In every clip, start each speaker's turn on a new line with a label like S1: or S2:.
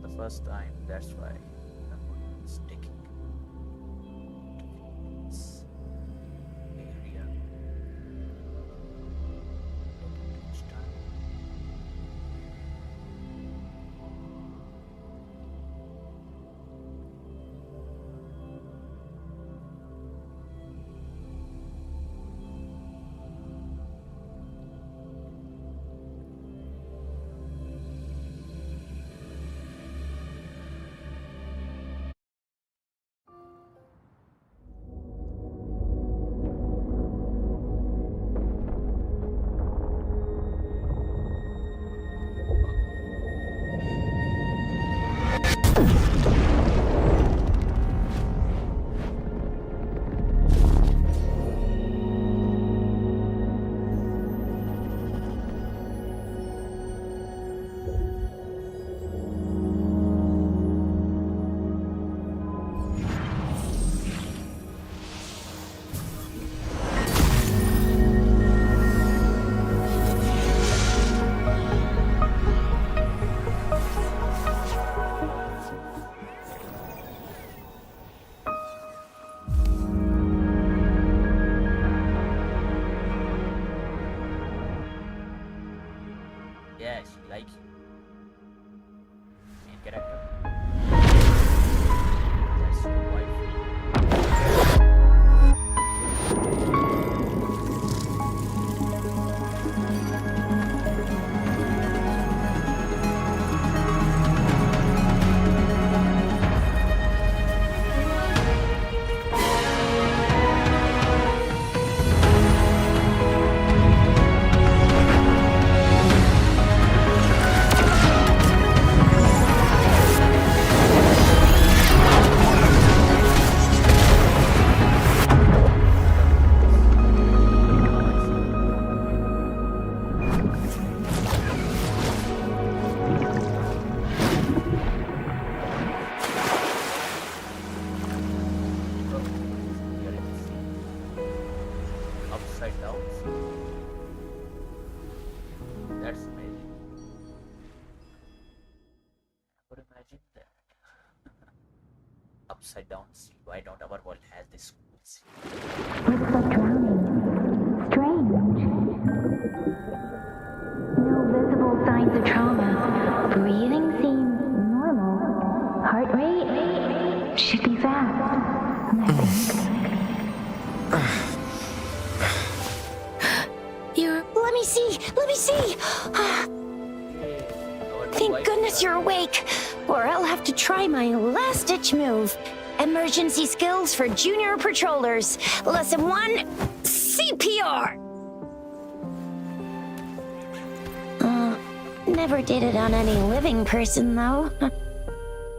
S1: the first time. That's why the mood is taking this area. Each time. Yeah, she like you. Main character. That's your wife. Here it is. Upside down. That's amazing. I could imagine that. Upside down sea. Why don't our world has this cool sea?
S2: Looks like drowning. Strange. No visible signs of trauma. Breathing seems normal. Heart rate should be fast, I think.
S3: Let me see! Let me see! Thank goodness you're awake, or I'll have to try my last-ditch move. Emergency skills for junior patrollers. Lesson 1, CPR. Never did it on any living person, though.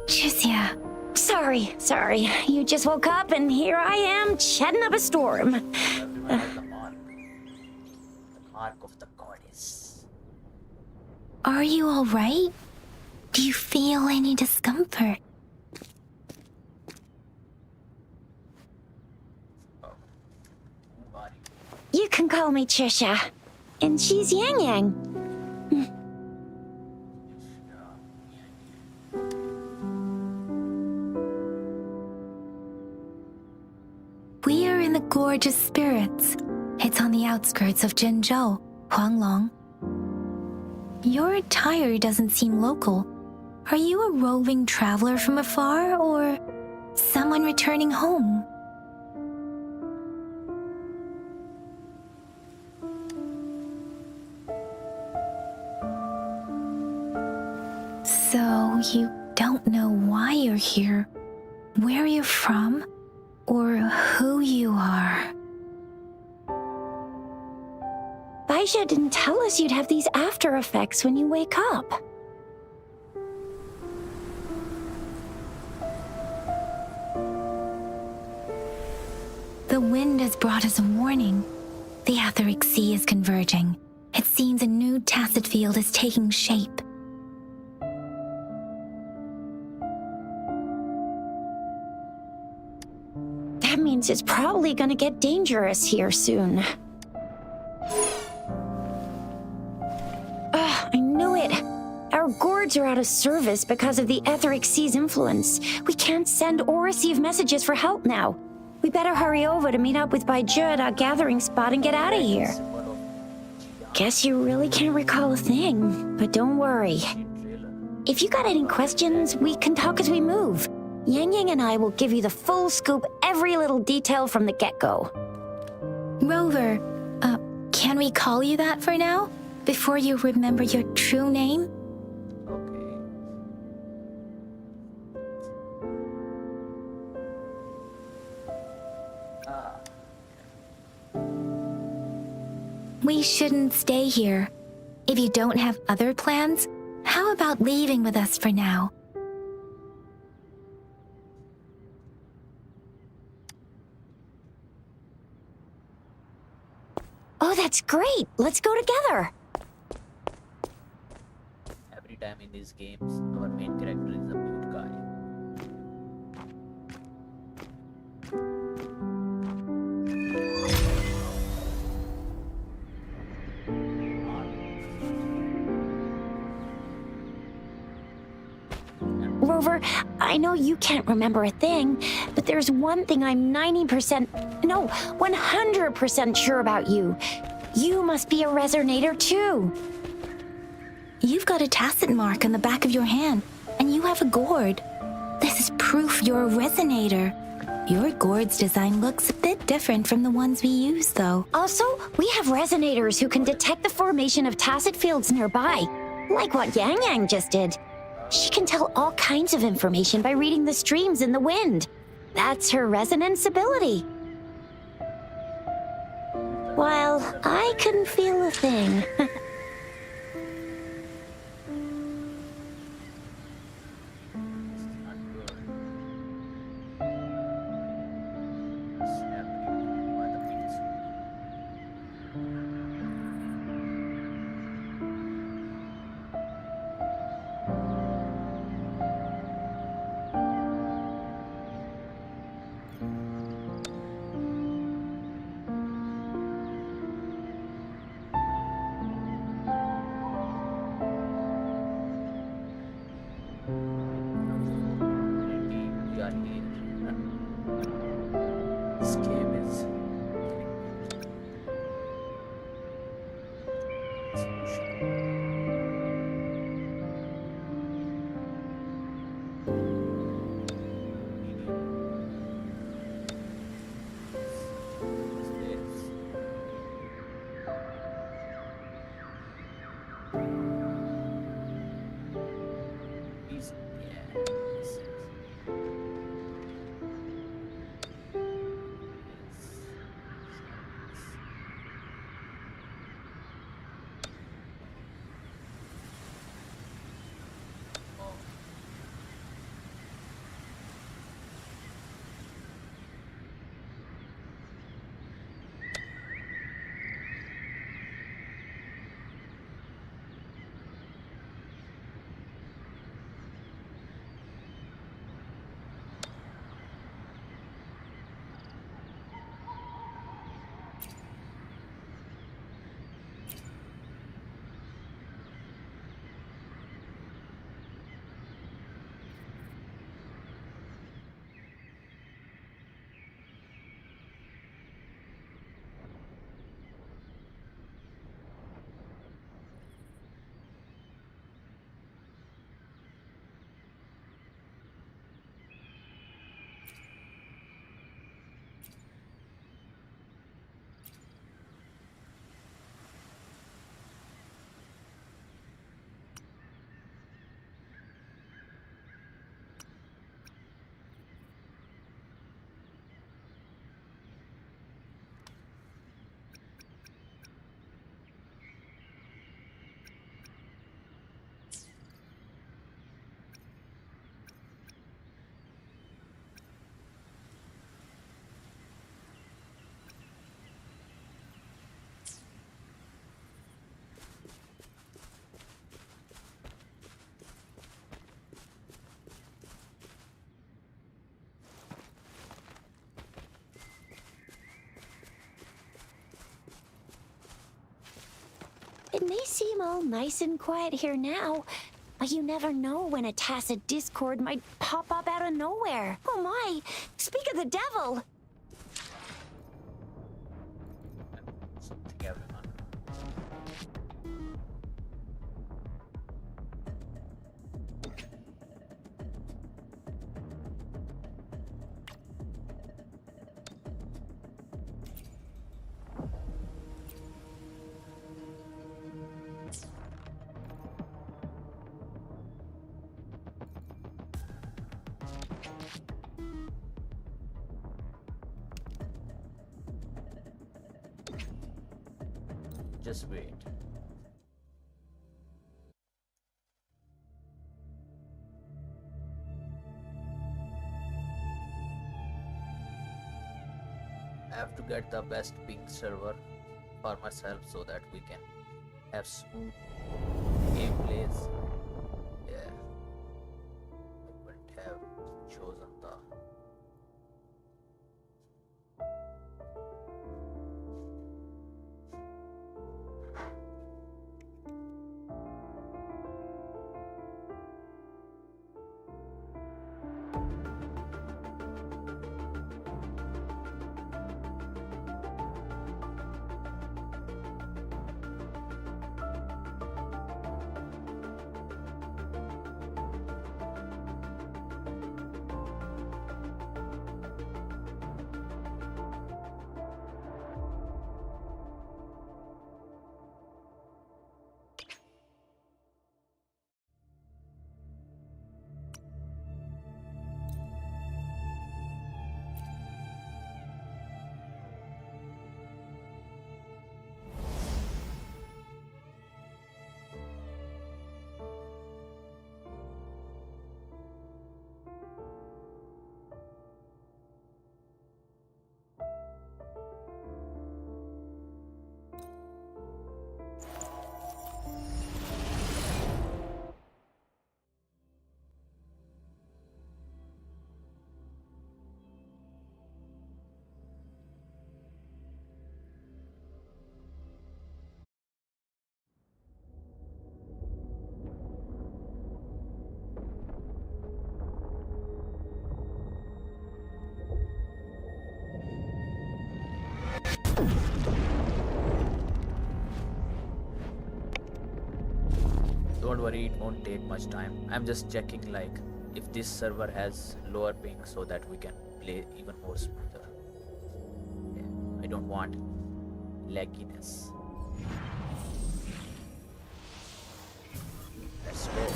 S2: Jusia.
S3: Sorry. You just woke up, and here I am, chatting up a storm.
S1: Everyone has the mark. The mark of the goddess.
S2: Are you all right? Do you feel any discomfort?
S1: Oh. Who are you?
S3: You can call me Trisha, and she's Yang Yang.
S2: We are in the Gorge of Spirits. It's on the outskirts of Zhenzhou, Huanglong. Your attire doesn't seem local. Are you a roving traveler from afar, or someone returning home? So you don't know why you're here, where you're from, or who you are.
S3: Baisha didn't tell us you'd have these after effects when you wake up.
S2: The wind has brought us a warning. The etheric sea is converging. It seems a new tacit field is taking shape.
S3: That means it's probably gonna get dangerous here soon. I knew it. Our gorge nodes are out of service because of the etheric sea's influence. We can't send or receive messages for help now. We better hurry over to meet up with Baiju at our gathering spot and get out of here. Guess you really can't recall a thing, but don't worry. If you got any questions, we can talk as we move. Yang Yang and I will give you the full scoop, every little detail from the get-go.
S2: Rover, can we call you that for now? Before you remember your true name?
S1: Okay. Ah.
S2: We shouldn't stay here. If you don't have other plans, how about leaving with us for now?
S3: Oh, that's great. Let's go together.
S1: Every time in these games, our main character is a mute guy.
S3: Rover, I know you can't remember a thing, but there's one thing I'm 90%, no, 100% sure about you. You must be a resonator too.
S2: You've got a tacit mark on the back of your hand, and you have a gourd. This is proof you're a resonator. Your gourd's design looks a bit different from the ones we use, though.
S3: Also, we have resonators who can detect the formation of tacit fields nearby, like what Yang Yang just did. She can tell all kinds of information by reading the streams in the wind. That's her resonance ability. While I couldn't feel a thing.
S1: This game is
S3: It may seem all nice and quiet here now, But you never know when a tacit discord might pop up out of nowhere. Oh my! Speak of the devil!
S1: Something, everyone. Just wait. I have to get the best ping server for myself so that we can have smooth gameplays. Yeah, I wouldn't have chosen the Don't worry, it won't take much time. I'm just checking like if this server has lower ping so that we can play even more smoother. Yeah, I don't want lagginess. Let's go.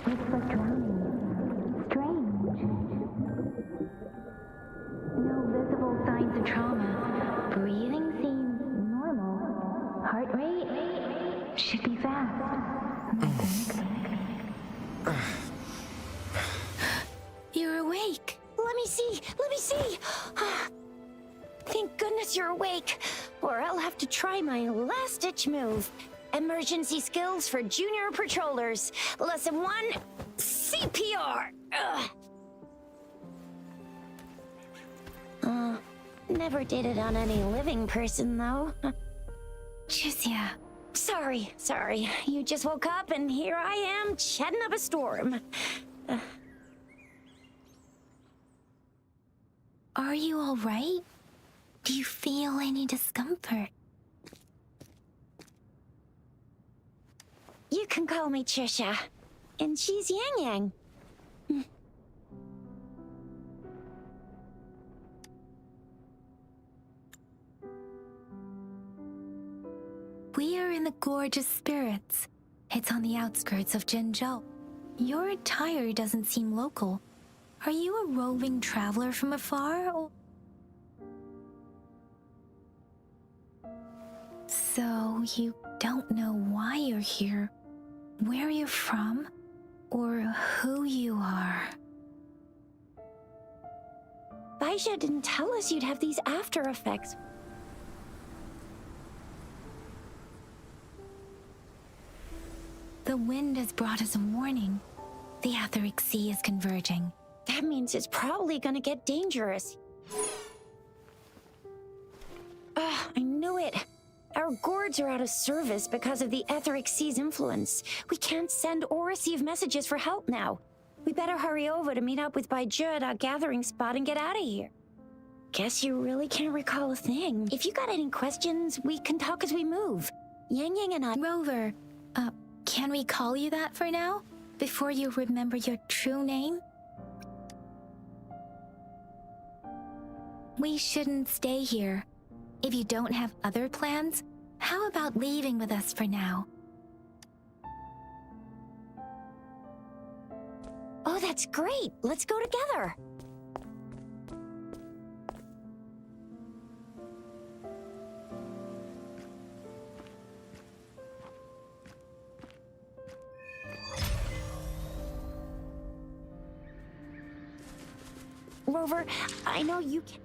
S2: It's like drowning. Strange. No visible signs of trauma. Breathing seems normal. Heart rate should be fast. You're awake.
S3: Let me see! Let me see! Thank goodness you're awake, or I'll have to try my last-ditch move. Emergency skills for junior patrollers. Lesson 1, CPR. Ugh. Never did it on any living person, though.
S2: Chixia,
S3: Sorry. You just woke up and here I am, chatting up a storm.
S2: are you all right? Do you feel any discomfort?
S3: You can call me Trisha. And she's Yang Yang.
S2: We are in the Gorge of Spirits. It's on the outskirts of Jinzhou. Your attire doesn't seem local. Are you a roving traveler from afar, or... So you don't know why you're here, where you're from, or who you are?
S3: Baisha didn't tell us you'd have these after effects.
S2: The wind has brought us a warning. The Etheric Sea is converging.
S3: That means it's probably gonna get dangerous. I knew it. Our gourds are out of service because of the Etheric Sea's influence. We can't send or receive messages for help now. We better hurry over to meet up with Baizhi at our gathering spot and get out of here. Guess you really can't recall a thing. If you got any questions, we can talk as we move. Yang Yang and I...
S2: Rover, can we call you that for now? Before you remember your true name? We shouldn't stay here. If you don't have other plans, how about leaving with us for now?
S3: Oh, that's great. Let's go together. Rover, I know you can...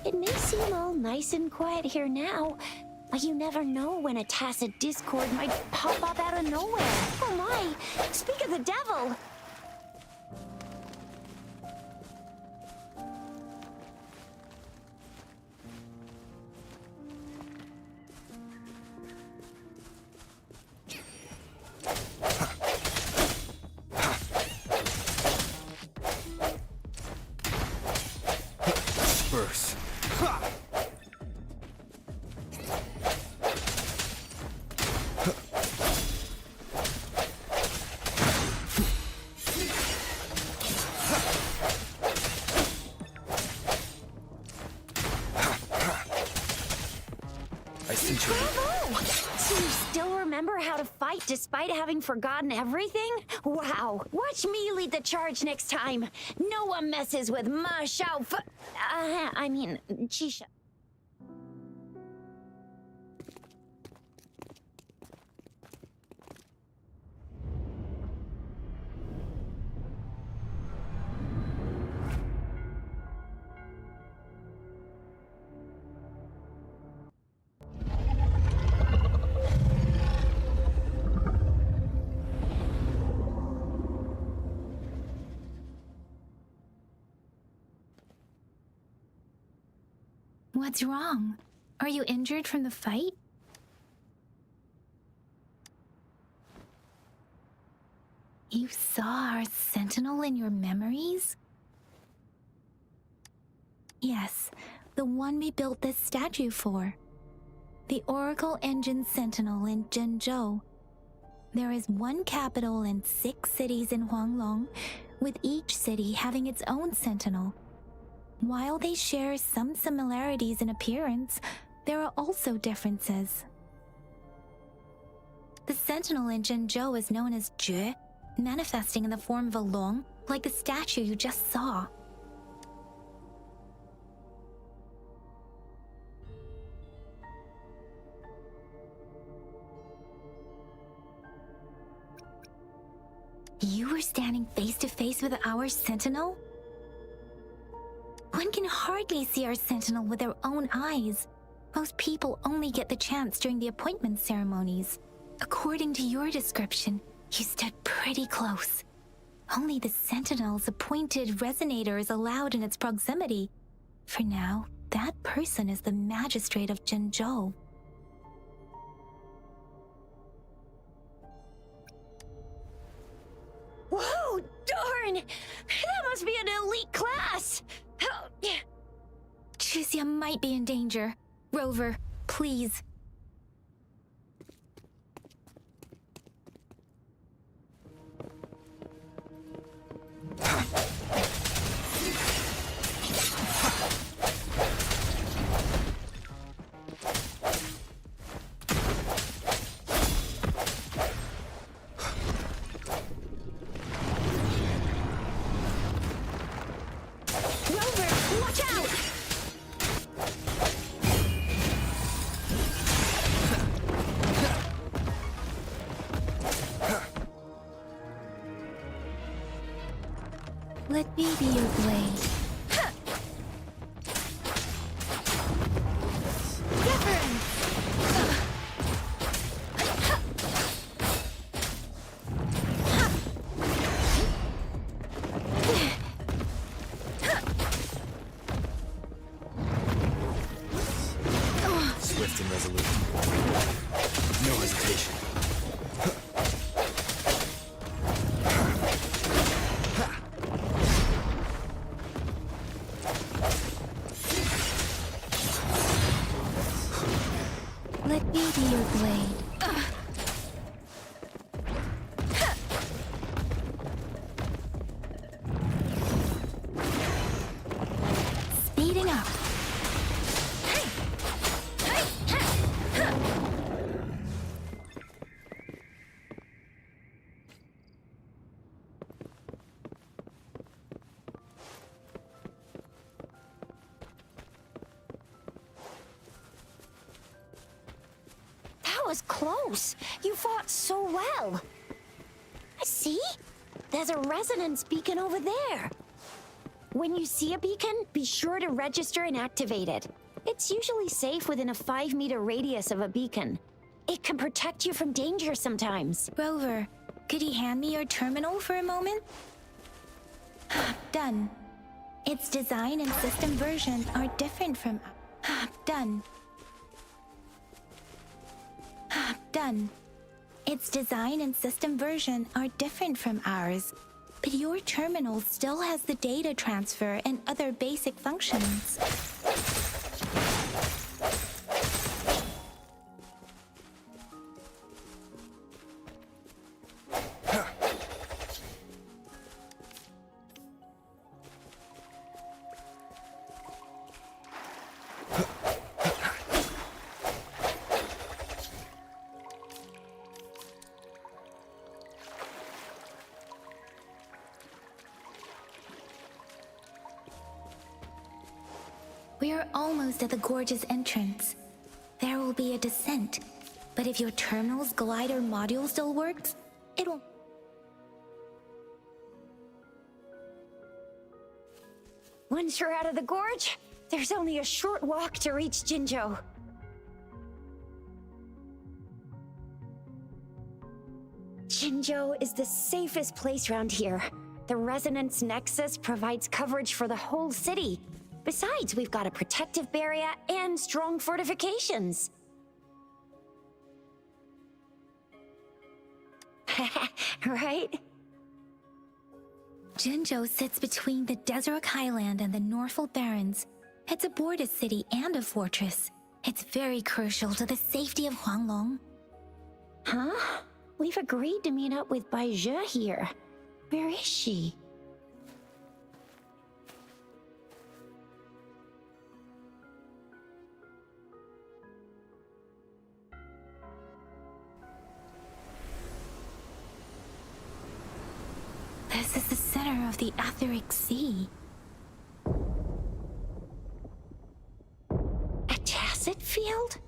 S3: It may seem all nice and quiet here now, but you never know when a tacit discord might pop up out of nowhere. Oh my! Speak of the devil!
S4: Spurs. I see you.
S3: Bravo! So you still remember how to fight despite having forgotten everything? Wow! Watch me lead the charge next time. No one messes with Ma Shao Fu... I mean, Chisha.
S2: What's wrong? Are you injured from the fight? You saw our sentinel in your memories? Yes, the one we built this statue for. The Oracle Engine Sentinel in Zhenzhou. There is one capital and 6 cities in Huanglong, with each city having its own sentinel. While they share some similarities in appearance, there are also differences. The sentinel in Zhenzhou is known as Jue, manifesting in the form of a long, like the statue you just saw. You were standing face to face with our sentinel? One can hardly see our sentinel with their own eyes. Most people only get the chance during the appointment ceremonies. According to your description, you stood pretty close. Only the sentinel's appointed resonator is allowed in its proximity. For now, that person is the magistrate of Zhenzhou.
S3: Whoa, darn! That must be an elite class!
S2: Chixia might be in danger. Rover, please.
S3: Rover, watch out!
S2: Let me be your blade.
S4: Swift and resolute. No hesitation.
S2: Let me be your blade. Speeding up.
S3: That was close. You fought so well. See? There's a resonance beacon over there. When you see a beacon, be sure to register and activate it. It's usually safe within a 5-meter radius of a beacon. It can protect you from danger sometimes.
S2: Rover, could you hand me your terminal for a moment? Done. Its design and system version are different from... Done. Done. Its design and system version are different from ours, but your terminal still has the data transfer and other basic functions. We are almost at the gorge's entrance. There will be a descent, but if your terminal's glider module still works, it'll...
S3: Once you're out of the gorge, there's only a short walk to reach Jinzhou. Jinzhou is the safest place around here. The Resonance Nexus provides coverage for the whole city. Besides, we've got a protective barrier and strong fortifications. Right?
S2: Jinzhou sits between the Desert Highland and the Norfolk Barrens. It's a border city and a fortress. It's very crucial to the safety of Huanglong.
S3: Huh? We've agreed to meet up with Bai Zhe here. Where is she?
S2: This is the center of the Etheric Sea.
S3: A tacit field?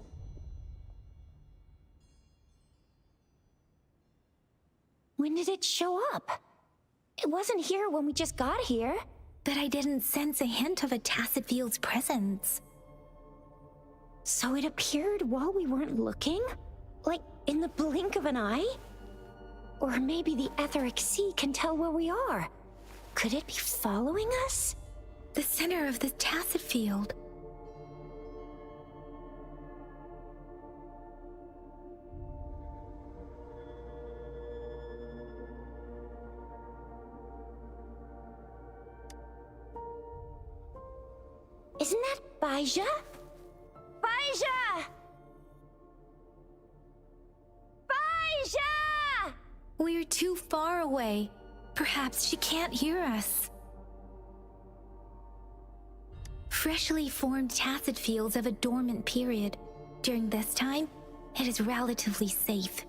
S3: When did it show up? It wasn't here when we just got here.
S2: But I didn't sense a hint of a tacit field's presence.
S3: So it appeared while we weren't looking? Like in the blink of an eye? Or maybe the Etheric Sea can tell where we are. Could it be following us?
S2: The center of the tacit field.
S3: Isn't that Bai Zhe? Bai Zhe! Bai Zhe!
S2: We're too far away. Perhaps she can't hear us. Freshly formed tacit fields have a dormant period. During this time, it is relatively safe.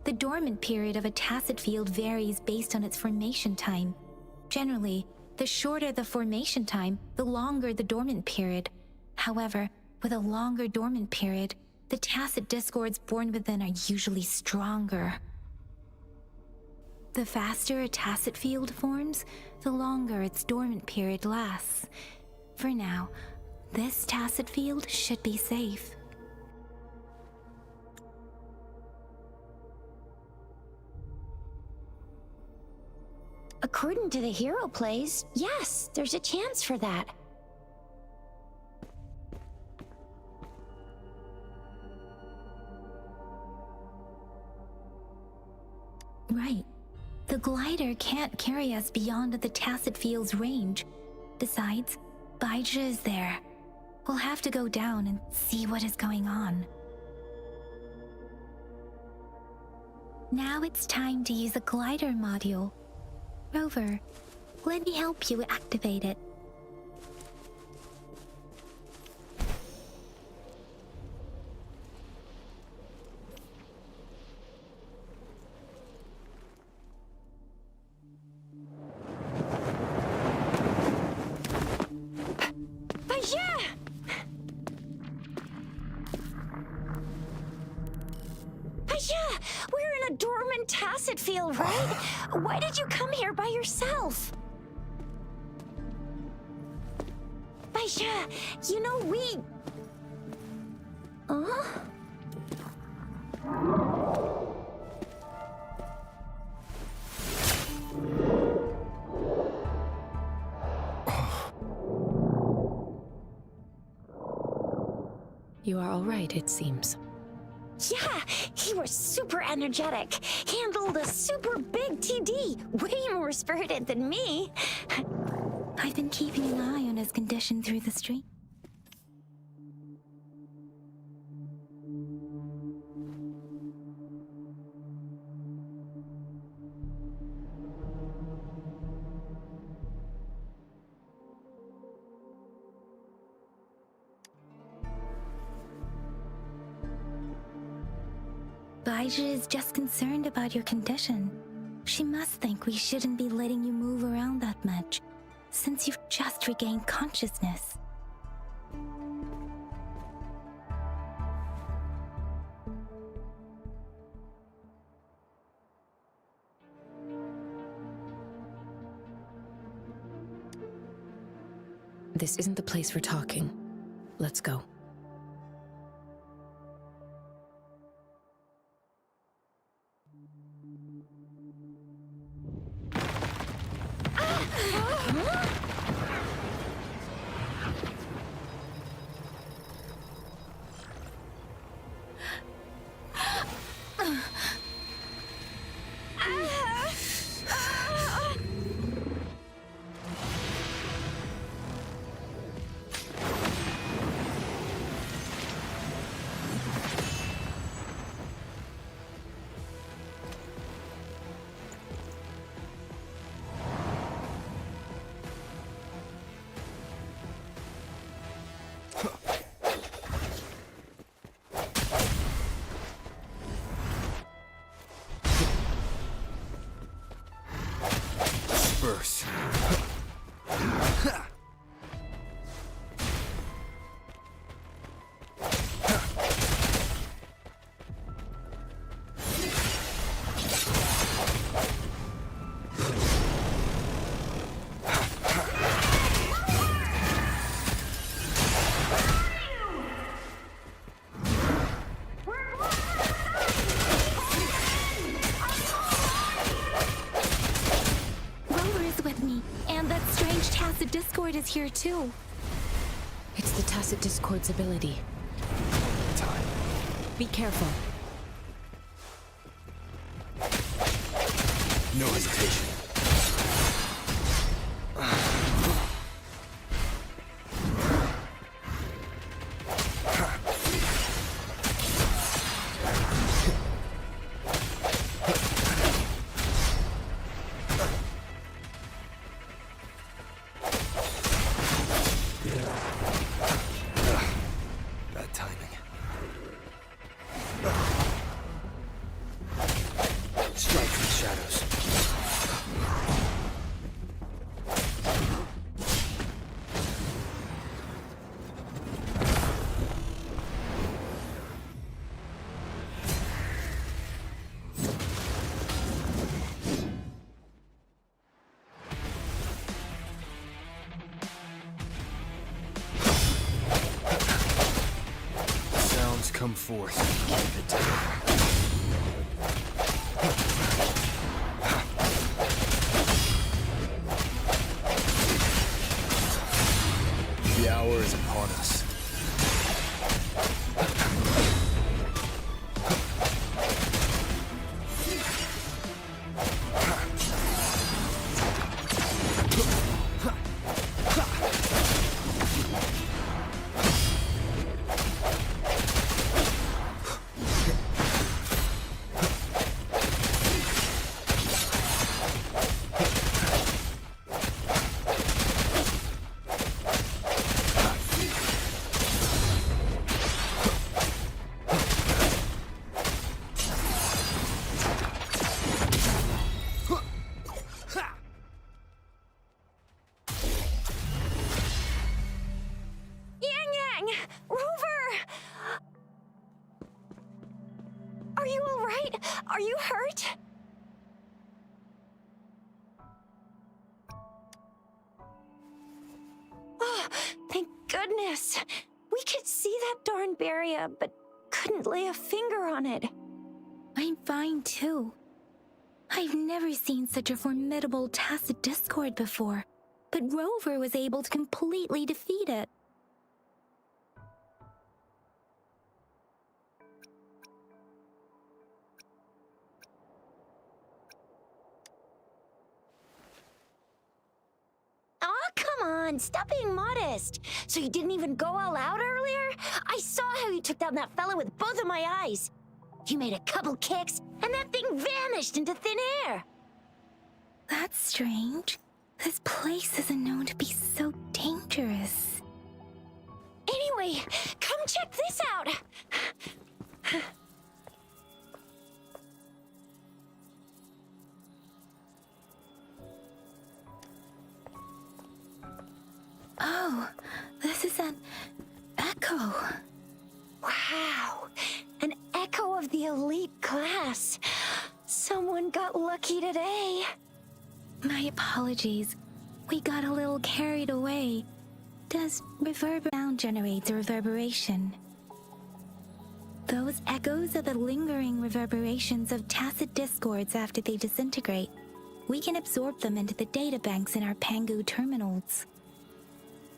S2: The dormant period of a tacit field varies based on its formation time. Generally, the shorter the formation time, the longer the dormant period. However, with a longer dormant period, the tacit discords born within are usually stronger. The faster a tacit field forms, the longer its dormant period lasts. For now, this tacit field should be safe.
S3: According to the hero plays, yes, there's a chance for that.
S2: Right. The glider can't carry us beyond the tacit field's range. Besides, Bai Zhe is there. We'll have to go down and see what is going on. Now it's time to use the glider module. Rover, let me help you activate it.
S3: Bai Zhe! Bai Zhe! We're in a dormant tacit field, right? Why did you come here by yourself? Bai Zhe, you know we... Huh?
S5: You are all right, it seems.
S3: Yeah, he was super energetic. Handled a super big TD. Way more spirited than me.
S2: I've been keeping an eye on his condition through the stream. Bai Zhe is just concerned about your condition. She must think we shouldn't be letting you move around that much, since you've just regained consciousness.
S5: This isn't the place for talking. Let's go.
S2: here too.
S5: It's the Tacit Discord's ability.
S4: Time.
S5: Be careful.
S4: No hesitation. Bad timing. Strike from the shadows. Sounds come forth. Keep it together. The hour is upon us.
S3: Yang! Rover! Are you alright? Are you hurt? Oh, thank goodness. We could see that darn barrier, but couldn't lay a finger on it.
S2: I'm fine too. I've never seen such a formidable Tacit Discord before, but Rover was able to completely defeat it.
S3: Aw, come on, stop being modest. So you didn't even go all out earlier? I saw how you took down that fella with both of my eyes. You made a couple kicks, and that thing vanished into thin air.
S2: That's strange. This place isn't known to be so dangerous.
S3: Anyway, come check this out.
S2: Oh, this is an echo.
S3: Wow, an echo of the elite class. Someone got lucky today.
S2: My apologies. We got a little carried away. Does sound generates a reverberation? Those echoes are the lingering reverberations of Tacit Discords after they disintegrate. We can absorb them into the databanks in our Pangu terminals.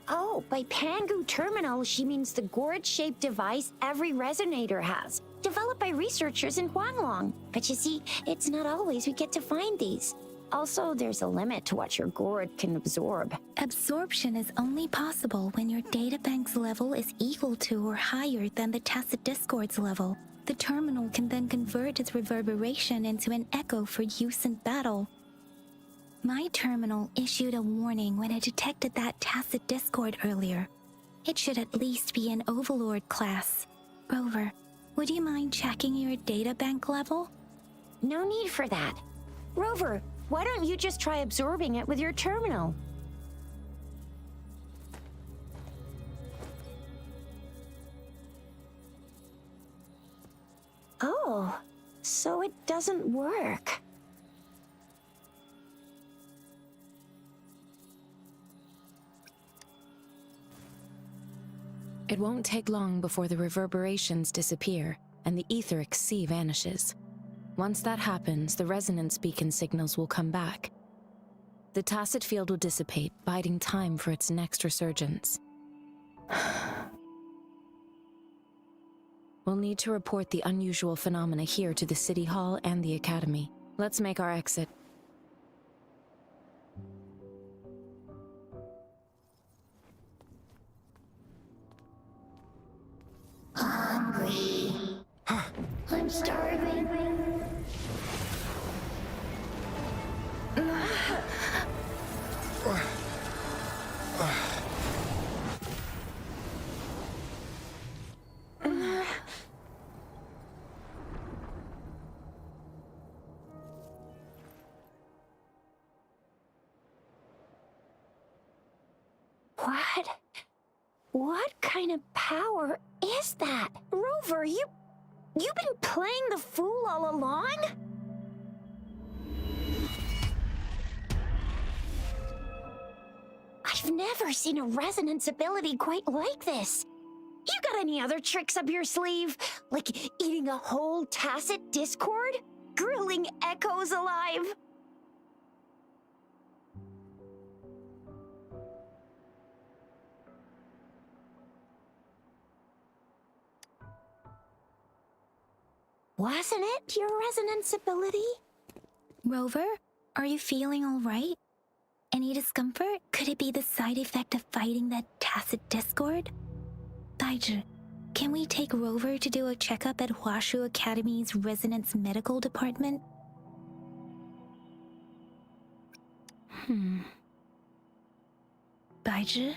S3: Oh, by Pangu Terminal, she means the gourd-shaped device every resonator has, developed by researchers in Huanglong. But you see, it's not always we get to find these. Also, there's a limit to what your gourd can absorb.
S2: Absorption is only possible when your databank's level is equal to or higher than the Tacit Discord's level. The terminal can then convert its reverberation into an echo for use in battle. My terminal issued a warning when it detected that Tacit Discord earlier. It should at least be an Overlord class. Rover, would you mind checking your databank level?
S3: No need for that. Rover, why don't you just try absorbing it with your terminal? Oh, so it doesn't work.
S5: It won't take long before the reverberations disappear and the etheric sea vanishes. Once that happens, the resonance beacon signals will come back. the tacit field will dissipate, biding time for its next resurgence. We'll need to report the unusual phenomena here to the City Hall and the Academy. Let's make our exit.
S2: Hungry. I'm starving.
S3: What kind of power is that? Rover, you've been playing the fool all along? I've never seen a resonance ability quite like this. You got any other tricks up your sleeve? Like eating a whole tacit discord? Grilling echoes alive? Wasn't it your resonance ability?
S2: Rover, are you feeling all right? Any discomfort? Could it be the side effect of fighting that tacit discord? Baizhi, can we take Rover to do a checkup at Huashu Academy's Resonance Medical Department? Baizhi?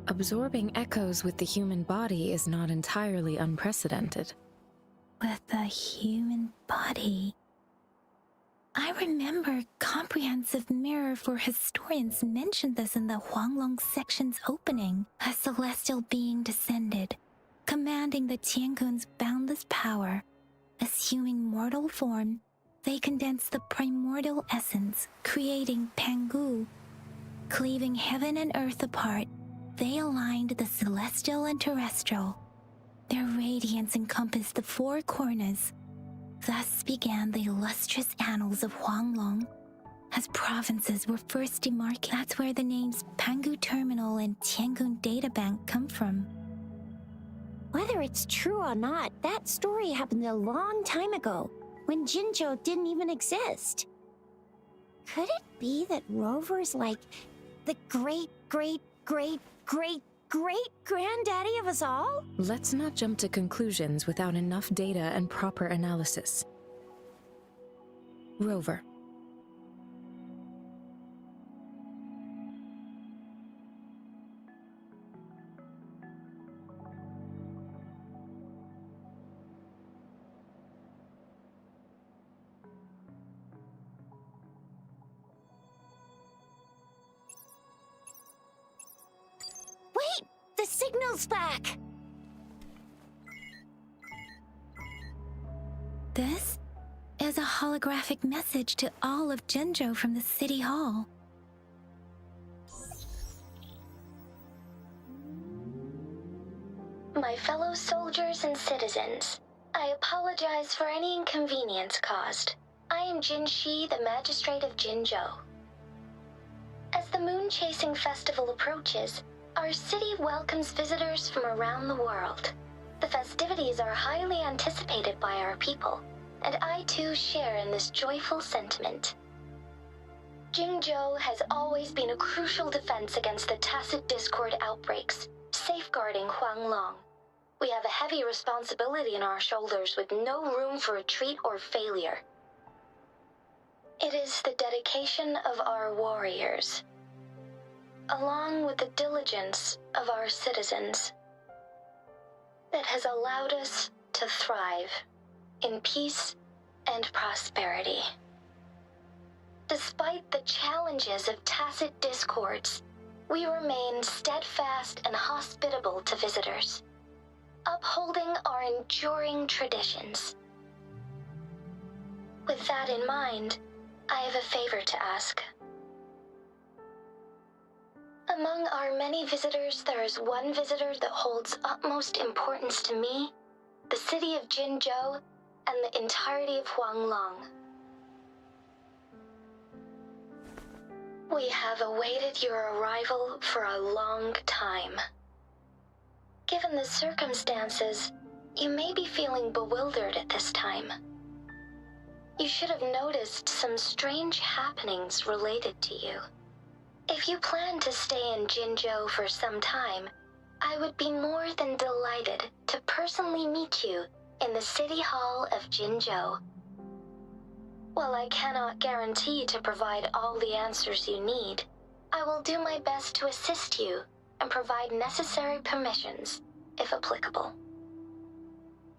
S5: Absorbing echoes with the human body is not entirely unprecedented.
S2: With the human body. I remember Comprehensive Mirror for Historians mentioned this in the Huanglong section's opening. A celestial being descended, commanding the Tiankun's boundless power. Assuming mortal form, they condensed the primordial essence, creating Pangu. Cleaving heaven and earth apart, they aligned the celestial and terrestrial. Their radiance encompassed the four corners. Thus began the illustrious annals of Huanglong. As provinces were first demarcated, that's where the names Pangu Terminal and Tiangong Data Bank come from.
S3: Whether it's true or not, that story happened a long time ago, when Jinzhou didn't even exist. Could it be that Rover's like the great-great-great-great-great-granddaddy of us all?
S5: Let's not jump to conclusions without enough data and proper analysis. Rover.
S3: Wait! The signal's back!
S2: This is a holographic message to all of Jinzhou from the City Hall.
S6: My fellow soldiers and citizens, I apologize for any inconvenience caused. I am Jin Shi, the Magistrate of Jinzhou. As the Moon-Chasing Festival approaches, our city welcomes visitors from around the world. The festivities are highly anticipated by our people, and I too share in this joyful sentiment. Jinzhou has always been a crucial defense against the tacit discord outbreaks, safeguarding Huanglong. We have a heavy responsibility on our shoulders with no room for retreat or failure. It is the dedication of our warriors, along with the diligence of our citizens, that has allowed us to thrive in peace and prosperity. Despite the challenges of tacit discords, we remain steadfast and hospitable to visitors, upholding our enduring traditions. With that in mind, I have a favor to ask. Among our many visitors, there is one visitor that holds utmost importance to me, the city of Jinzhou, and the entirety of Huanglong. We have awaited your arrival for a long time. Given the circumstances, you may be feeling bewildered at this time. You should have noticed some strange happenings related to you. If you plan to stay in Jinzhou for some time, I would be more than delighted to personally meet you in the City Hall of Jinzhou. While I cannot guarantee to provide all the answers you need, I will do my best to assist you and provide necessary permissions, if applicable.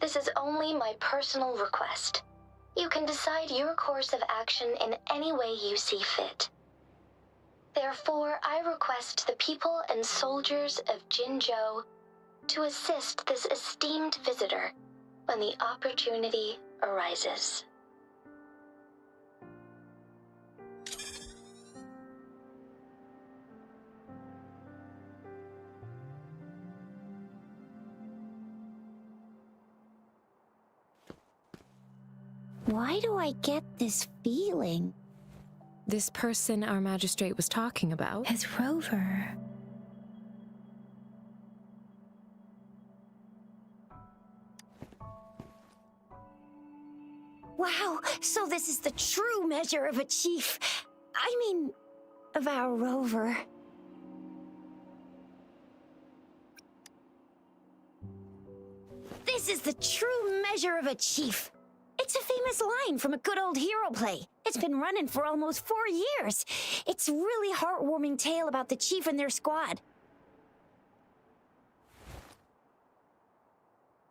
S6: This is only my personal request. You can decide your course of action in any way you see fit. Therefore, I request the people and soldiers of Jinzhou to assist this esteemed visitor when the opportunity arises.
S3: Why do I get this feeling?
S5: This person our magistrate was talking about?
S2: His rover.
S3: Wow, so this is the true measure of a chief. I mean, of our rover. This is the true measure of a chief. It's a famous line from a good old hero play. It's been running for almost 4 years. It's a really heartwarming tale about the chief and their squad.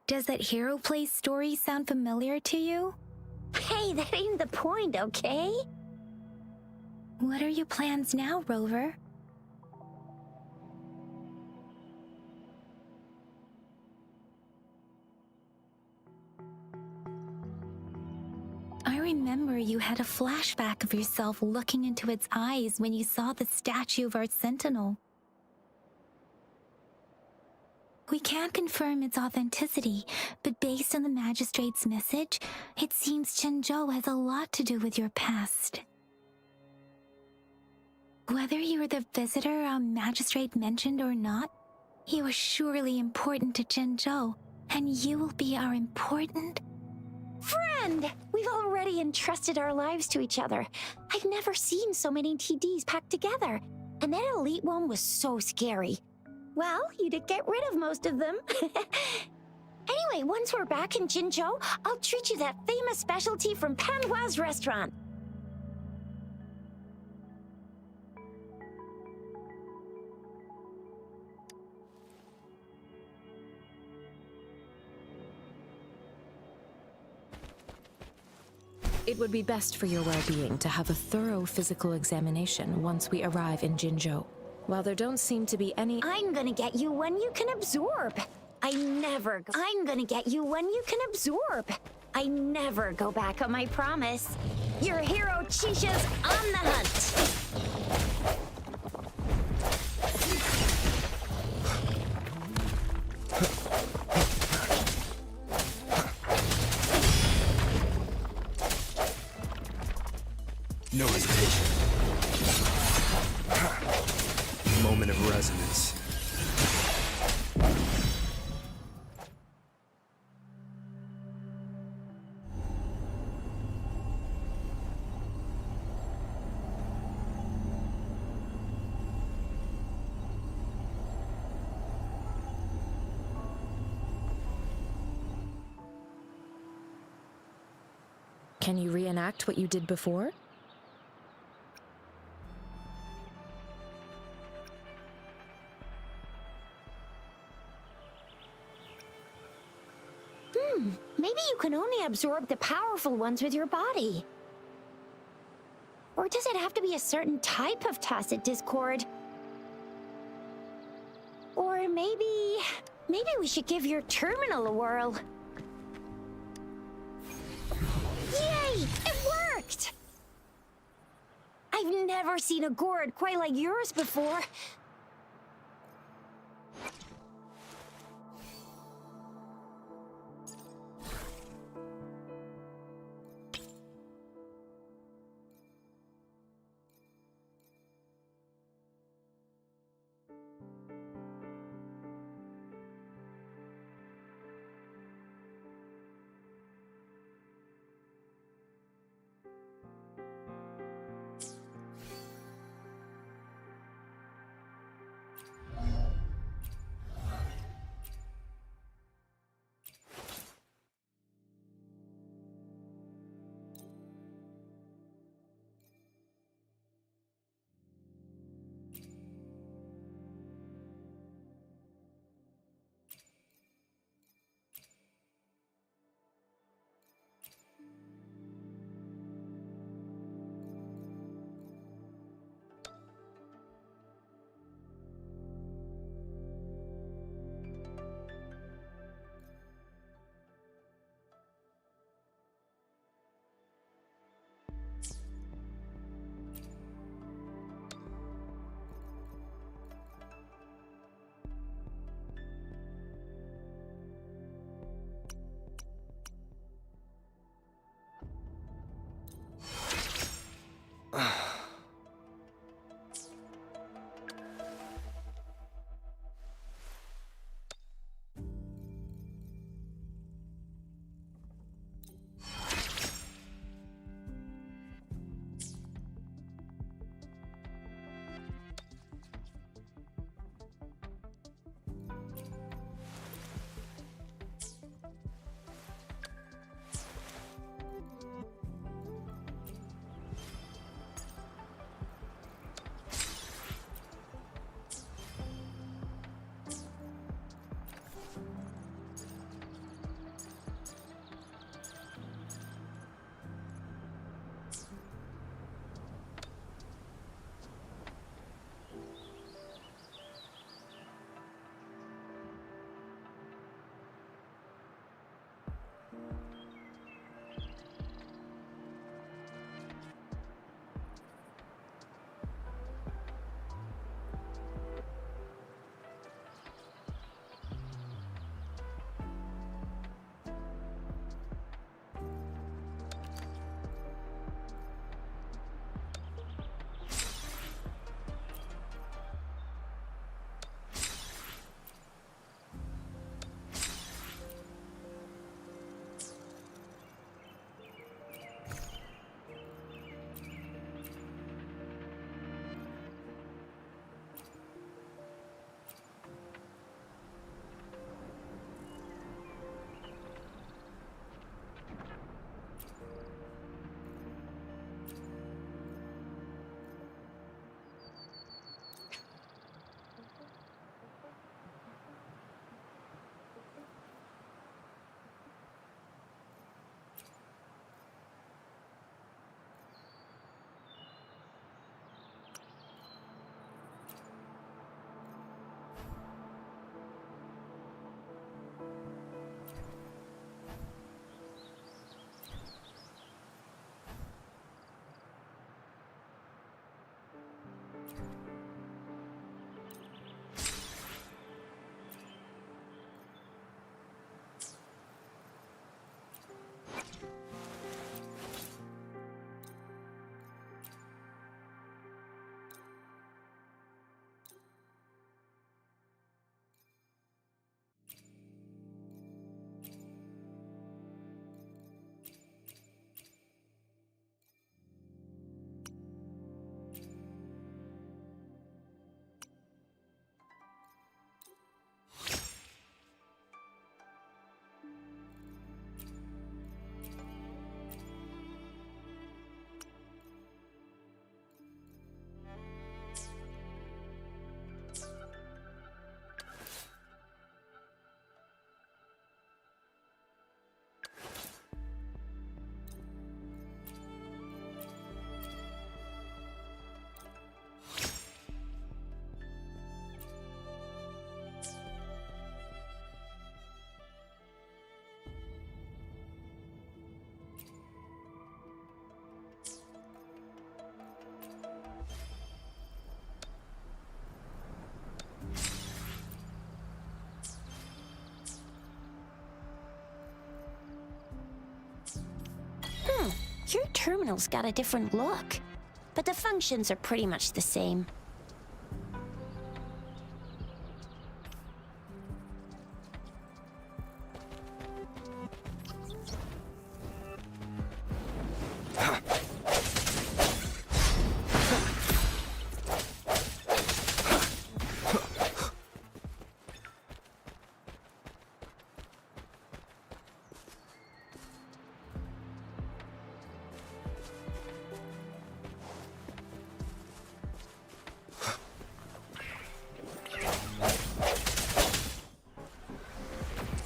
S2: Does that hero play story sound familiar to you?
S3: Hey, that ain't the point, okay?
S2: What are your plans now, Rover? I remember you had a flashback of yourself looking into its eyes when you saw the statue of our sentinel. We can't confirm its authenticity, but based on the magistrate's message, it seems Jinzhou has a lot to do with your past. Whether you were the visitor our magistrate mentioned or not, you are surely important to Jinzhou, and you will be our important
S3: Friend! We've already entrusted our lives to each other. I've never seen so many TDs packed together. And that elite one was so scary. Well, you did get rid of most of them. Anyway, once we're back in Jinzhou, I'll treat you that famous specialty from Panhua's restaurant.
S5: It would be best for your well-being to have a thorough physical examination once we arrive in Jinzhou. While there don't seem to be any—
S3: I'm gonna get you one you can absorb. I'm gonna get you one you can absorb. I never go back on my promise. Your hero Chisha's on the hunt.
S4: No hesitation. Moment of resonance.
S5: Can you reenact what you did before?
S3: Maybe you can only absorb the powerful ones with your body. Or does it have to be a certain type of tacit discord? Or maybe we should give your terminal a whirl. Yay! It worked! I've never seen a gourd quite like yours before. Your terminal's got a different look, but the functions are pretty much the same.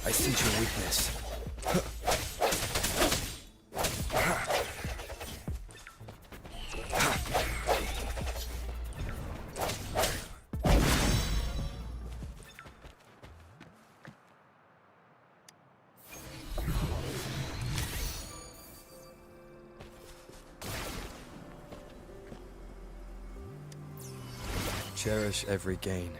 S4: I sense your weakness. Cherish every gain.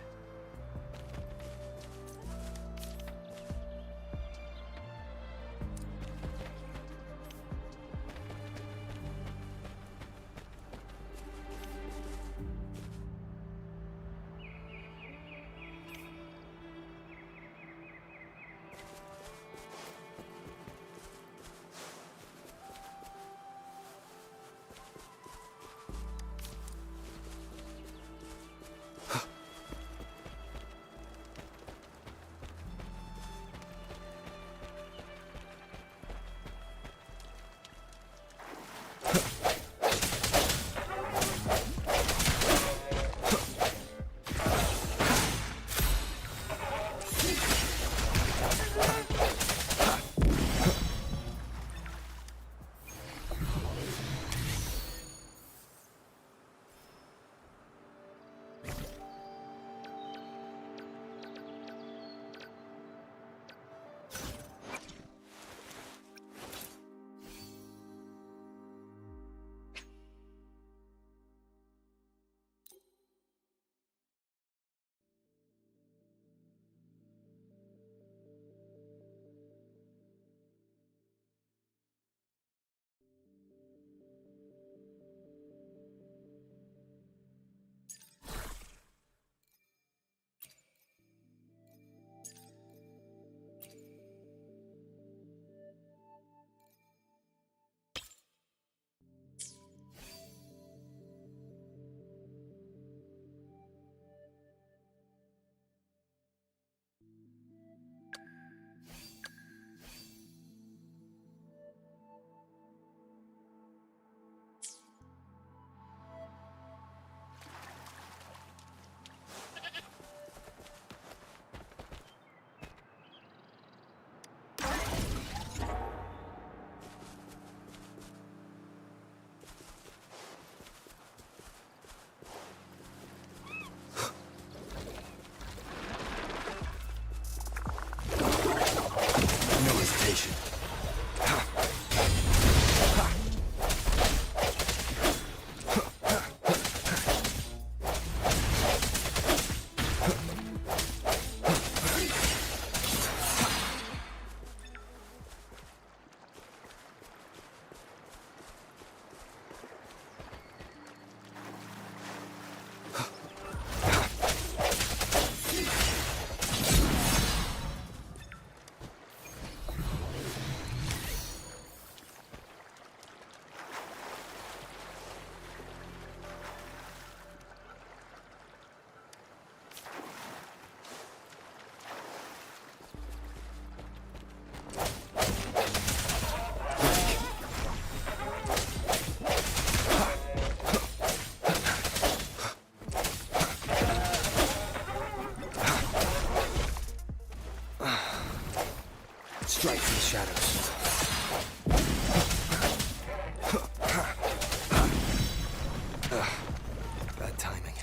S4: Strike from the shadows. Bad timing.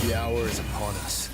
S4: The hour is upon us.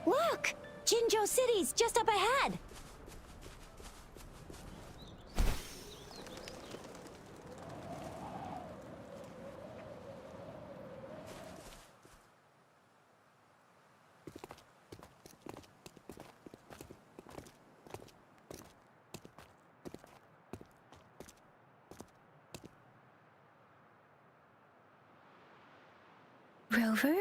S3: Look! Jinzhou City's just up ahead!
S2: Rover?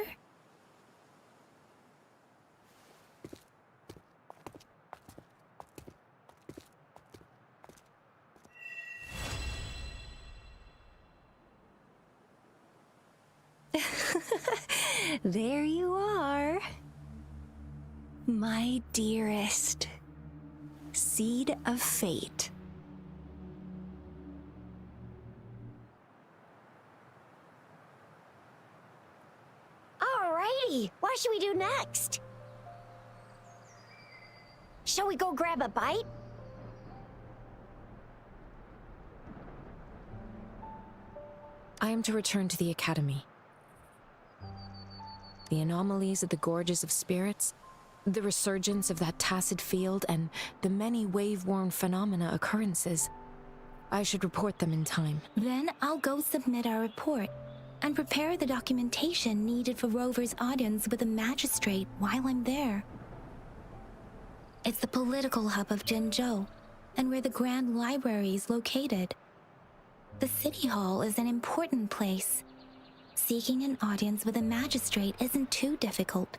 S2: There you are. My dearest. Seed of fate.
S3: Alrighty, what should we do next? Shall we go grab a bite?
S5: I am to return to the Academy. The anomalies of the Gorges of Spirits, the resurgence of that tacit field, and the many wave-worn phenomena occurrences. I should report them in time.
S2: Then I'll go submit our report and prepare the documentation needed for Rover's audience with a magistrate while I'm there. It's the political hub of Jinzhou, and where the Grand Library is located. The City Hall is an important place. Seeking an audience with a magistrate isn't too difficult.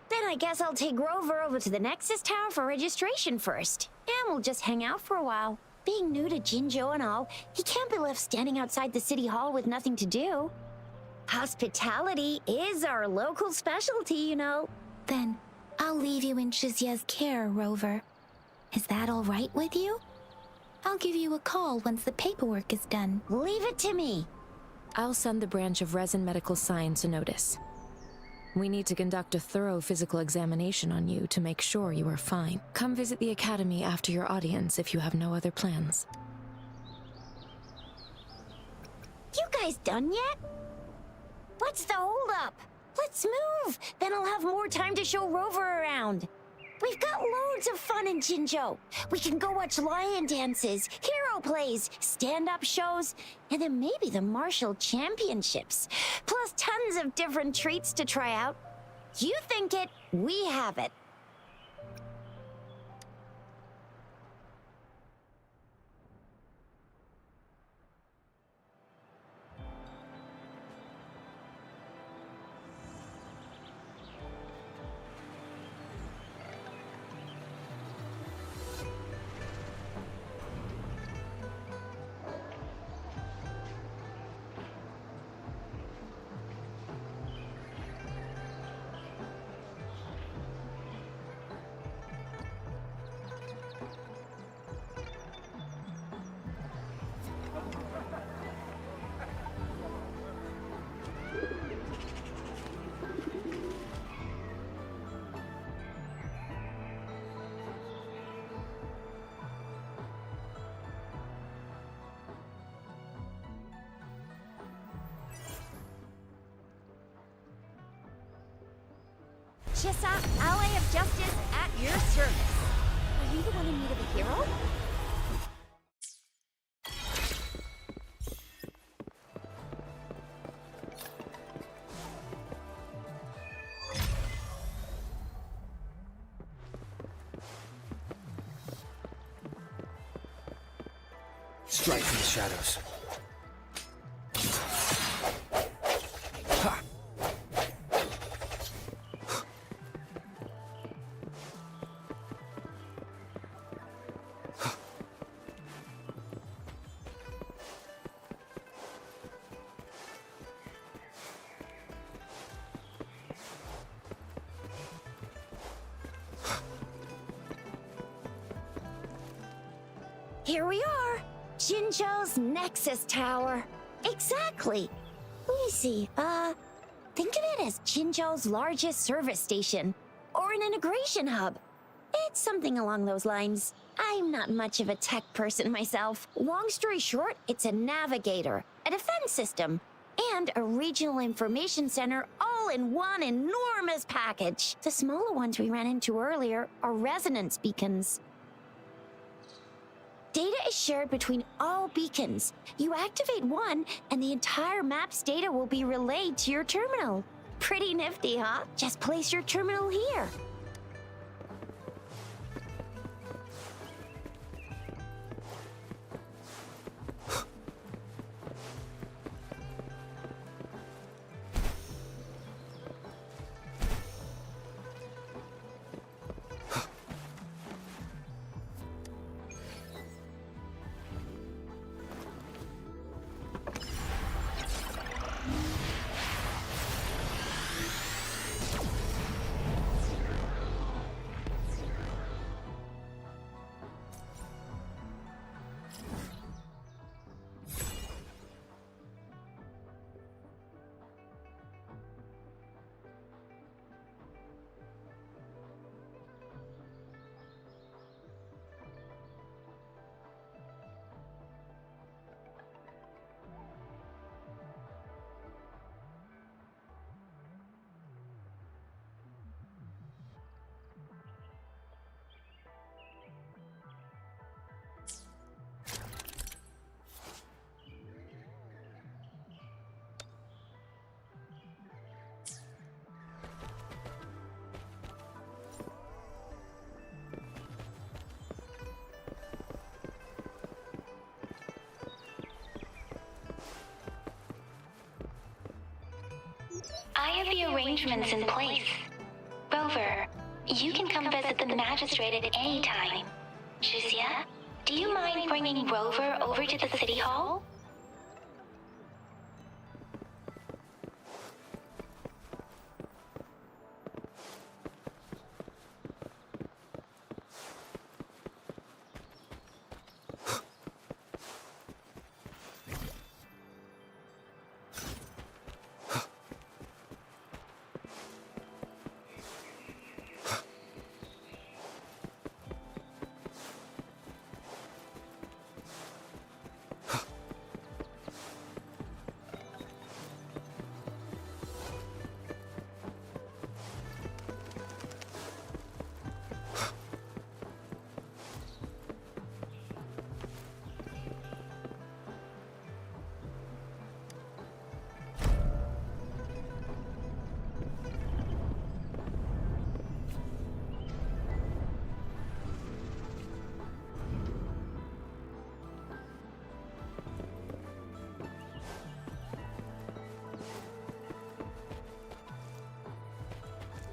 S3: Then I guess I'll take Rover over to the Nexus Tower for registration first. And we'll just hang out for a while. Being new to Jinzhou and all, he can't be left standing outside the City Hall with nothing to do. Hospitality is our local specialty, you know.
S2: Then I'll leave you in Shizya's care, Rover. Is that all right with you? I'll give you a call once the paperwork is done.
S3: Leave it to me.
S5: I'll send the branch of Resin Medical Science a notice. We need to conduct a thorough physical examination on you to make sure you are fine. Come visit the Academy after your audience if you have no other plans.
S3: You guys done yet? What's the holdup? Let's move! Then I'll have more time to show Rover around. We've got loads of fun in Jinzhou. We can go watch lion dances, hero plays, stand-up shows, and then maybe the martial championships. Plus tons of different treats to try out. You think it, we have it. Chissa, Ally of Justice, at your service. Are you the one in need of a hero?
S4: Strike from the shadows.
S3: Here we are! Jinzhou's Nexus Tower. Exactly. Let me see, think of it as Jinzhou's largest service station, or an integration hub. something along those lines. I'm not much of a tech person myself. Long story short, it's a navigator, a defense system, and a regional information center all in one enormous package. The smaller ones we ran into earlier are resonance beacons. Data is shared between all beacons. You activate one, and the entire map's data will be relayed to your terminal. Pretty nifty, huh? Just place your terminal here.
S6: I have the arrangements in place. Rover, you can come visit the magistrate at any time. Shuzia, do you mind bringing Rover over to the city hall?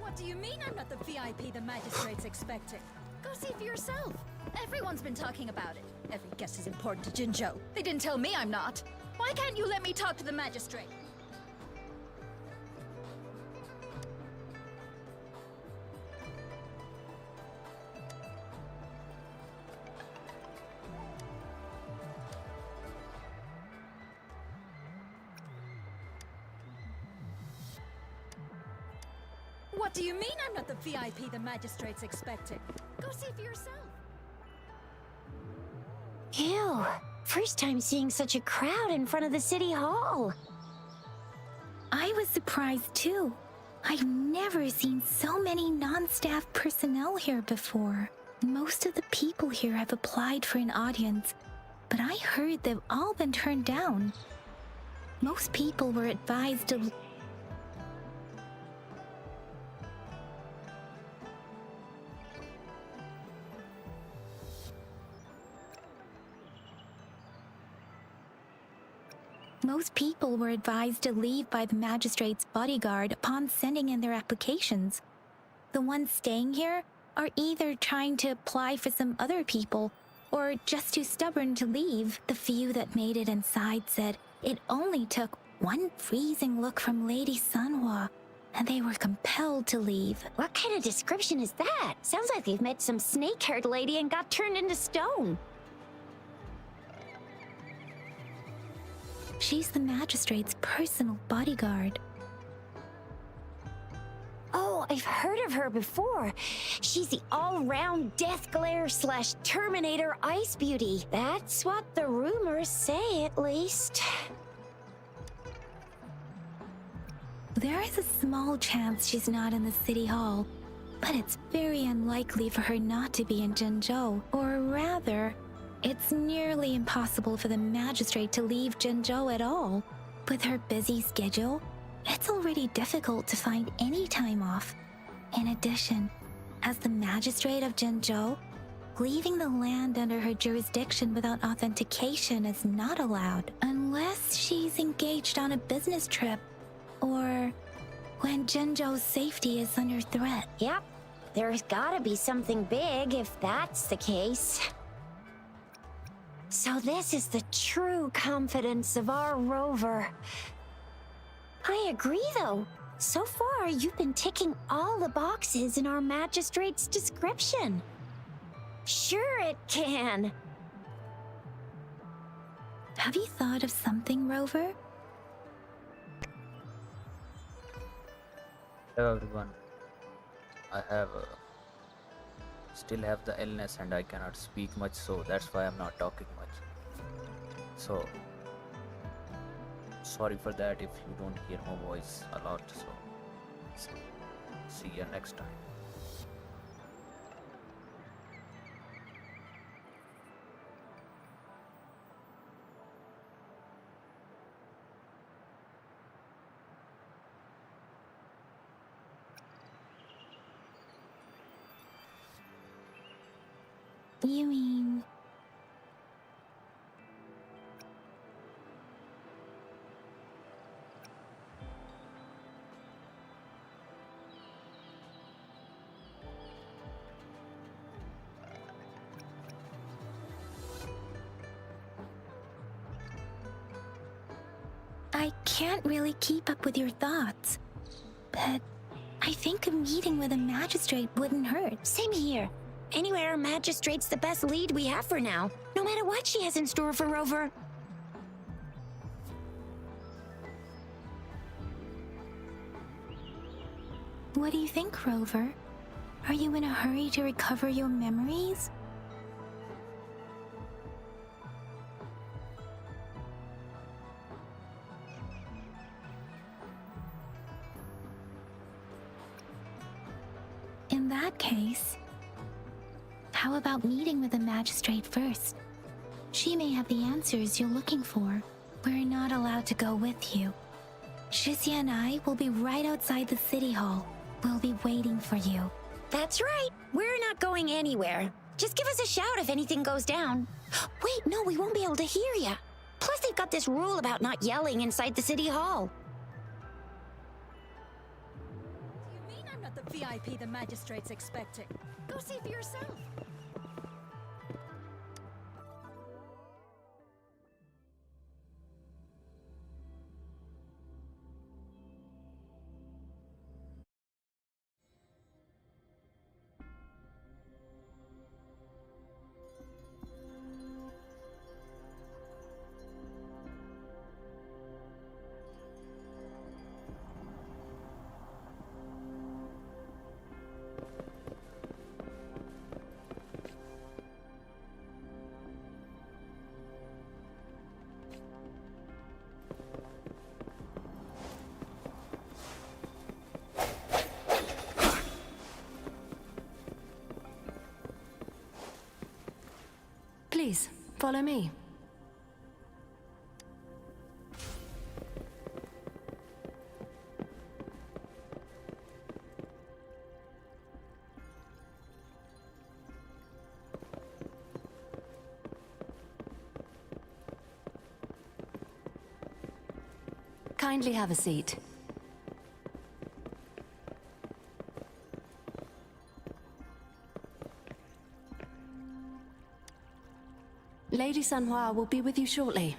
S7: What do you mean I'm not the VIP the magistrate's expecting? Go see for yourself. Everyone's been talking about it. Every guest is important to Jinzhou. They didn't tell me I'm not. Why can't you let me talk to the magistrate? What do you mean I'm not the VIP the magistrate's expecting? Go see for yourself.
S3: Ew. First time seeing such a crowd in front of the city hall.
S2: I was surprised too. I've never seen so many non-staff personnel here before. Most of the people here have applied for an audience, but I heard they've all been turned down. Most people were advised to... Most people were advised to leave by the magistrate's bodyguard upon sending in their applications. The ones staying here are either trying to apply for some other people or just too stubborn to leave. The few that made it inside said it only took one freezing look from Lady Sanhua and they were compelled to leave.
S3: What kind of description is that? Sounds like they've met some snake-haired lady and got turned into stone.
S2: She's the magistrate's personal bodyguard.
S3: Oh, I've heard of her before. She's the all-round Death Glare / Terminator Ice Beauty. That's what the rumors say, at least.
S2: There is a small chance she's not in the city hall, but it's very unlikely for her not to be in Jinzhou. Or rather, it's nearly impossible for the magistrate to leave Jinzhou at all. With her busy schedule, it's already difficult to find any time off. In addition, as the magistrate of Jinzhou, leaving the land under her jurisdiction without authentication is not allowed, unless she's engaged on a business trip, or when Jinzhou's safety is under threat.
S3: Yep, there's gotta be something big if that's the case. So this is the true confidence of our rover. I agree, though. So far, you've been ticking all the boxes in our magistrate's description. Sure it can.
S2: Have you thought of something, Rover?
S1: Hello everyone. I still have the illness and I cannot speak much, so that's why I'm not talking much. So sorry for that if you don't hear my voice a lot. So see you next time.
S2: You mean... I can't really keep up with your thoughts, but I think a meeting with a magistrate wouldn't hurt.
S3: Same here. Anyway, our magistrate's the best lead we have for now, no matter what she has in store for Rover.
S2: What do you think, Rover? Are you in a hurry to recover your memories? In that case, how about meeting with the magistrate first? She may have the answers you're looking for. We're not allowed to go with you. Shixia and I will be right outside the city hall. We'll be waiting for you.
S3: That's right. We're not going anywhere. Just give us a shout if anything goes down. Wait, no, we won't be able to hear ya. Plus, they've got this rule about not yelling inside the city hall.
S7: Do you mean I'm not the VIP the magistrate's expecting? Go see for yourself.
S5: Please, follow me. Kindly have a seat. Lady Sanhua will be with you shortly.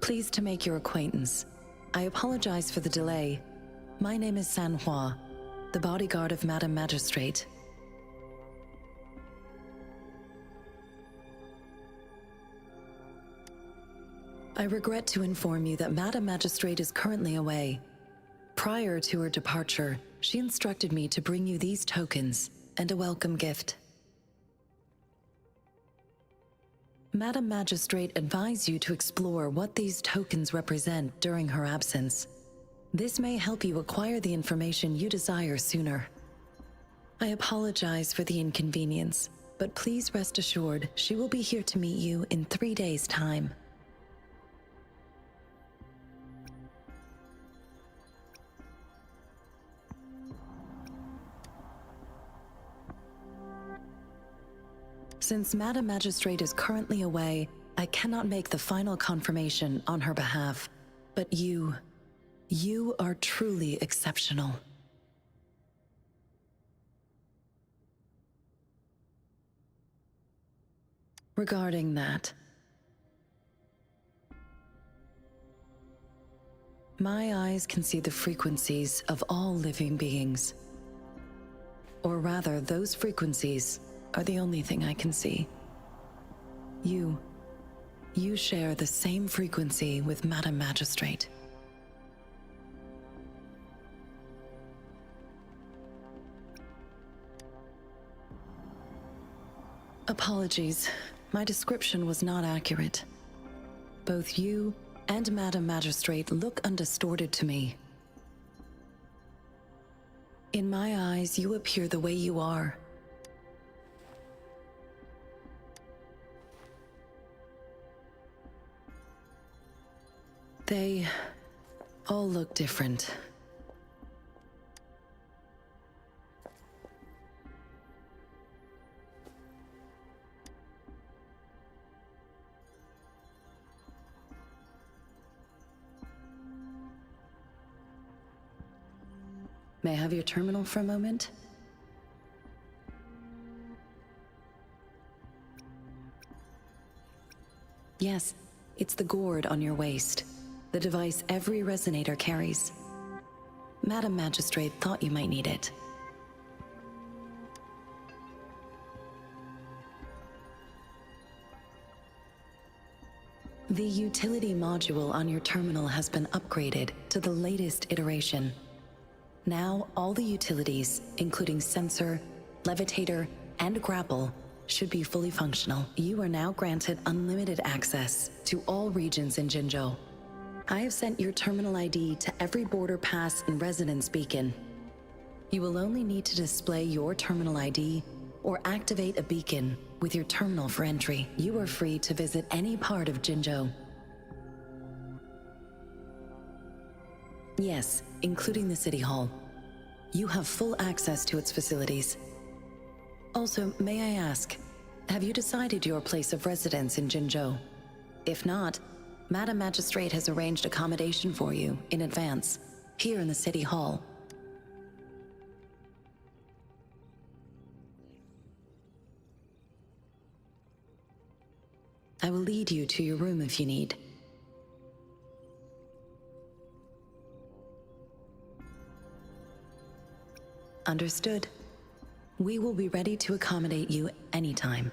S8: Pleased to make your acquaintance. I apologize for the delay. My name is Sanhua, the bodyguard of Madam Magistrate. I regret to inform you that Madam Magistrate is currently away. Prior to her departure, she instructed me to bring you these tokens and a welcome gift. Madam Magistrate advised you to explore what these tokens represent during her absence. This may help you acquire the information you desire sooner. I apologize for the inconvenience, but please rest assured she will be here to meet you in 3 days' time. Since Madam Magistrate is currently away, I cannot make the final confirmation on her behalf. But you are truly exceptional. Regarding that, my eyes can see the frequencies of all living beings. Or rather, those frequencies are the only thing I can see. You share the same frequency with Madam Magistrate. Apologies, my description was not accurate. Both you and Madam Magistrate look undistorted to me. In my eyes, you appear the way you are. They all look different. May I have your terminal for a moment? Yes, it's the gourd on your waist, the device every resonator carries. Madam Magistrate thought you might need it. The utility module on your terminal has been upgraded to the latest iteration. Now, all the utilities, including sensor, levitator, and grapple, should be fully functional. You are now granted unlimited access to all regions in Jinzhou. I have sent your terminal ID to every border pass and residence beacon. You will only need to display your terminal ID or activate a beacon with your terminal for entry. You are free to visit any part of Jinzhou. Yes, including the City Hall. You have full access to its facilities. Also, may I ask, have you decided your place of residence in Jinzhou? If not, Madam Magistrate has arranged accommodation for you in advance, here in the City Hall. I will lead you to your room if you need. Understood. We will be ready to accommodate you anytime.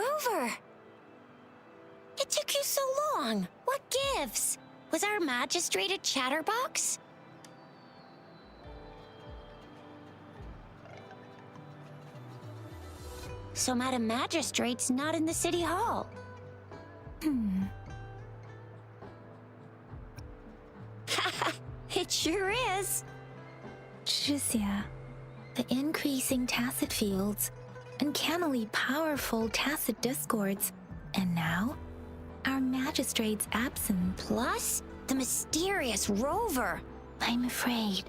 S3: Rover! It took you so long. What gives? Was our magistrate a chatterbox? So Madam Magistrate's not in the city hall. It sure is.
S2: Jizia, the increasing tacit fields, uncannily powerful tacit discords, and now, our magistrate's absent.
S3: Plus, the mysterious Rover.
S2: I'm afraid.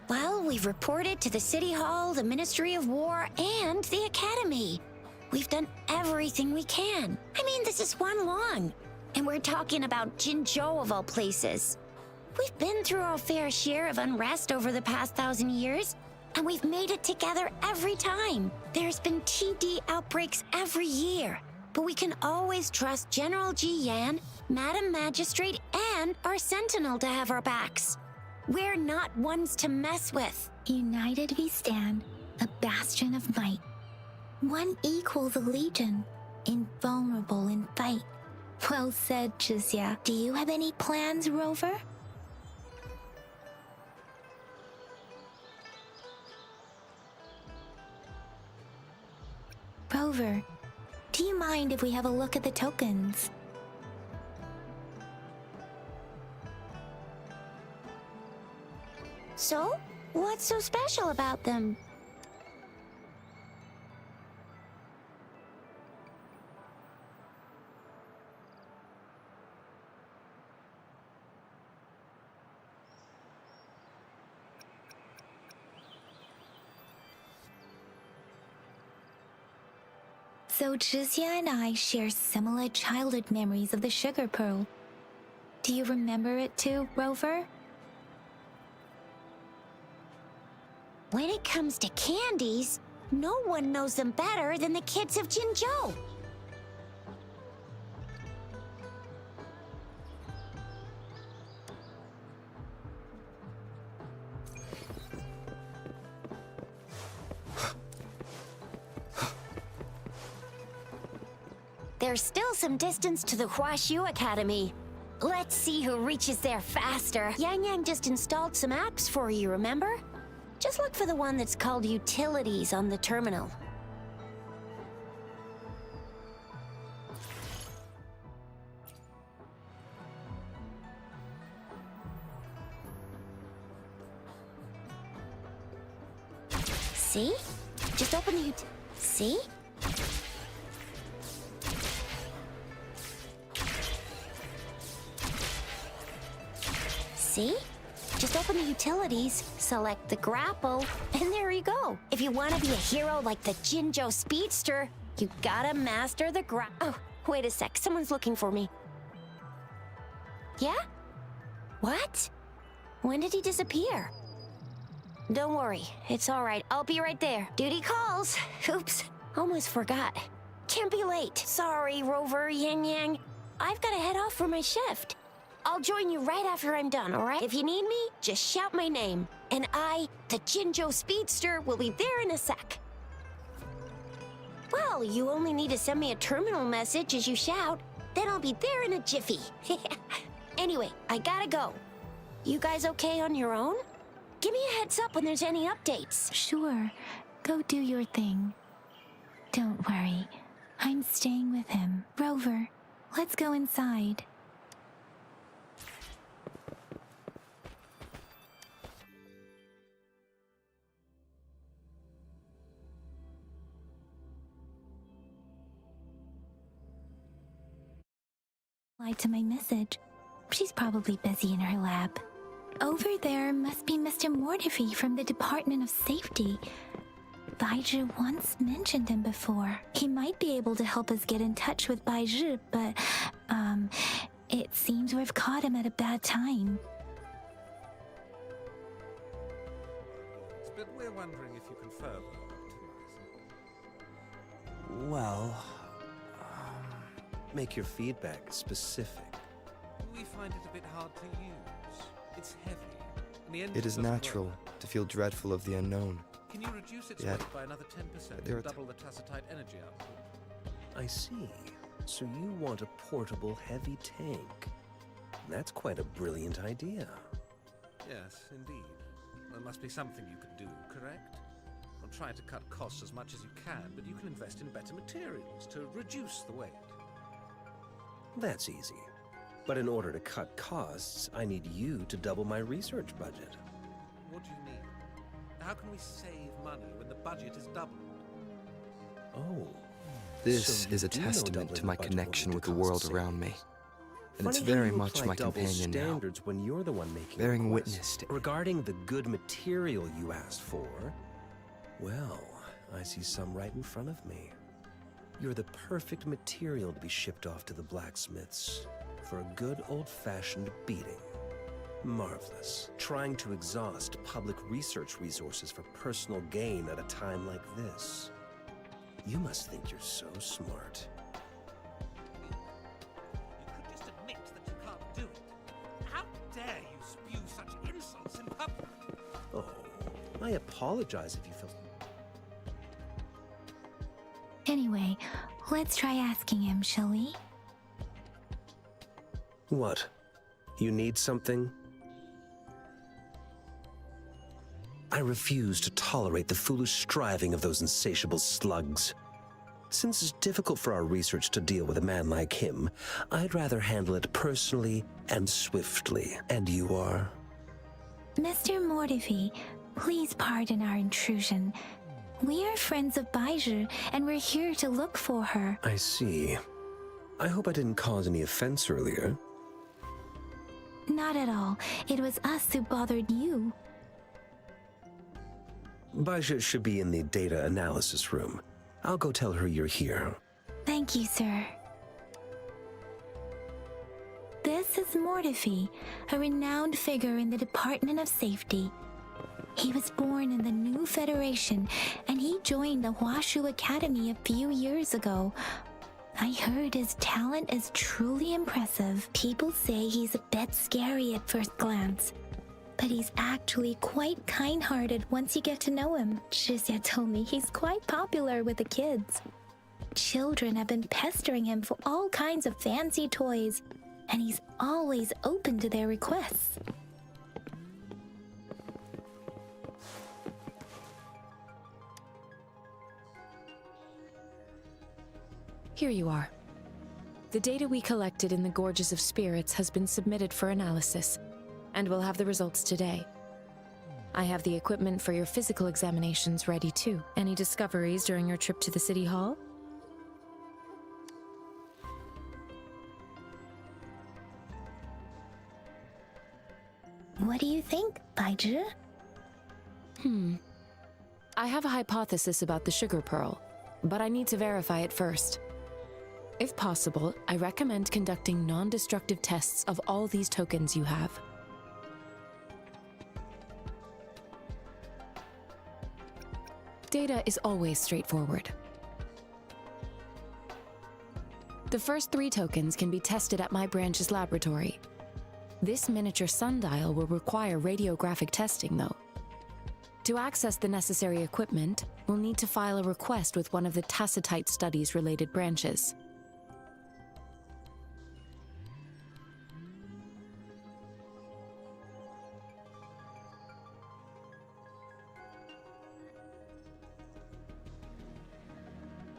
S3: Well, we've reported to the City Hall, the Ministry of War, and the Academy. We've done everything we can. I mean, this is one long. And we're talking about Jinzhou of all places. We've been through our fair share of unrest over the past 1,000 years, and we've made it together every time. There's been TD outbreaks every year, but we can always trust General Ji Yan, Madam Magistrate, and our Sentinel to have our backs. We're not ones to mess with.
S2: United we stand, a bastion of might. One equals a legion, invulnerable in fight. Well said, Jizia. Do you have any plans, Rover? Rover, do you mind if we have a look at the tokens?
S3: So, what's so special about them?
S2: So Jizia and I share similar childhood memories of the sugar pearl. Do you remember it too, Rover?
S3: When it comes to candies, no one knows them better than the kids of Jinzhou. There's still some distance to the Huaxu Academy. Let's see who reaches there faster. Yang Yang just installed some apps for you, remember? Just look for the one that's called Utilities on the terminal. See? Just open the See? See? Just open the utilities, select the grapple, and there you go. If you want to be a hero like the Jinzhou Speedster, you gotta master the Oh, wait a sec. Someone's looking for me. Yeah? What? When did he disappear? Don't worry. It's all right. I'll be right there. Duty calls. Oops. Almost forgot. Can't be late. Sorry, Rover, Yang Yang. I've got to head off for my shift. I'll join you right after I'm done, all right? If you need me, just shout my name. And I, the Jinzhou Speedster, will be there in a sec. Well, you only need to send me a terminal message as you shout. Then I'll be there in a jiffy. Anyway, I gotta go. You guys okay on your own? Give me a heads up when there's any updates.
S2: Sure. Go do your thing. Don't worry. I'm staying with him. Rover, let's go inside. To my message. She's probably busy in her lab. Over there must be Mr. Mortefi from the Department of Safety. Baizhi once mentioned him before. He might be able to help us get in touch with Baizhi, but, it seems we've caught him at a bad time.
S4: But we're wondering if you can further optimize. Well, make your feedback specific. We find it a bit hard to use. It's heavy. And the engine
S9: It is
S4: doesn't
S9: natural
S4: work.
S9: to feel dreadful of the unknown.
S4: Can you reduce its
S9: Yet,
S4: weight by another 10%
S9: there
S4: and
S9: are
S4: double the tacitite energy output?
S10: I see. So you want a portable heavy tank. That's quite a brilliant idea.
S4: Yes, indeed. There must be something you can do, correct? I'll try to cut costs as much as you can, but you can invest in better materials to reduce the weight.
S10: That's easy. But in order to cut costs, I need you to double my research budget.
S4: What do you mean? How can we save money when the budget is doubled?
S10: Oh.
S9: This
S10: So you
S9: is a
S10: do know
S9: testament
S10: doubling
S9: to my
S10: the budget
S9: connection
S10: will
S9: with
S10: lead
S9: the
S10: to
S9: world
S10: cost
S9: around me.
S10: savings.
S9: And it's
S10: Funny how
S9: very
S10: you
S9: much
S10: apply
S9: my
S10: double
S9: companion now.
S10: standards when you're the one making
S9: Bearing
S10: requests.
S9: witness to-
S10: Regarding the good material you asked for, well, I see some right in front of me. You're the perfect material to be shipped off to the blacksmiths for a good old-fashioned beating. Marvelous. Trying to exhaust public research resources for personal gain at a time like this. You must think you're so smart.
S4: You could just admit that you can't do it. How dare you spew such insults in public?
S10: Oh, I apologize if you feel...
S2: Anyway, let's try asking him, shall we?
S10: What? You need something? I refuse to tolerate the foolish striving of those insatiable slugs. Since it's difficult for our research to deal with a man like him, I'd rather handle it personally and swiftly. And you are?
S2: Mr. Mortifi, please pardon our intrusion. We are friends of Baiju, and we're here to look for her.
S10: I see. I hope I didn't cause any offense earlier.
S2: Not at all. It was us who bothered you.
S10: Baja should be in the data analysis room. I'll go tell her you're here.
S2: Thank you, sir. This is Mortifi, a renowned figure in the Department of Safety. He was born in the new Federation, and he joined the Huashu Academy a few years ago. I heard his talent is truly impressive. People say he's a bit scary at first glance, but he's actually quite kind-hearted once you get to know him. Shizia told me he's quite popular with the kids. Children have been pestering him for all kinds of fancy toys, and he's always open to their requests.
S5: Here you are. The data we collected in the Gorges of Spirits has been submitted for analysis, and we'll have the results today. I have the equipment for your physical examinations ready too. Any discoveries during your trip to the City Hall?
S2: What do you think, Baiju?
S5: I have a hypothesis about the sugar pearl, but I need to verify it first. If possible, I recommend conducting non-destructive tests of all these tokens you have. Data is always straightforward. The first 3 tokens can be tested at my branch's laboratory. This miniature sundial will require radiographic testing, though. To access the necessary equipment, we'll need to file a request with one of the Tacitite Studies-related branches.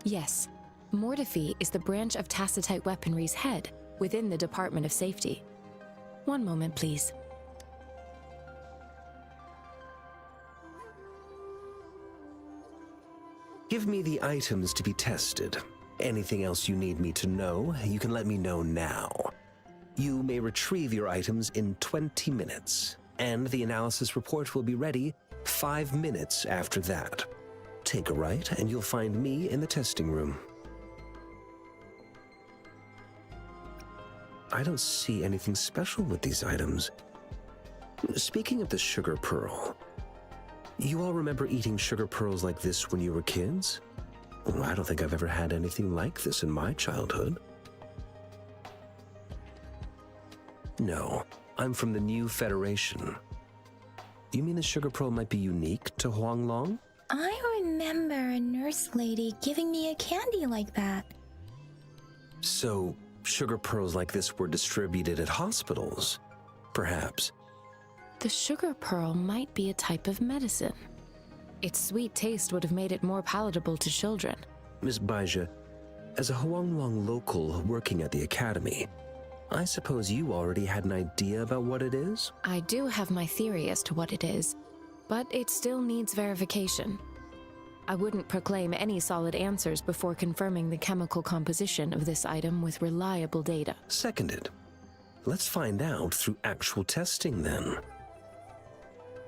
S5: Yes, Mortifi is the branch of Tacitite Weaponry's head within the Department of Safety. One moment, please.
S10: Give me the items to be tested. Anything else you need me to know, you can let me know now. You may retrieve your items in 20 minutes, and the analysis report will be ready 5 minutes after that. Take a right, and you'll find me in the testing room. I don't see anything special with these items. Speaking of the sugar pearl, you all remember eating sugar pearls like this when you were kids? Well, I don't think I've ever had anything like this in my childhood. No, I'm from the New Federation. You mean the sugar pearl might be unique to Huanglong?
S2: I remember a nurse lady giving me a candy like that.
S10: So, sugar pearls like this were distributed at hospitals? Perhaps.
S5: The sugar pearl might be a type of medicine. Its sweet taste would have made it more palatable to children.
S10: Miss Baija, as a Huanglong local working at the academy, I suppose you already had an idea about what it is?
S5: I do have my theory as to what it is, but it still needs verification. I wouldn't proclaim any solid answers before confirming the chemical composition of this item with reliable data.
S10: Seconded. Let's find out through actual testing then.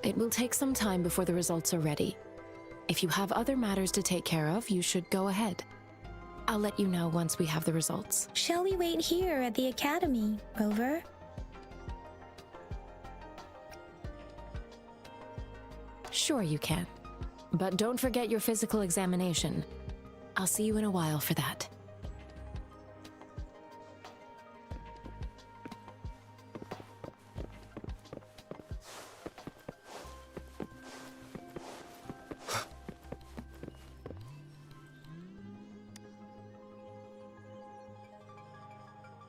S5: It will take some time before the results are ready. If you have other matters to take care of, you should go ahead. I'll let you know once we have the results.
S2: Shall we wait here at the academy, Rover?
S5: Sure you can. But don't forget your physical examination. I'll see you in a while for that.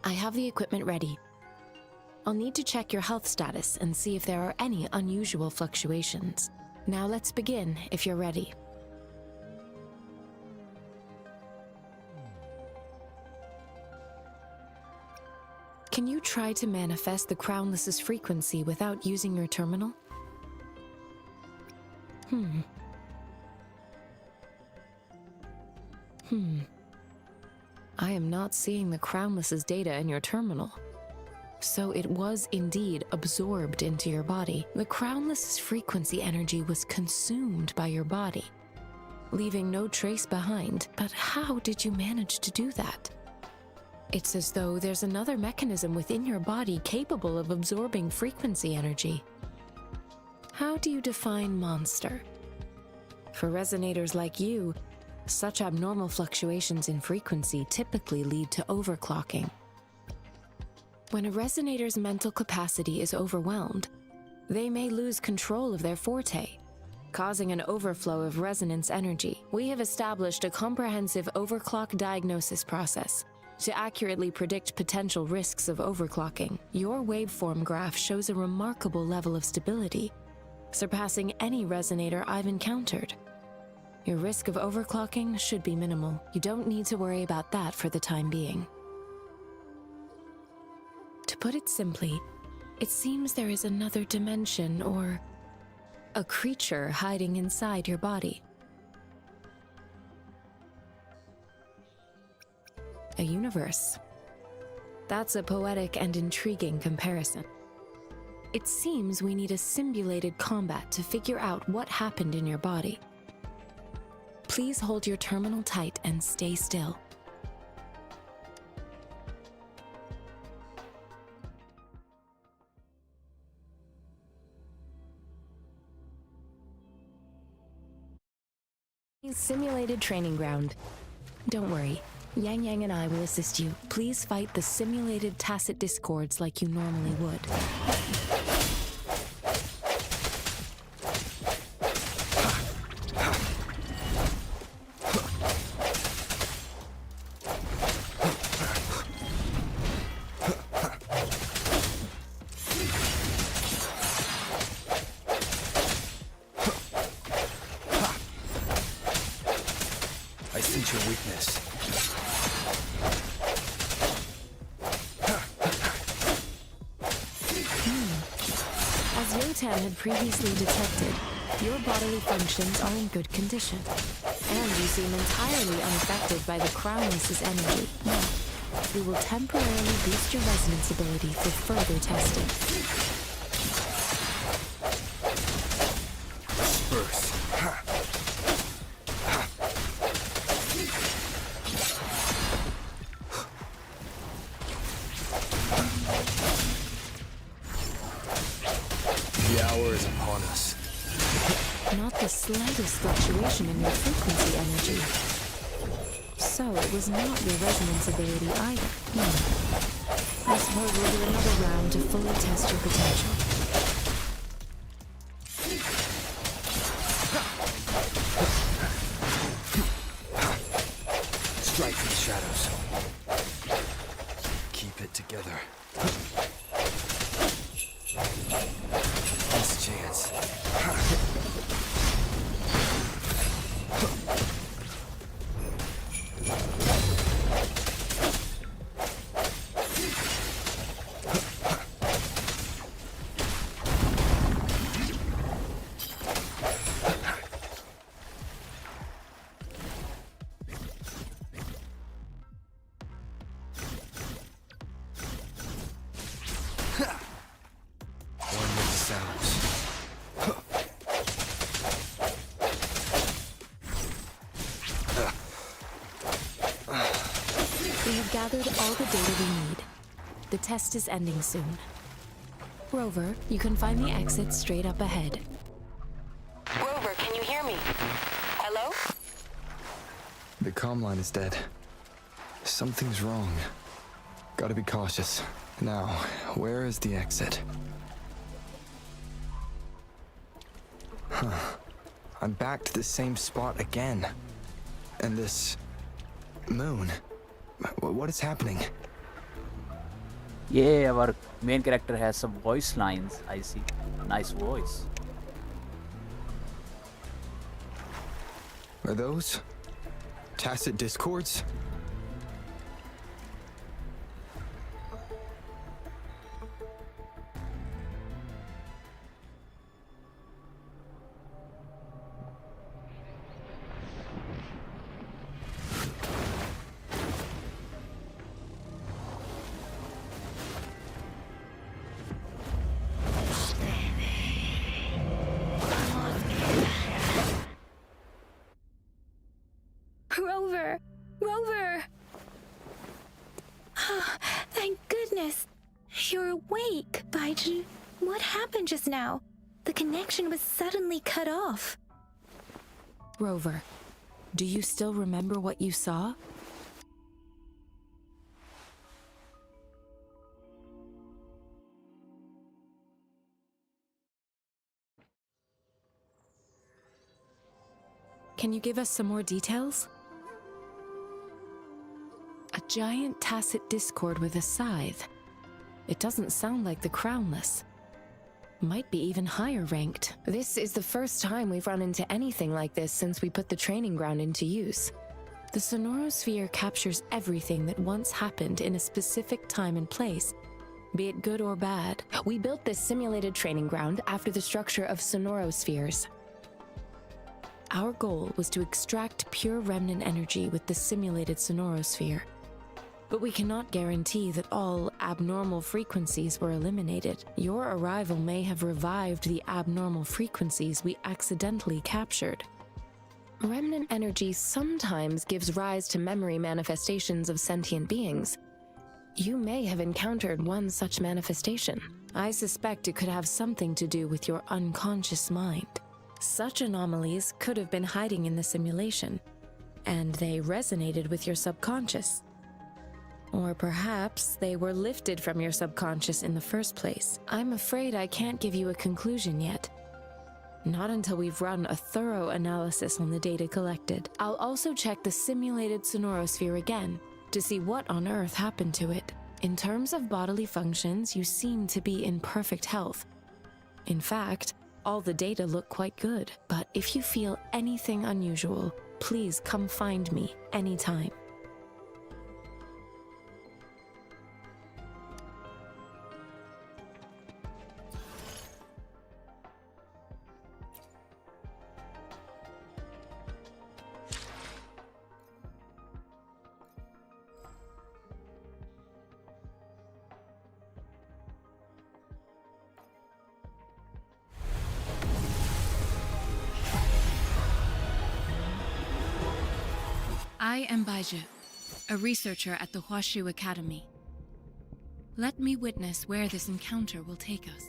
S5: I have the equipment ready. I'll need to check your health status and see if there are any unusual fluctuations. Now let's begin, if you're ready. Can you try to manifest the Crownless's frequency without using your terminal? I am not seeing the Crownless's data in your terminal. So it was indeed absorbed into your body. The Crownless's frequency energy was consumed by your body, leaving no trace behind. But how did you manage to do that? It's as though there's another mechanism within your body capable of absorbing frequency energy. How do you define monster? For resonators like you, such abnormal fluctuations in frequency typically lead to overclocking. When a resonator's mental capacity is overwhelmed, they may lose control of their forte, causing an overflow of resonance energy. We have established a comprehensive overclock diagnosis process to accurately predict potential risks of overclocking. Your waveform graph shows a remarkable level of stability, surpassing any resonator I've encountered. Your risk of overclocking should be minimal. You don't need to worry about that for the time being. To put it simply, it seems there is another dimension or a creature hiding inside your body. A universe. That's a poetic and intriguing comparison. It seems we need a simulated combat to figure out what happened in your body. Please hold your terminal tight and stay still. Simulated training ground. Don't worry, Yang Yang and I will assist you. Please fight the simulated tacit discords like you normally would.
S9: I sense your weakness.
S5: As Yotan had previously detected, your bodily functions are in good condition, and you seem entirely unaffected by the Crownless's energy. Now, we will temporarily boost your resonance ability for further testing.
S9: Disperse. The hour is upon us.
S5: Not the slightest fluctuation in your frequency energy. So it was not your resonance ability either. As suppose we'll do another round to fully test your potential.
S9: Strike from the shadows. Keep it together. Last chance. One with the sounds.
S5: We have gathered all the data we need. The test is ending soon. Rover, you can find the exit straight up ahead.
S8: Rover, can you hear me? Hello?
S9: The comm line is dead. Something's wrong. Gotta be cautious. Now, where is the exit? Huh. I'm back to the same spot again. And this... moon. What is happening?
S1: Yeah, our main character has some voice lines. I see. Nice voice.
S9: Are those tacit discords?
S2: Rover! Rover! Thank goodness! You're awake, Baiju. What happened just now? The connection was suddenly cut off.
S5: Rover, do you still remember what you saw? Can you give us some more details? A giant tacit discord with a scythe. It doesn't sound like the Crownless. Might be even higher ranked. This is the first time we've run into anything like this since we put the training ground into use. The Sonorosphere captures everything that once happened in a specific time and place, be it good or bad. We built this simulated training ground after the structure of Sonorospheres. Our goal was to extract pure remnant energy with the simulated Sonorosphere. But we cannot guarantee that all abnormal frequencies were eliminated. Your arrival may have revived the abnormal frequencies we accidentally captured. Remnant energy sometimes gives rise to memory manifestations of sentient beings. You may have encountered one such manifestation. I suspect it could have something to do with your unconscious mind. Such anomalies could have been hiding in the simulation, and they resonated with your subconscious. Or perhaps they were lifted from your subconscious in the first place. I'm afraid I can't give you a conclusion yet. Not until we've run a thorough analysis on the data collected. I'll also check the simulated Sonorosphere again to see what on earth happened to it. In terms of bodily functions, you seem to be in perfect health. In fact, all the data look quite good. But if you feel anything unusual, please come find me anytime.
S11: I am Baiju, a researcher at the Huashu Academy. Let me witness where this encounter will take us.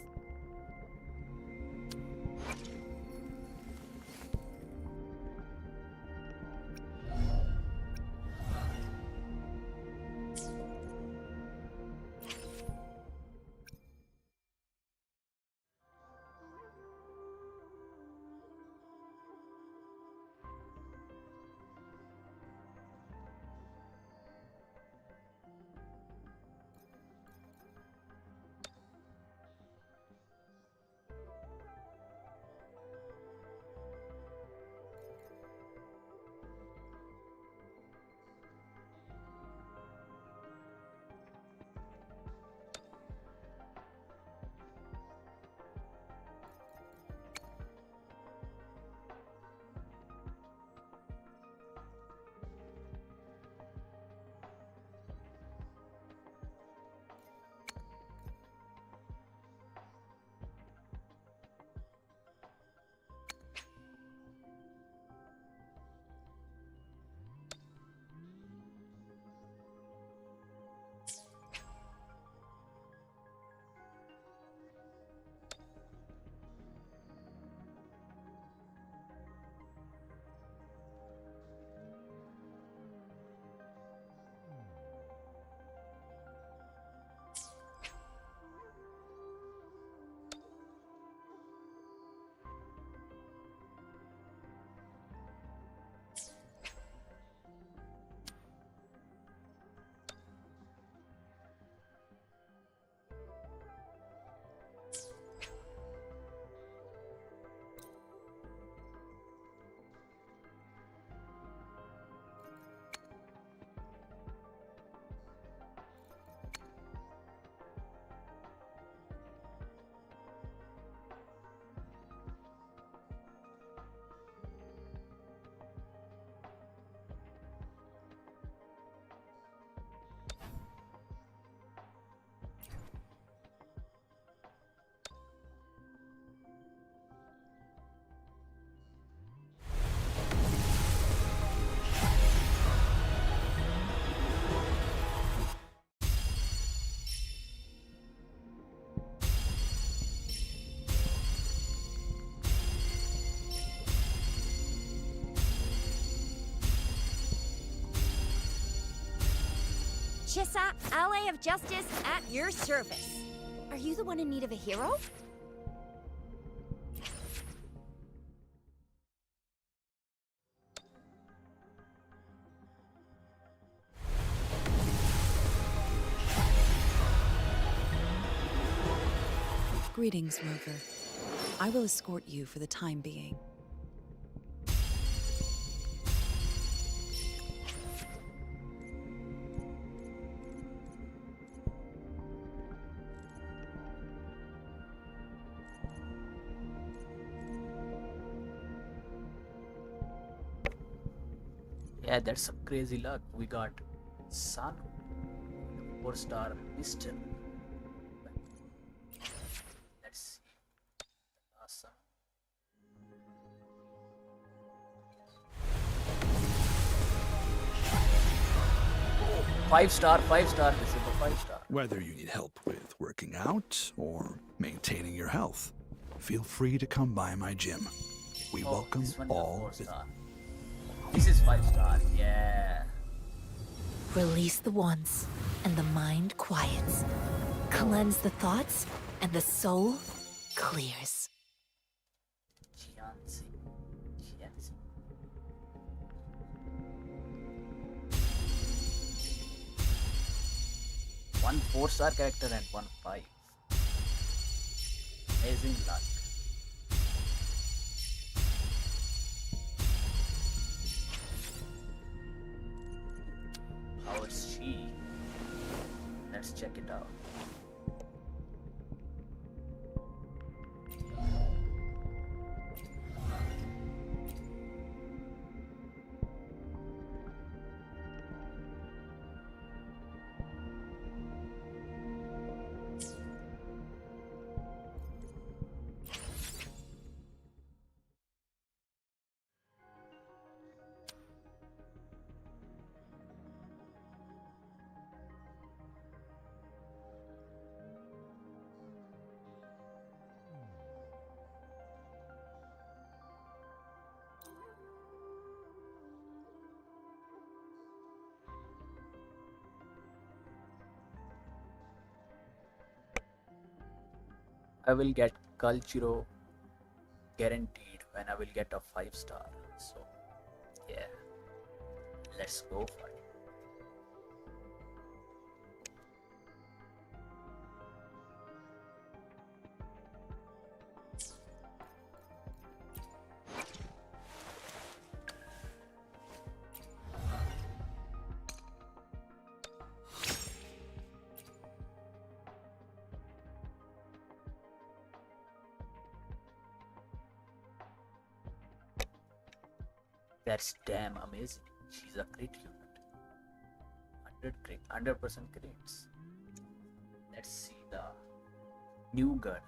S3: Chissa, Ally of Justice, at your service. Are you the one in need of a hero?
S8: Greetings, Rover. I will escort you for the time being.
S1: Yeah, that's some crazy luck. We got Sun, 4-star pistol. Let's see. Awesome. Oh, 5-star, 5-star. This is the 5-star.
S12: Whether you need help with working out or maintaining your health, feel free to come by my gym. We welcome
S1: this one is a
S12: all
S1: 4-star. This is 5-star. Yeah.
S2: Release the wands, and the mind quiets. Cleanse the thoughts, and the soul clears.
S1: Chianti. Chianti. One 4-star character and one 5. Amazing luck. How is she? Let's check it out. I will get Culturo guaranteed when I will get a 5-star. So, yeah, let's go for it. That's damn amazing. She's a crit unit. 100% crits. Let's see the new gun.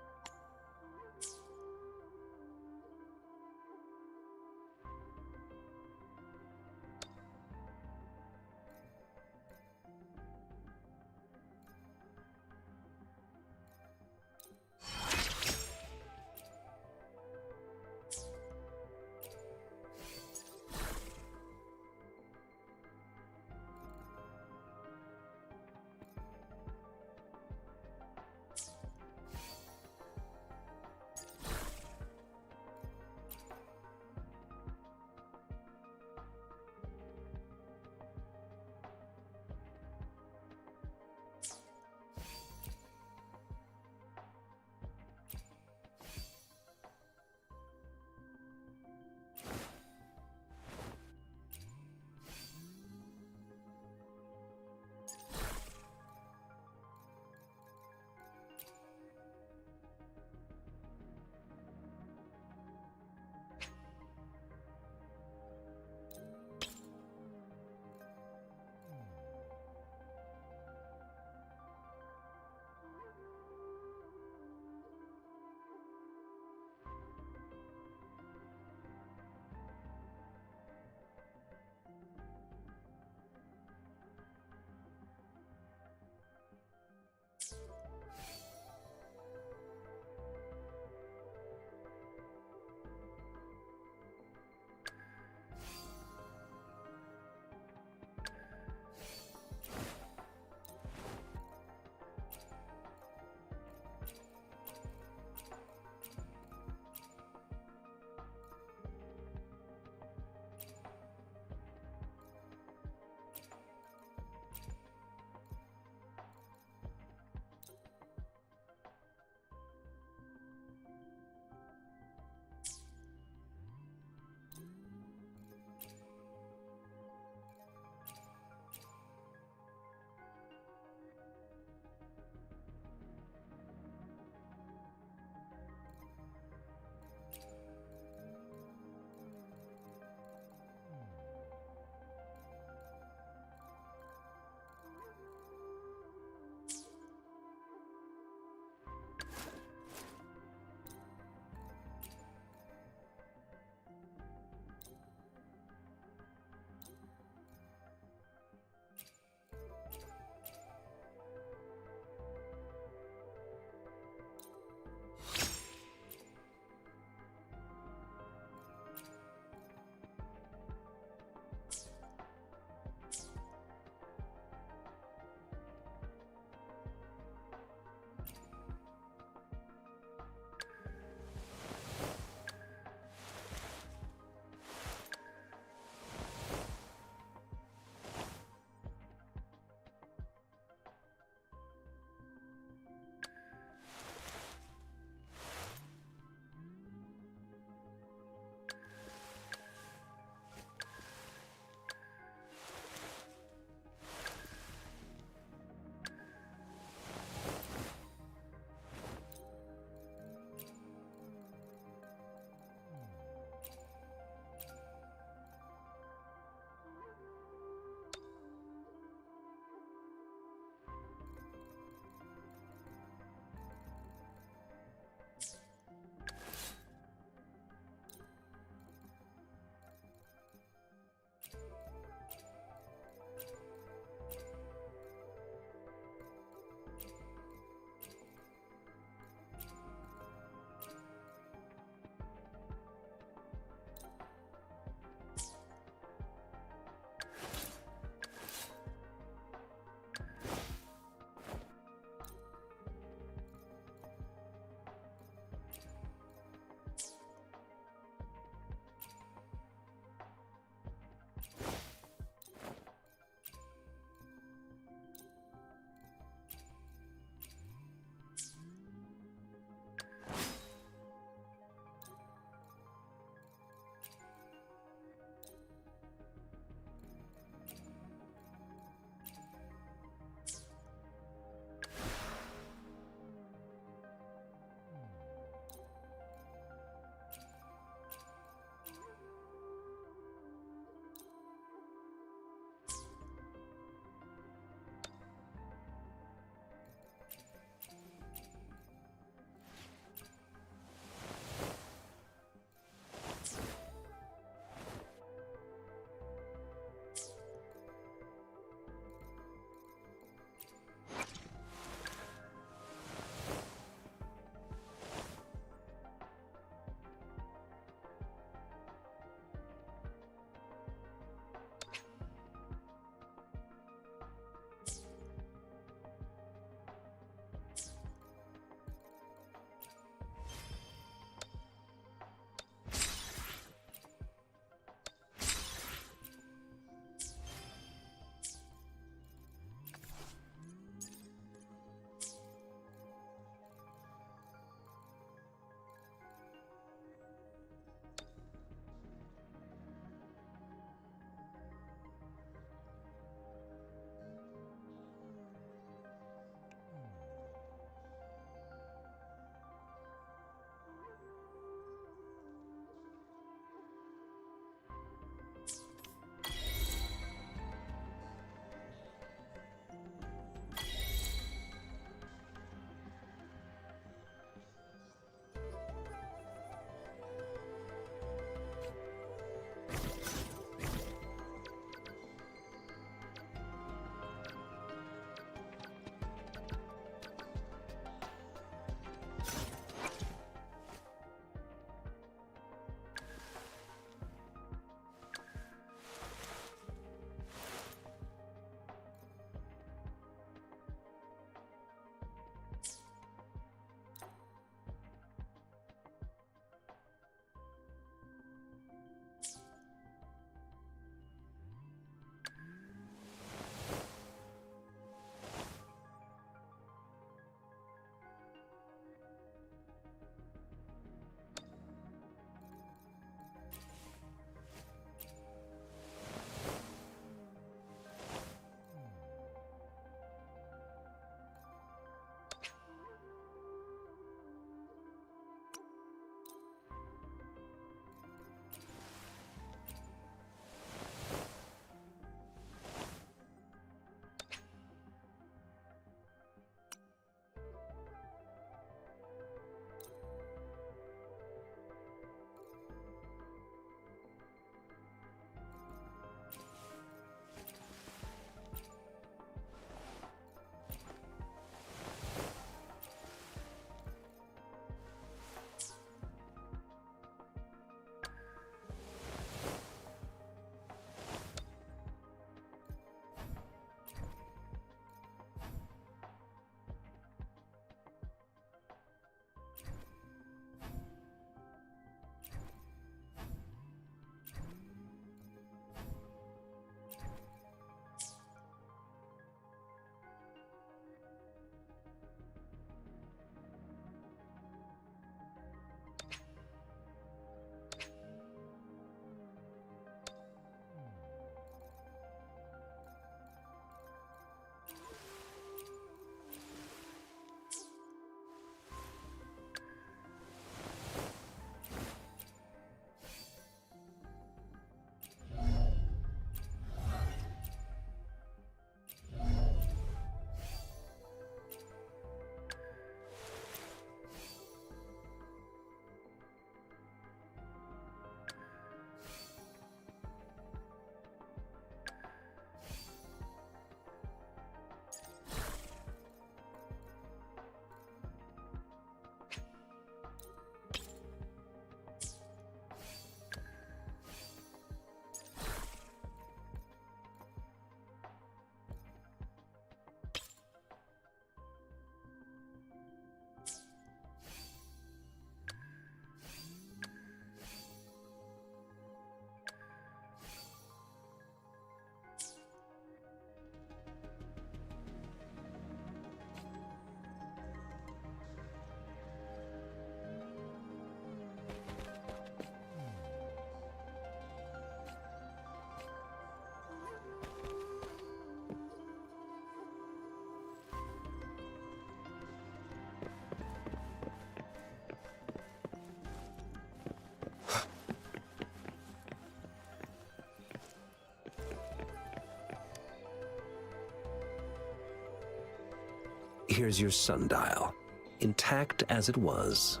S10: Here's your sundial, intact as it was.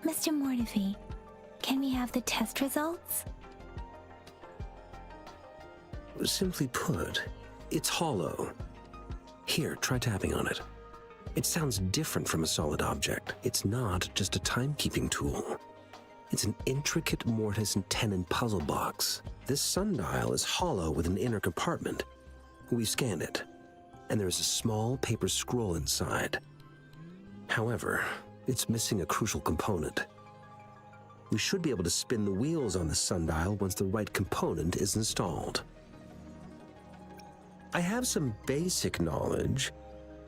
S2: Mr. Mortefi, can we have the test results?
S10: Simply put, it's hollow. Here, try tapping on it. It sounds different from a solid object. It's not just a timekeeping tool. It's an intricate mortise and tenon puzzle box. This sundial is hollow with an inner compartment. We scanned it, and there's a small paper scroll inside. However, it's missing a crucial component. We should be able to spin the wheels on the sundial once the right component is installed. I have some basic knowledge,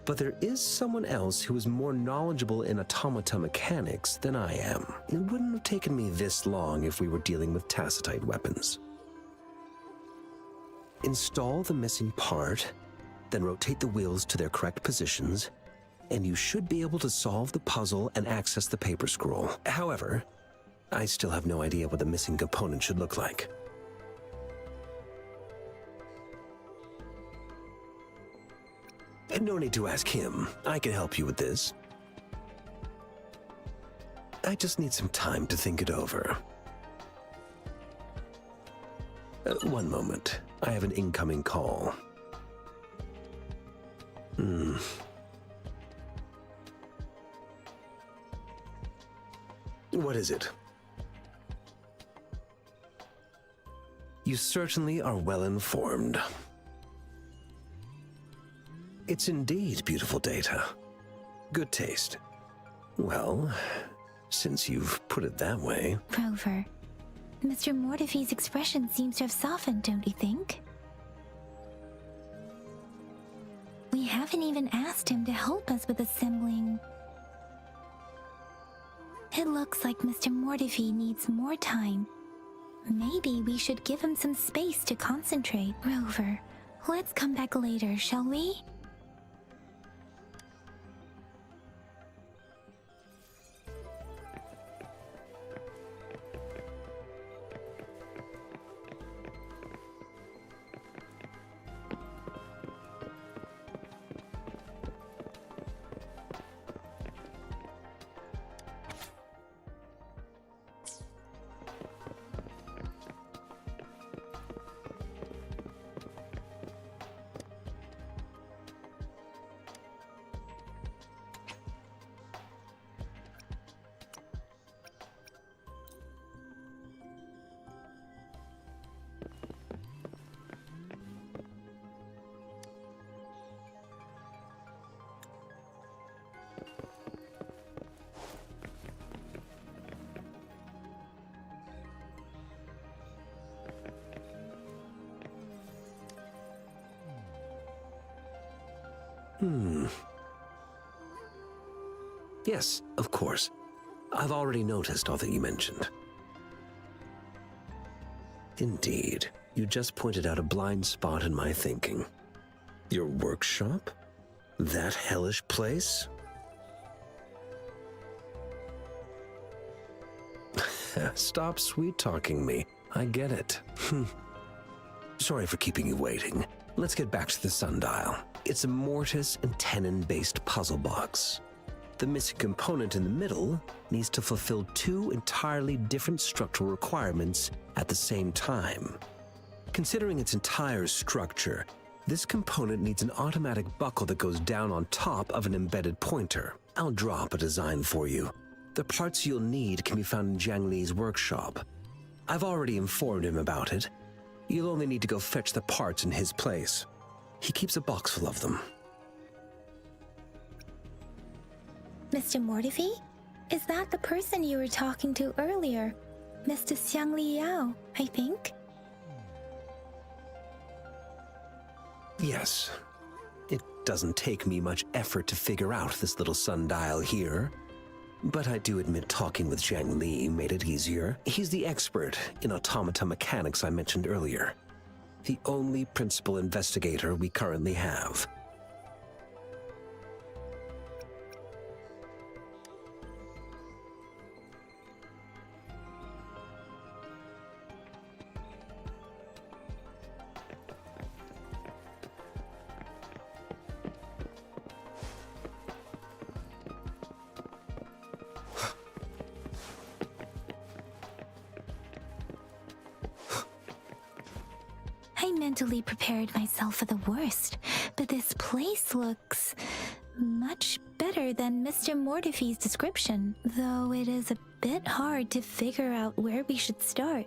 S10: but there is someone else who is more knowledgeable in automata mechanics than I am. It wouldn't have taken me this long if we were dealing with tacitite weapons. Install the missing part, then rotate the wheels to their correct positions, and you should be able to solve the puzzle and access the paper scroll. However, I still have no idea what the missing component should look like. No need to ask him. I can help you with this. I just need some time to think it over. One moment. I have an incoming call. What is it? You certainly are well informed. It's indeed beautiful data. Good taste. Well, since you've put it that way...
S2: Rover, Mr. Mortefi's expression seems to have softened, don't you think? We haven't even asked him to help us with assembling. It looks like Mr. Mortefi needs more time. Maybe we should give him some space to concentrate. Rover, let's come back later, shall we?
S10: Yes, of course. I've already noticed all that you mentioned. Indeed, you just pointed out a blind spot in my thinking. Your workshop? That hellish place? Stop sweet-talking me. I get it. Sorry for keeping you waiting. Let's get back to the sundial. It's a mortise and tenon-based puzzle box. The missing component in the middle needs to fulfill two entirely different structural requirements at the same time. Considering its entire structure, this component needs an automatic buckle that goes down on top of an embedded pointer. I'll drop a design for you. The parts you'll need can be found in Jiang Li's workshop. I've already informed him about it. You'll only need to go fetch the parts in his place. He keeps a box full of them.
S2: Mr. Mortefi? Is that the person you were talking to earlier? Mr. Xiang Liao, I think?
S10: Yes. It doesn't take me much effort to figure out this little sundial here. But I do admit talking with Jiang Li made it easier. He's the expert in automata mechanics I mentioned earlier. The only principal investigator we currently have.
S2: mentally prepared myself for the worst, but this place looks much better than Mr. Mortefi's description, though it is a bit hard to figure out where we should start.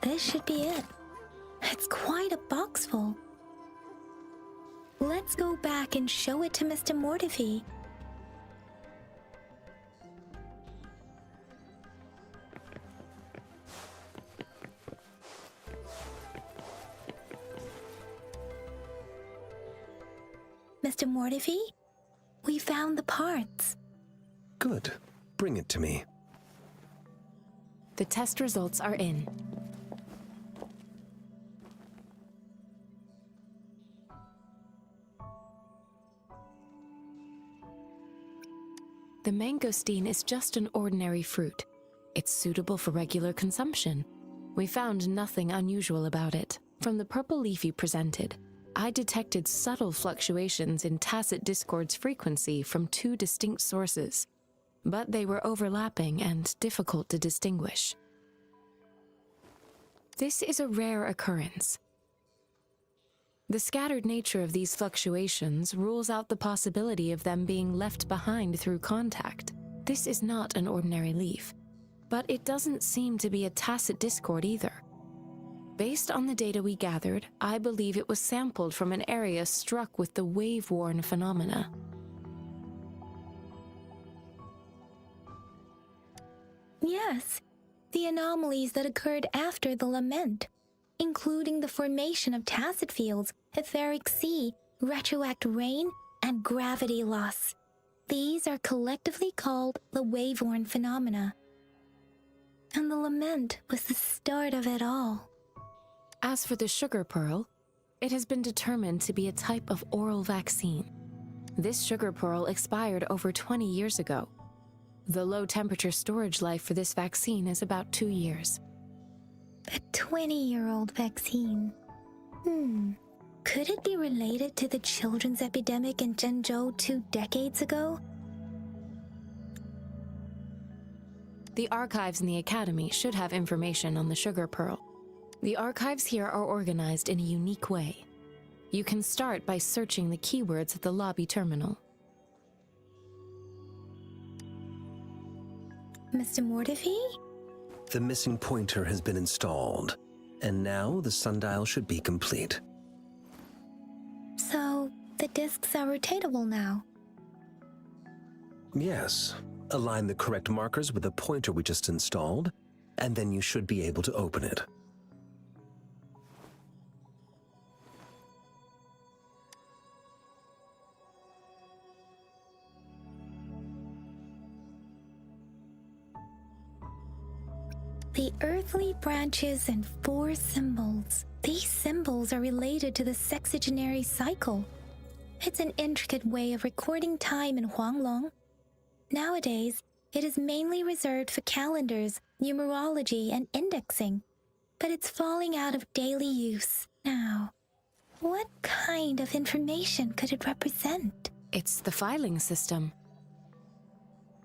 S2: This should be it. It's quite a box full. Let's go back and show it to Mr. Mortefi. Mr. Mortefi, we found the parts.
S10: Good. Bring it to me.
S5: The test results are in. The mangosteen is just an ordinary fruit. It's suitable for regular consumption. We found nothing unusual about it. From the purple leaf you presented, I detected subtle fluctuations in tacit discord's frequency from two distinct sources, but they were overlapping and difficult to distinguish. This is a rare occurrence. The scattered nature of these fluctuations rules out the possibility of them being left behind through contact. This is not an ordinary leaf, but it doesn't seem to be a tacit discord either. Based on the data we gathered, I believe it was sampled from an area struck with the wave-worn phenomena.
S2: Yes, the anomalies that occurred after the lament, including the formation of tacit fields, etheric sea, retroact rain, and gravity loss. These are collectively called the wave-worn phenomena. And the lament was the start of it all.
S5: As for the sugar pearl, it has been determined to be a type of oral vaccine. This sugar pearl expired over 20 years ago. The low-temperature storage life for this vaccine is about 2 years.
S2: A 20-year-old vaccine. Could it be related to the children's epidemic in Zhengzhou 2 decades ago?
S5: The archives in the Academy should have information on the sugar pearl. The archives here are organized in a unique way. You can start by searching the keywords at the lobby terminal.
S2: Mr. Mortefi?
S10: The missing pointer has been installed, and now the sundial should be complete.
S2: So, the discs are rotatable now?
S10: Yes. Align the correct markers with the pointer we just installed, and then you should be able to open it.
S2: The earthly branches and 4 symbols. These symbols are related to the sexagenary cycle. It's an intricate way of recording time in Huanglong. Nowadays, it is mainly reserved for calendars, numerology, and indexing, but it's falling out of daily use now. What kind of information could it represent?
S5: It's the filing system.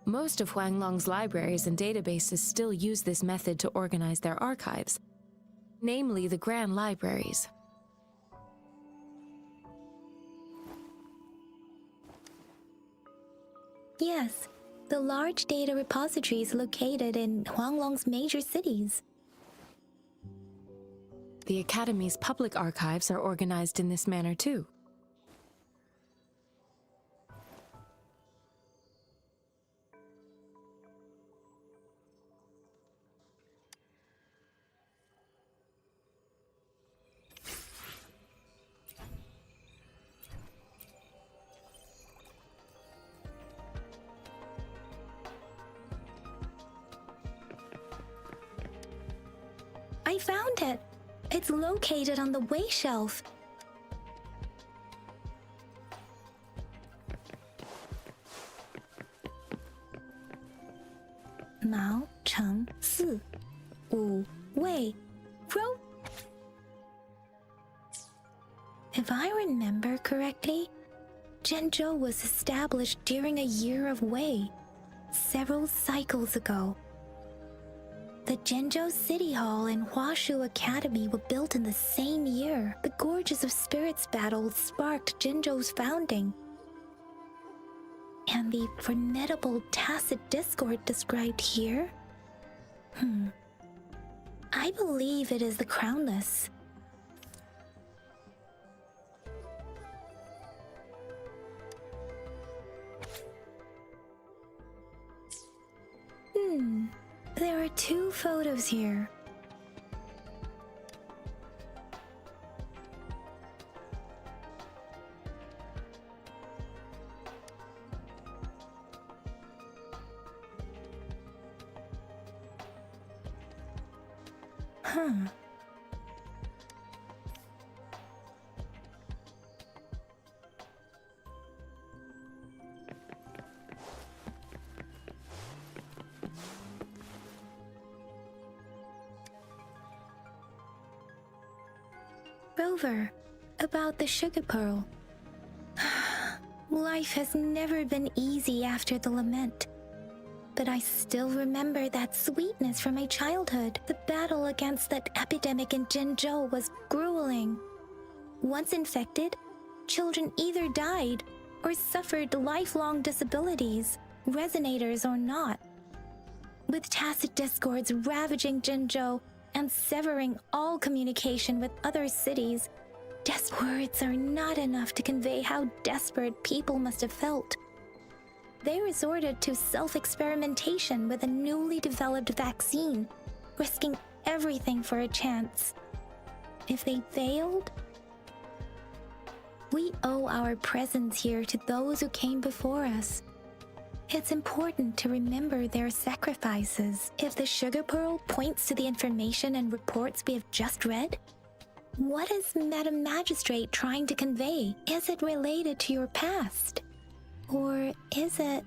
S5: Most of Huanglong's libraries and databases still use this method to organize their archives, namely the Grand Libraries.
S2: Yes, the large data repositories located in Huanglong's major cities.
S5: The Academy's public archives are organized in this manner too.
S2: I found it! It's located on the way shelf. Mao Cheng Si Wu Wei Ro. Jinzhou was established during a year of Wei, several cycles ago. The Jinzhou City Hall and Huashu Academy were built in the same year. The Gorges of Spirits battle sparked Jinzhou's founding. And the formidable tacit discord described here? I believe it is the Crownless. There are 2 photos here. Rover, about the sugar pearl. Life has never been easy after the lament. But I still remember that sweetness from my childhood. The battle against that epidemic in Jinzhou was grueling. Once infected, children either died or suffered lifelong disabilities, resonators or not. With tacit discords ravaging Jinzhou and severing all communication with other cities, words are not enough to convey how desperate people must have felt. They resorted to self-experimentation with a newly developed vaccine, risking everything for a chance. If they failed, we owe our presence here to those who came before us. It's important to remember their sacrifices. If the sugar pearl points to the information and reports we have just read, what is Madam Magistrate trying to convey? Is it related to your past? Or is it...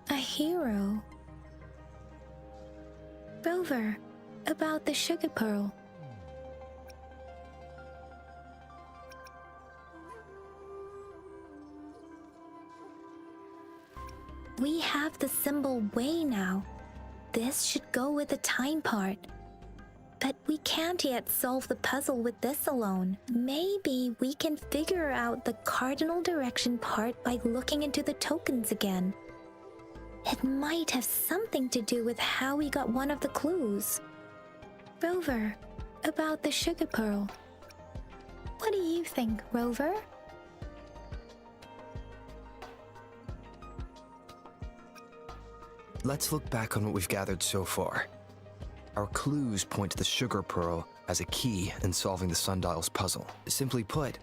S2: a hero? Rover, about the sugar pearl. We have the symbol Wei now. This should go with the time part. But we can't yet solve the puzzle with this alone. Maybe we can figure out the cardinal direction part by looking into the tokens again. It might have something to do with how we got one of the clues. Rover, about the sugar pearl. What do you think, Rover?
S9: Let's look back on what we've gathered so far. Our clues point to the sugar pearl as a key in solving the sundial's puzzle. Simply put,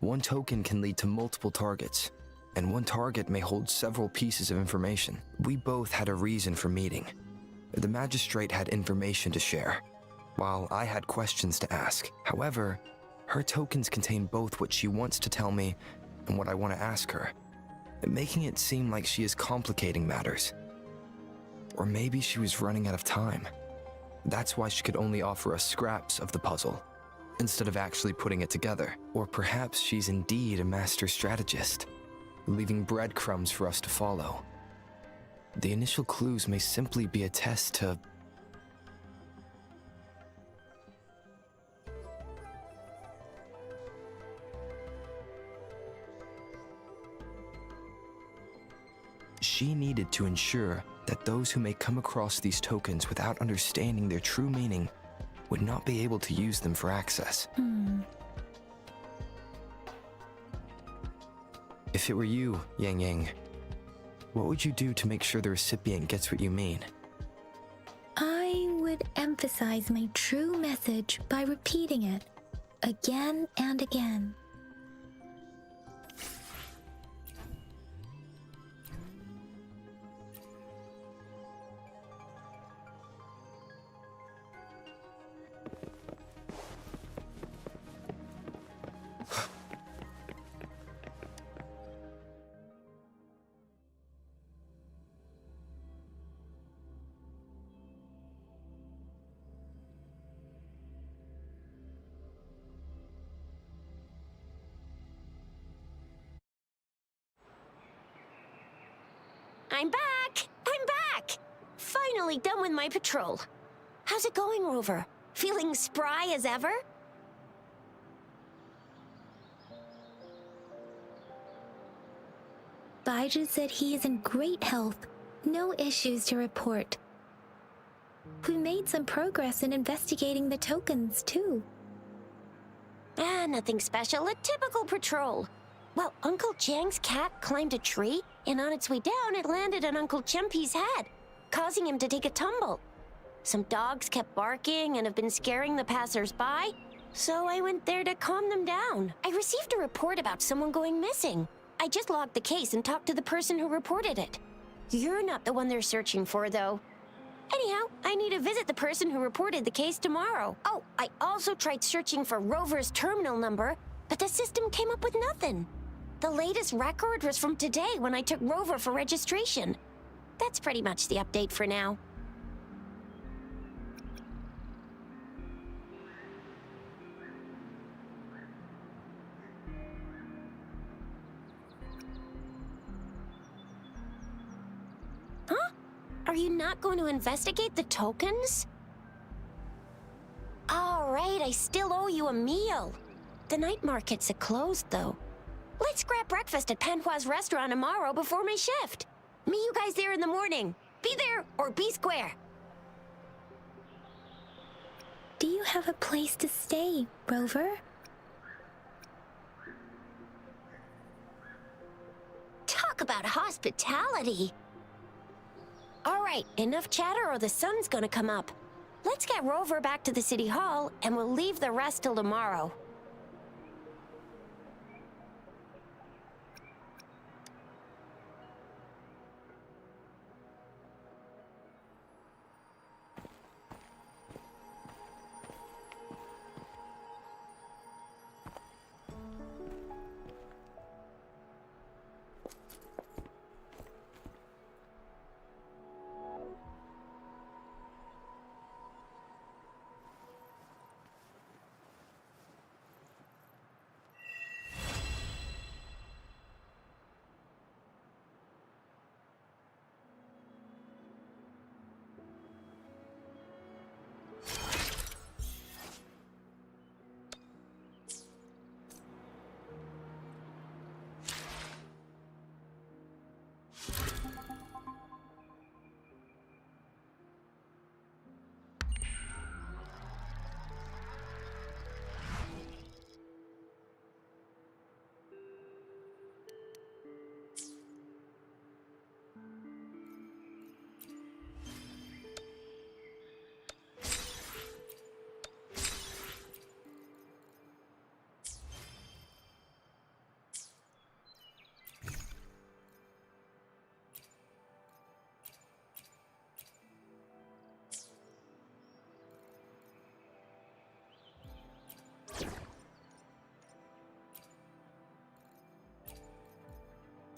S9: one token can lead to multiple targets, and one target may hold several pieces of information. We both had a reason for meeting. The magistrate had information to share, while I had questions to ask. However, her tokens contain both what she wants to tell me and what I want to ask her, making it seem like she is complicating matters. Or maybe she was running out of time. That's why she could only offer us scraps of the puzzle, instead of actually putting it together. Or perhaps she's indeed a master strategist, leaving breadcrumbs for us to follow. The initial clues may simply be a test to... She needed to ensure that those who may come across these tokens without understanding their true meaning would not be able to use them for access. If it were you, Yang Yang, what would you do to make sure the recipient gets what you mean?
S2: I would emphasize my true message by repeating it again and again.
S3: I'm back! I'm back! Finally done with my patrol. How's it going, Rover? Feeling spry as ever?
S2: Baiju said he is in great health. No issues to report. We made some progress in investigating the tokens, too.
S3: Nothing special. A typical patrol. Well, Uncle Jang's cat climbed a tree, and on its way down, it landed on Uncle Chempi's head, causing him to take a tumble. Some dogs kept barking and have been scaring the passers-by, so I went there to calm them down. I received a report about someone going missing. I just logged the case and talked to the person who reported it. You're not the one they're searching for, though. Anyhow, I need to visit the person who reported the case tomorrow. Oh, I also tried searching for Rover's terminal number, but the system came up with nothing. The latest record was from today when I took Rover for registration. That's pretty much the update for now. Huh? Are you not going to investigate the tokens? All right, I still owe you a meal. The night markets are closed, though. Let's grab breakfast at Panhua's restaurant tomorrow before my shift. Meet you guys there in the morning. Be there or be square.
S2: Do you have a place to stay, Rover?
S3: Talk about hospitality. All right, enough chatter or the sun's gonna come up. Let's get Rover back to the city hall, and we'll leave the rest till tomorrow.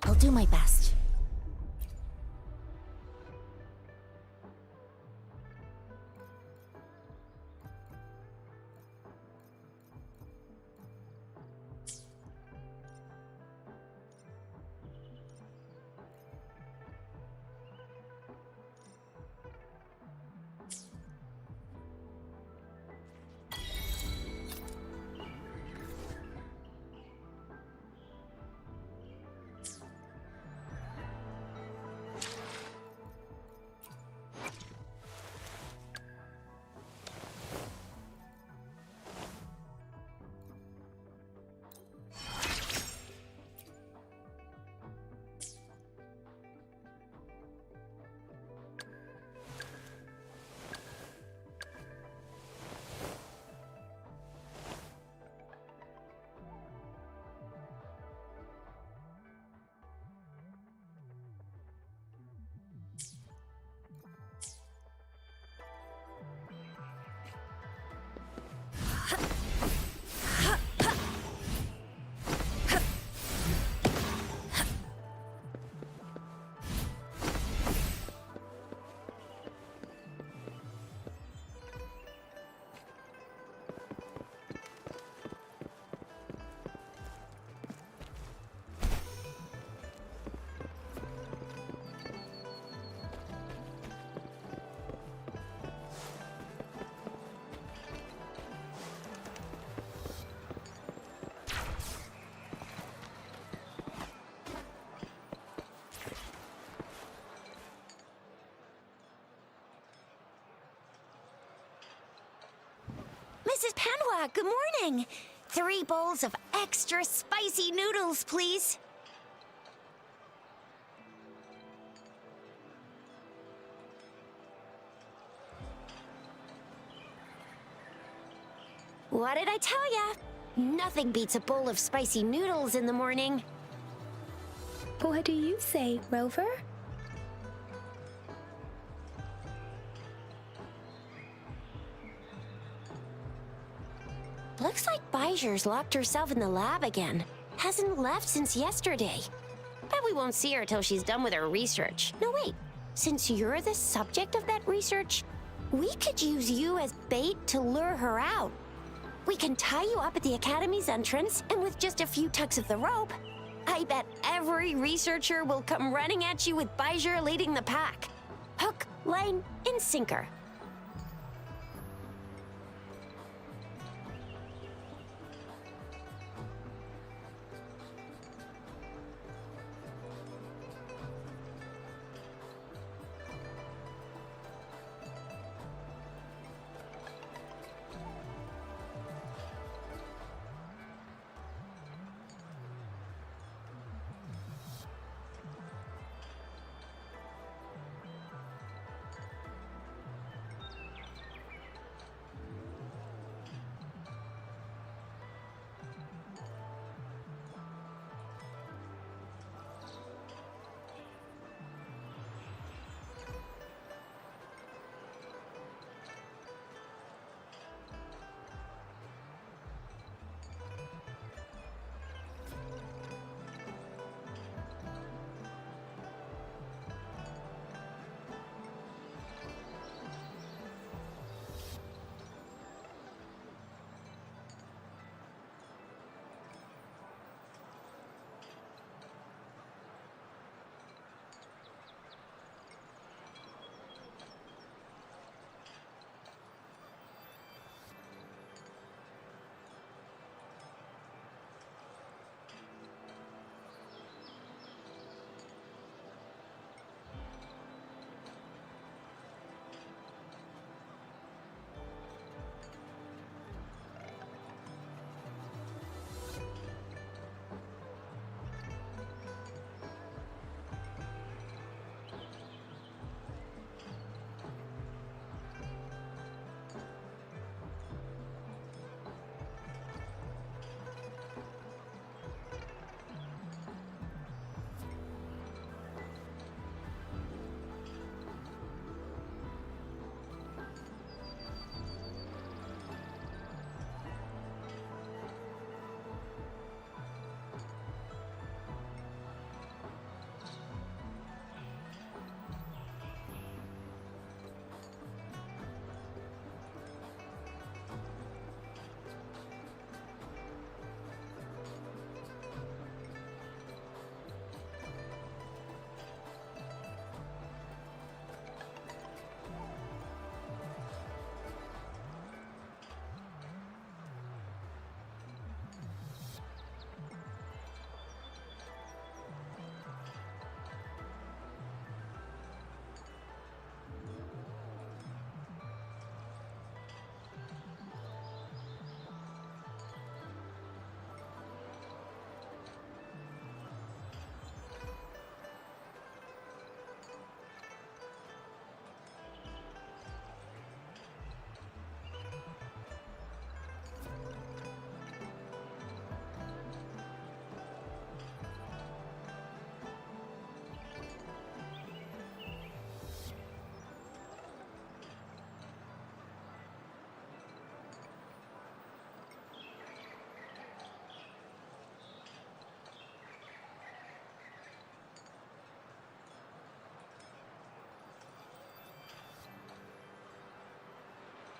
S3: I'll do my best. good morning. 3 bowls of extra spicy noodles, please. What did I tell ya? Nothing beats a bowl of spicy noodles in the morning.
S2: What do you say, Rover?
S3: Looks like Baijer's locked herself in the lab again. Hasn't left since yesterday. Bet we won't see her till she's done with her research. No, wait. Since you're the subject of that research, we could use you as bait to lure her out. We can tie you up at the Academy's entrance, and with just a few tugs of the rope, I bet every researcher will come running at you with Baijer leading the pack. Hook, line, and sinker.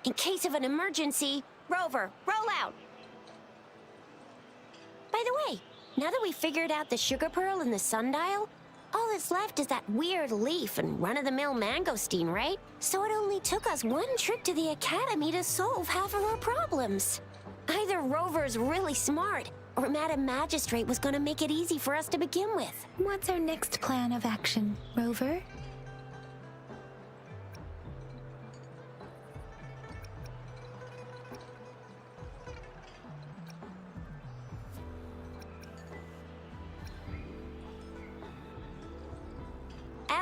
S3: In case of an emergency, Rover, roll out! By the way, now that we've figured out the sugar pearl and the sundial, all that's left is that weird leaf and run-of-the-mill mangosteen, right? So it only took us one trip to the Academy to solve half of our problems. Either Rover's really smart, or Madam Magistrate was gonna make it easy for us to begin with.
S2: What's our next plan of action, Rover?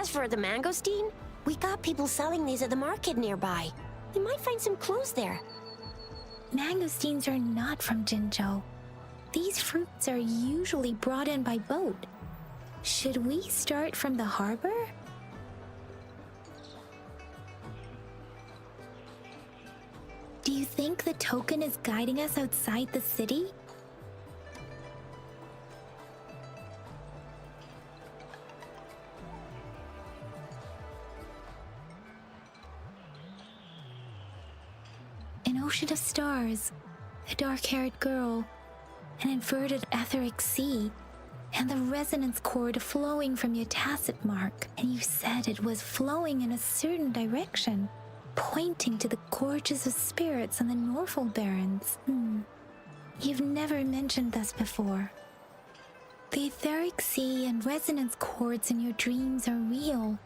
S3: As for the mangosteen, we got people selling these at the market nearby. We might find some clues there.
S2: Mangosteens are not from Jinzhou. These fruits are usually brought in by boat. Should we start from the harbor? Do you think the token is guiding us outside the city? An ocean of stars, a dark-haired girl, an inverted etheric sea, and the resonance cord flowing from your tacit mark. And you said it was flowing in a certain direction, pointing to the gorges of spirits on the Norfolk Barrens. You've never mentioned this before. The etheric sea and resonance cords in your dreams are real,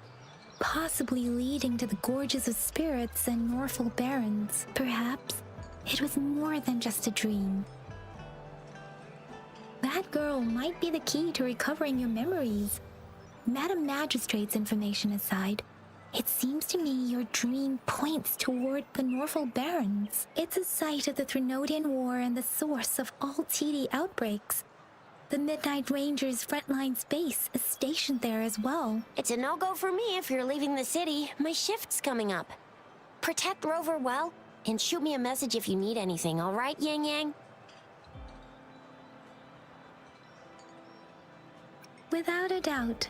S2: possibly leading to the gorges of spirits and Norfolk Barrens. Perhaps it was more than just a dream. That girl might be the key to recovering your memories. Madam Magistrate's information aside, it seems to me your dream points toward the Norfolk Barrens. It's a site of the Threnodian War and the source of all TD outbreaks. The Midnight Rangers' frontline base is stationed there as well.
S3: It's a no-go for me if you're leaving the city. My shift's coming up. Protect Rover well, and shoot me a message if you need anything, all right, Yang Yang?
S2: Without a doubt.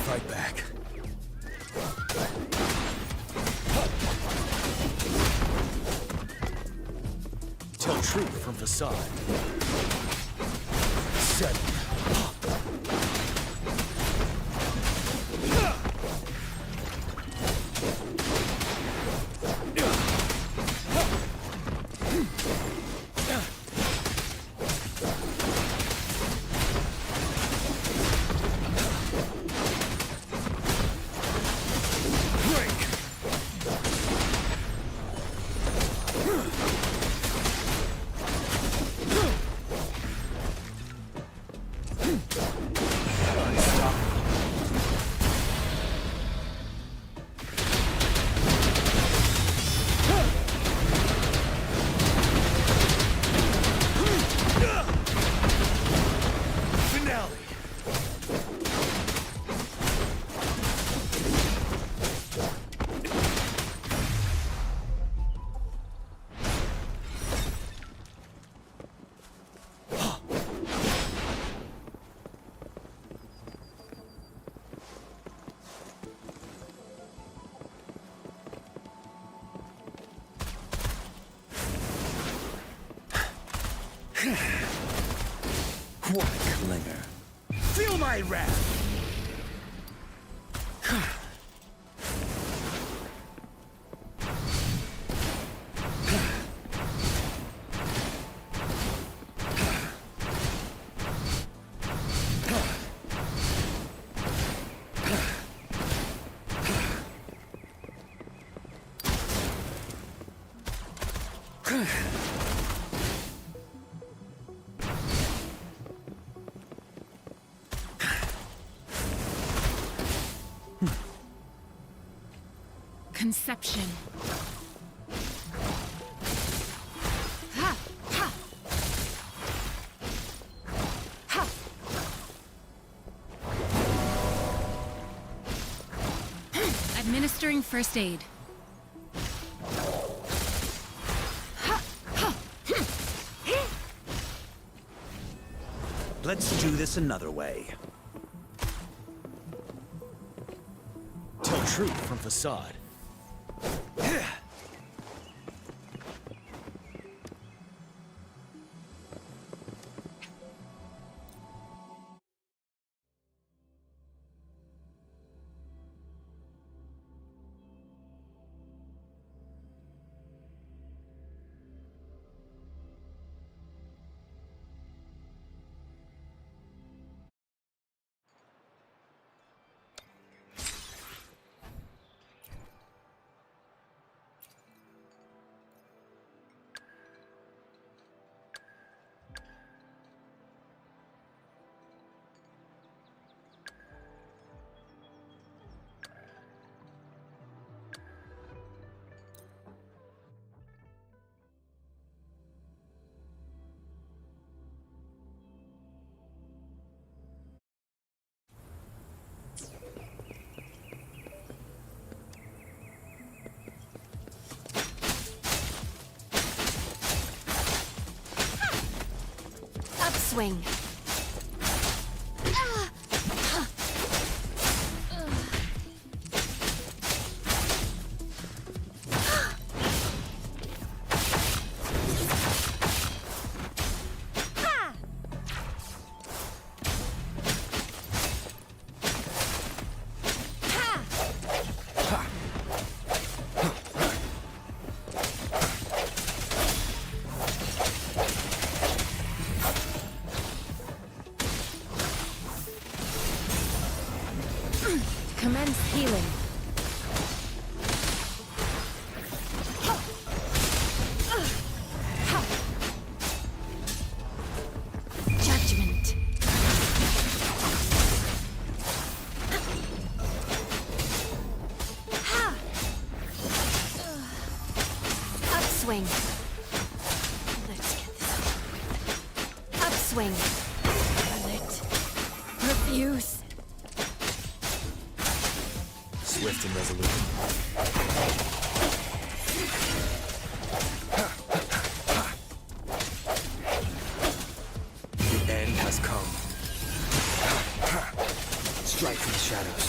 S9: Fight back. Tell truth from facade. Set.
S10: What a clinger. Feel my wrath!
S11: Conception. Ha! Ha! Ha! Administering first aid.
S13: Let's do this another way.
S14: Tell truth from facade.
S7: Upswing.
S5: Commence healing.
S7: Judgment. Upswing. Let's get this over with. Upswing. Lit. Refuse.
S14: Swift and resolute. The end has come. Strike from the shadows.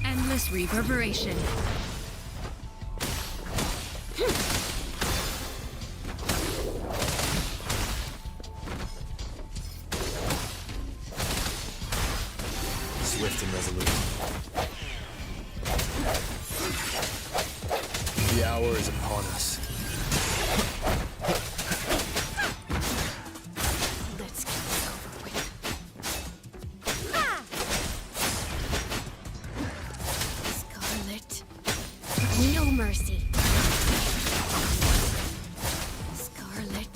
S11: Endless reverberation.
S14: Swift and resolute. The hour is upon us.
S7: Let's get this over with. Scarlet. No mercy. Scarlet.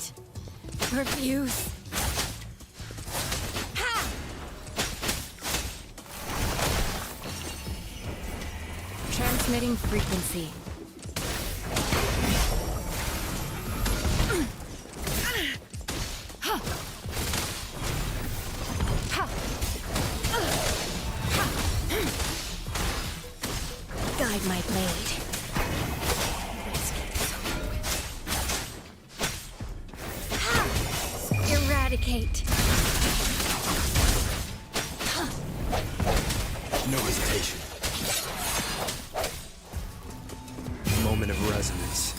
S7: Refuse.
S5: Transmitting frequency.
S7: Guide my blade. Let's get this over with. Eradicate.
S14: No hesitation. Moment of resonance.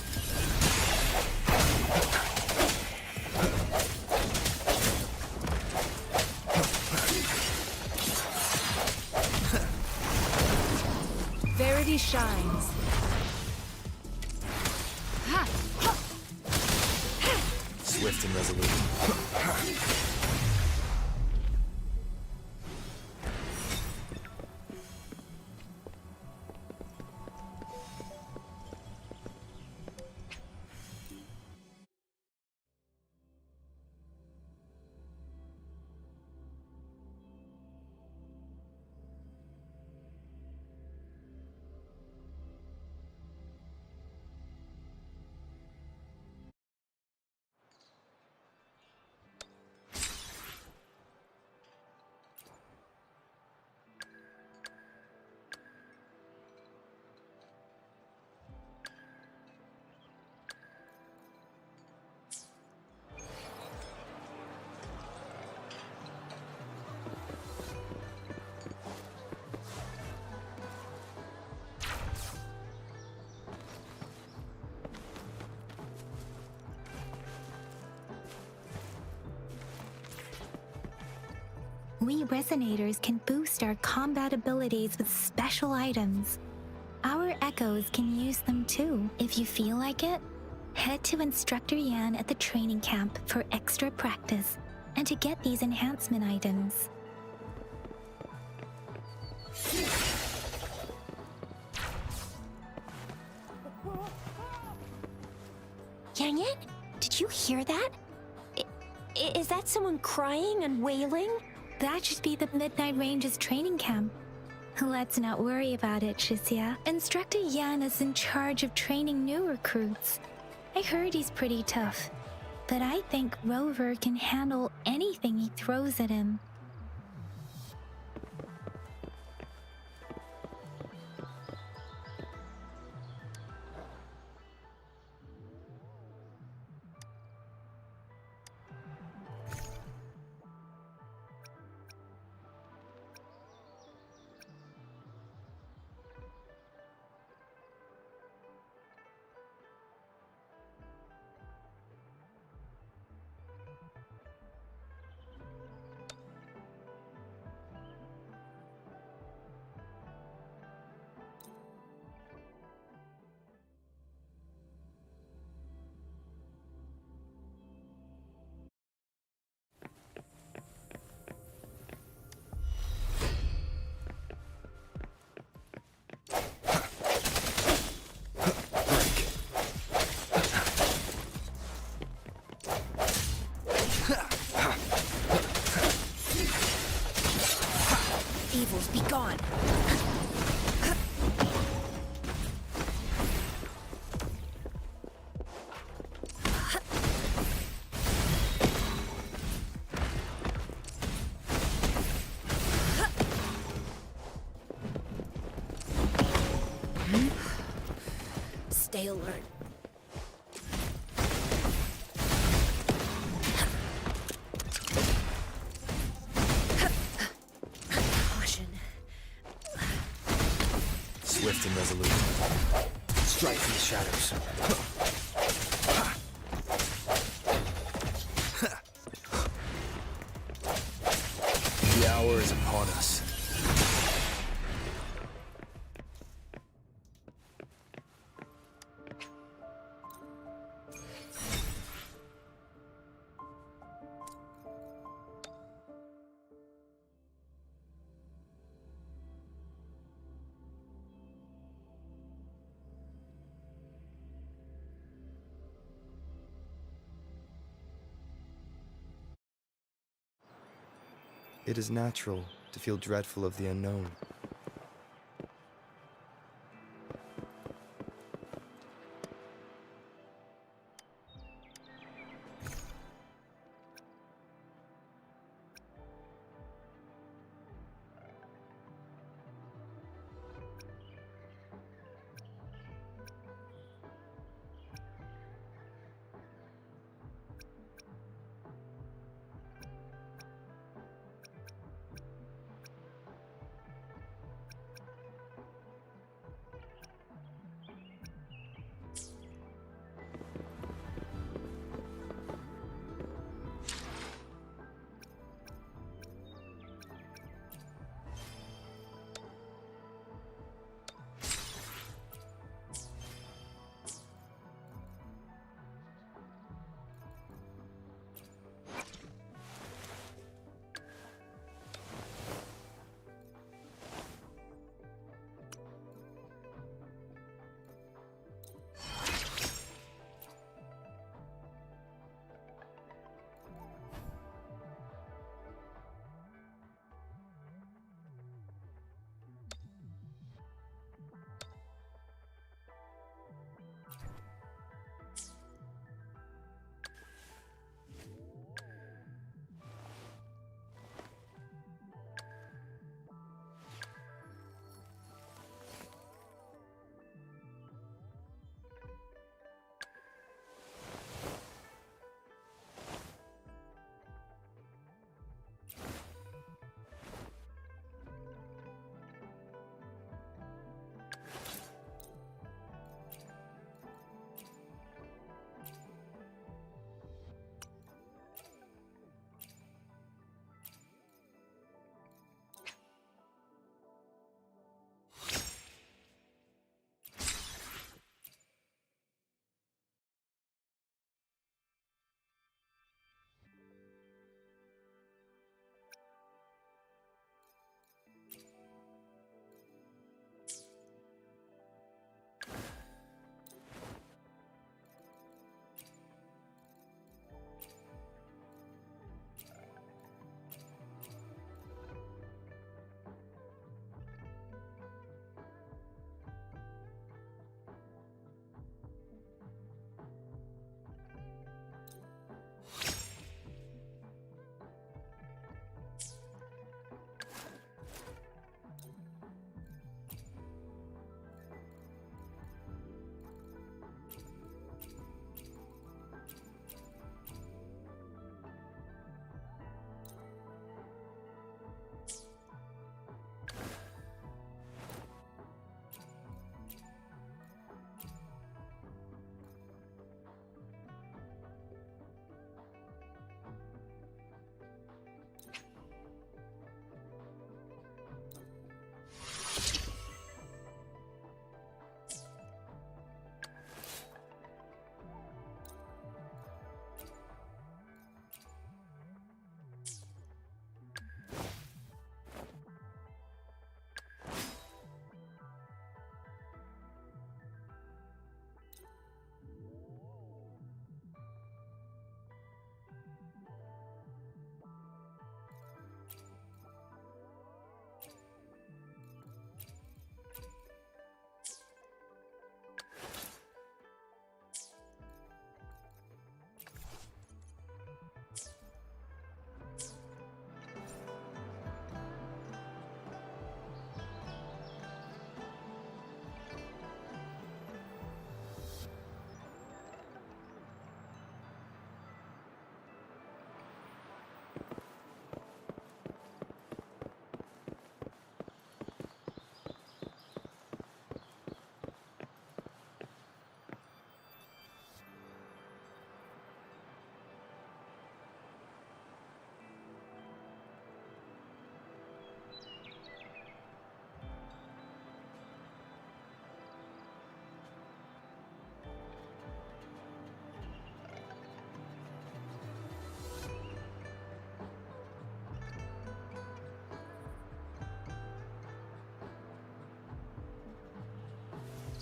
S5: Verity shines.
S14: Swift and resolute.
S2: We resonators can boost our combat abilities with special items. Our echoes can use them too. If you feel like it, head to Instructor Yan at the training camp for extra practice and to get these enhancement items.
S3: Yang Yan, did you hear that? Is that someone crying and wailing?
S2: That should be the Midnight Ranges training camp. Let's not worry about it, Shisia. Instructor Yan is in charge of training new recruits. I heard he's pretty tough, but I think Rover can handle anything he throws at him.
S7: Evils be gone. Stay alert. Caution.
S14: Swift and resolute. Strike from the shadows. The hour is upon us.
S9: It is natural to feel dreadful of the unknown.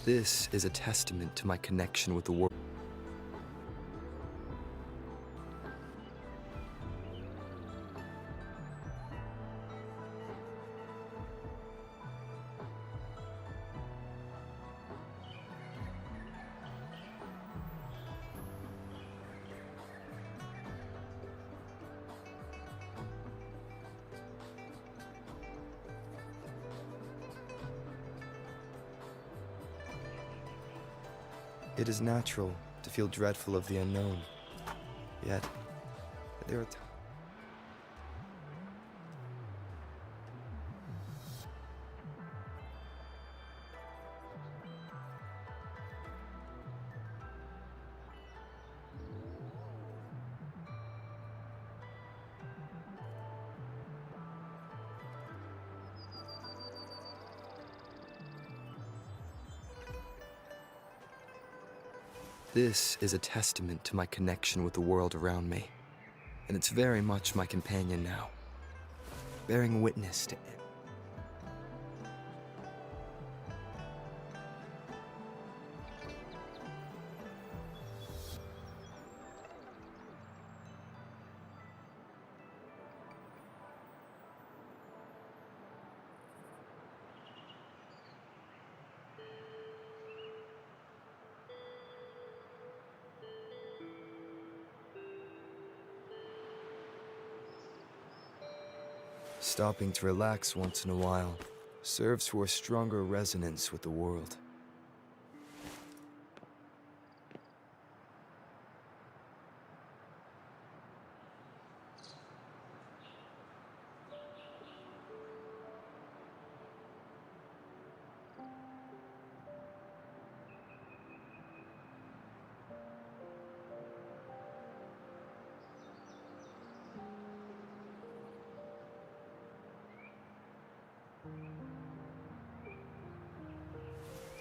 S9: This is a testament to my connection with the world. It is natural to feel dreadful of the unknown. Yet, there are times. This is a testament to my connection with the world around me, and it's very much my companion now, bearing witness to it. Stopping to relax once in a while serves for a stronger resonance with the world.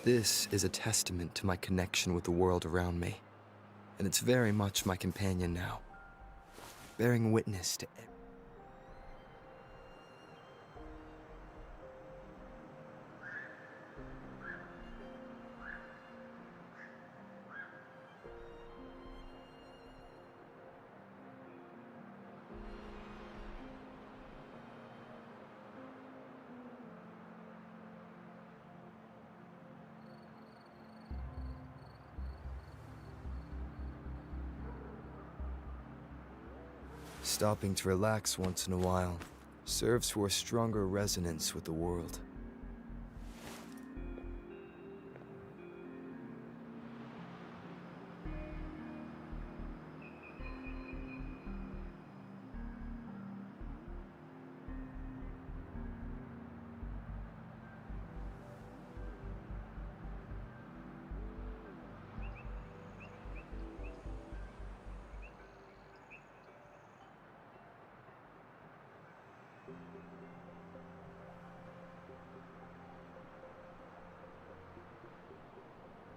S9: This is a testament to my connection with the world around me, and it's very much my companion now, bearing witness to it. Stopping to relax once in a while serves for a stronger resonance with the world.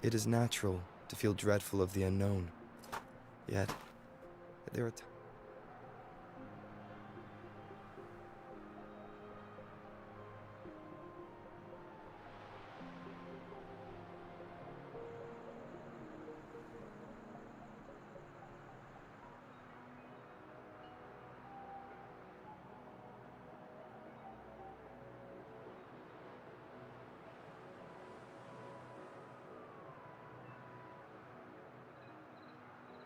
S9: It is natural to feel dreadful of the unknown. Yet, there are times.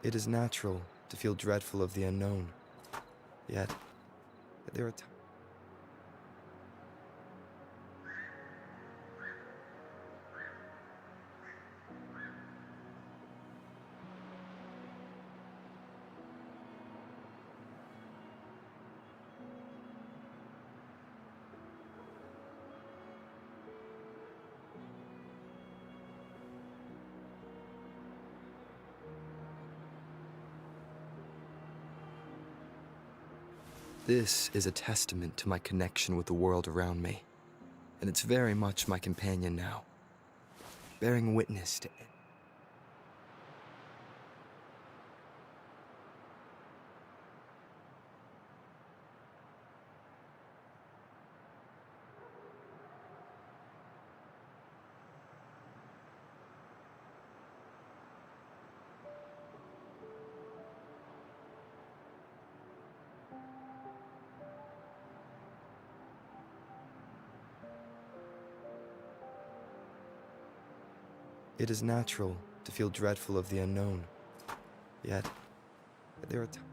S9: It is natural to feel dreadful of the unknown. Yet, there are times. This is a testament to my connection with the world around me, and it's very much my companion now, bearing witness to it. It is natural to feel dreadful of the unknown. Yet, there are times.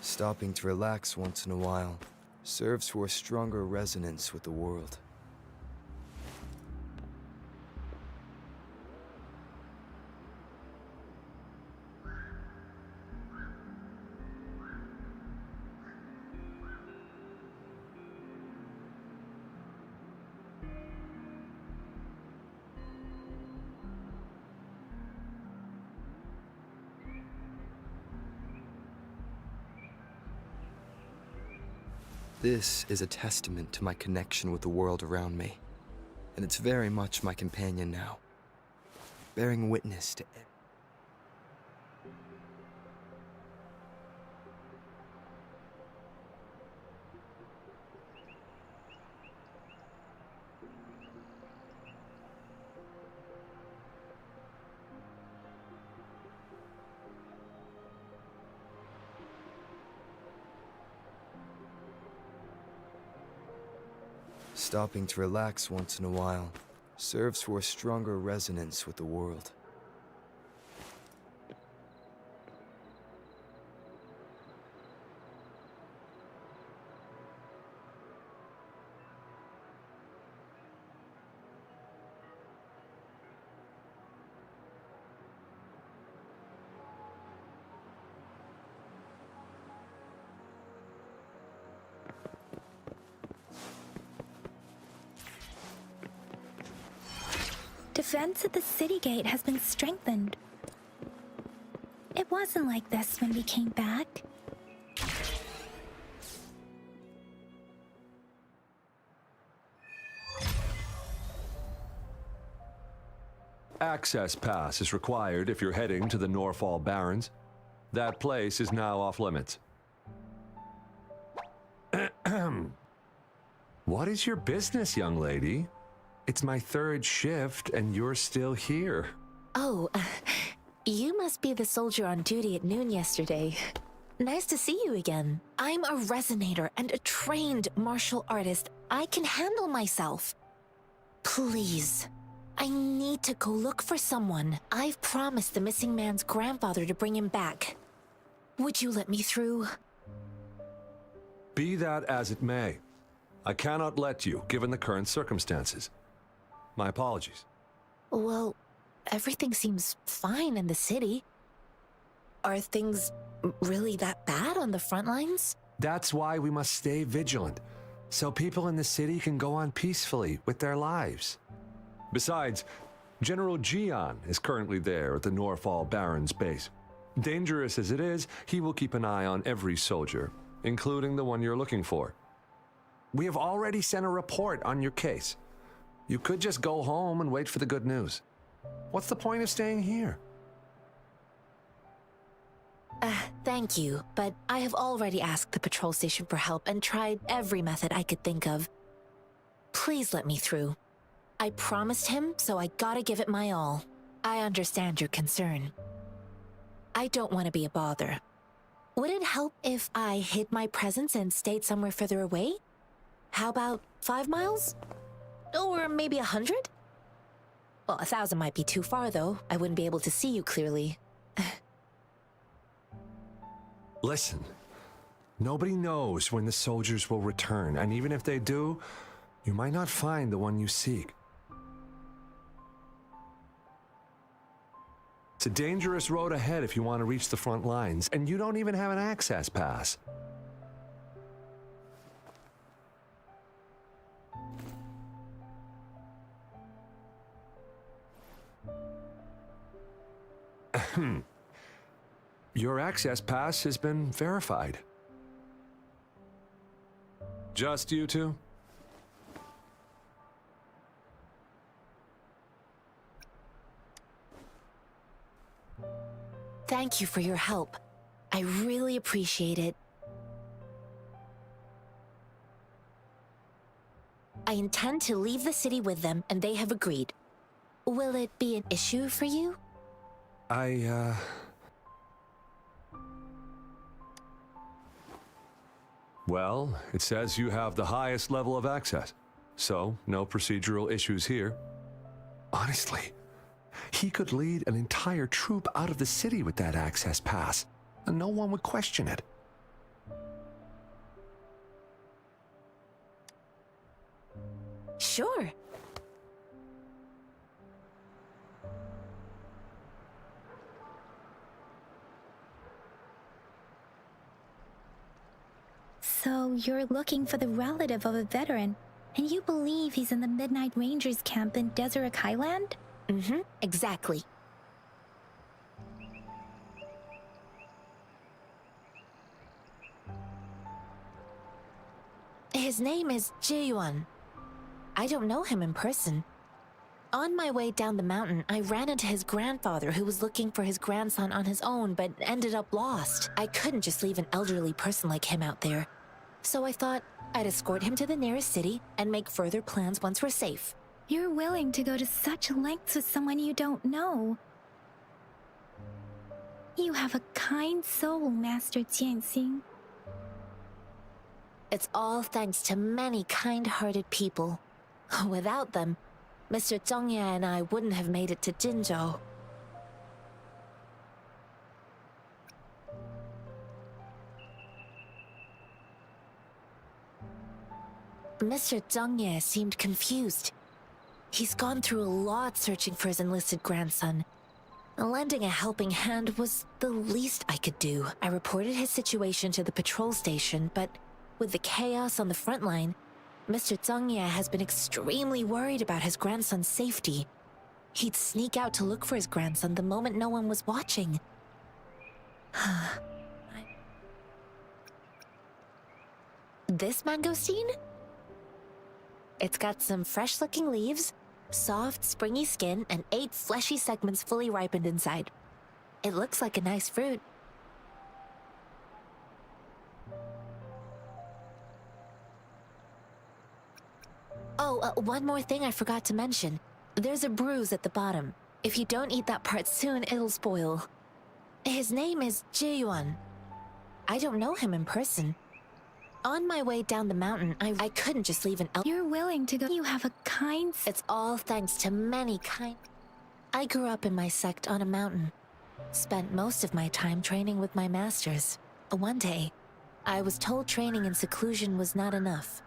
S9: Stopping to relax once in a while serves for a stronger resonance with the world. This is a testament to my connection with the world around me, and it's very much my companion now, bearing witness to it. Stopping to relax once in a while serves for a stronger resonance with the world.
S2: Defense at the city gate has been strengthened. It wasn't like this when we came back.
S15: Access pass is required if you're heading to the Norfall Barrens. That place is now off limits. What is your business, young lady? It's my third shift, and you're still here.
S5: Oh, you must be the soldier on duty at noon yesterday. Nice to see you again. I'm a resonator and a trained martial artist. I can handle myself. Please, I need to go look for someone. I've promised the missing man's grandfather to bring him back. Would you let me through?
S15: Be that as it may, I cannot let you, given the current circumstances. My apologies.
S5: Well, everything seems fine in the city. Are things really that bad on the front lines?
S15: That's why we must stay vigilant, so people in the city can go on peacefully with their lives. Besides, General Gian is currently there at the Norfall Barrens base. Dangerous as it is, he will keep an eye on every soldier, including the one you're looking for. We have already sent a report on your case. You could just go home and wait for the good news. What's the point of staying here?
S5: Thank you, but I have already asked the patrol station for help and tried every method I could think of. Please let me through. I promised him, so I gotta give it my all. I understand your concern. I don't want to be a bother. Would it help if I hid my presence and stayed somewhere further away? How about 5 miles? Or maybe 100? Well, 1,000 might be too far, though. I wouldn't be able to see you clearly.
S15: Listen, nobody knows when the soldiers will return, and even if they do, you might not find the one you seek. It's a dangerous road ahead if you want to reach the front lines, and you don't even have an access pass. Your access pass has been verified. Just you two?
S5: thank you for your help. I really appreciate it. I intend to leave the city with them, and they have agreed. Will it be an issue for you?
S15: Well, it says you have the highest level of access, so no procedural issues here. Honestly, he could lead an entire troop out of the city with that access pass, and no one would question it.
S5: Sure.
S2: So you're looking for the relative of a veteran, and you believe he's in the Midnight Rangers camp in Deseret Highland?
S5: Mm-hmm, exactly. His name is Ji-yuan. I don't know him in person. On my way down the mountain, I ran into his grandfather who was looking for his grandson on his own but ended up lost. I couldn't just leave an elderly person like him out there. So I thought I'd escort him to the nearest city and make further plans once we're safe.
S2: You're willing to go to such lengths with someone you don't know. You have a kind soul, Master Jianxing.
S5: It's all thanks to many kind-hearted people. Without them, Mr. Zhongye and I wouldn't have made it to Jinzhou. Mr. Zhongye seemed confused. He's gone through a lot searching for his enlisted grandson. Lending a helping hand was the least I could do. I reported his situation to the patrol station, but with the chaos on the front line, Mr. Zhongye has been extremely worried about his grandson's safety. He'd sneak out to look for his grandson the moment no one was watching. This mangosteen? It's got some fresh-looking leaves, soft, springy skin, and 8 fleshy segments fully ripened inside. It looks like a nice fruit. Oh, one more thing I forgot to mention. There's a bruise at the bottom. If you don't eat that part soon, it'll spoil. His name is Ji-yuan. I don't know him in person. On my way down the mountain, I couldn't just leave an
S2: You're willing to go. You have a kind...
S5: It's all thanks to many kind... I grew up in my sect on a mountain. Spent most of my time training with my masters. One day, I was told training in seclusion was not enough.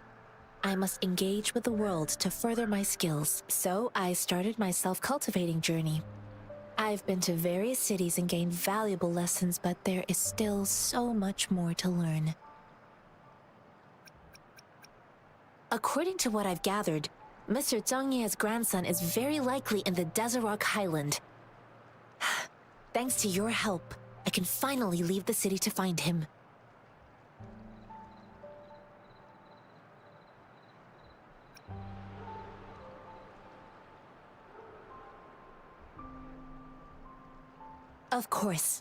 S5: I must engage with the world to further my skills, so I started my self-cultivating journey. I've been to various cities and gained valuable lessons, but there is still so much more to learn. According to what I've gathered, Mr. Zhongye's grandson is very likely in the Deseret Highland. Thanks to your help, I can finally leave the city to find him. Of course.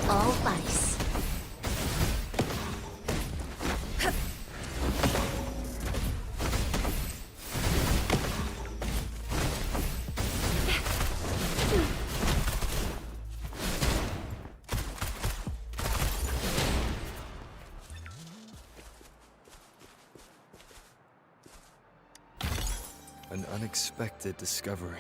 S2: all ice.
S9: An unexpected discovery.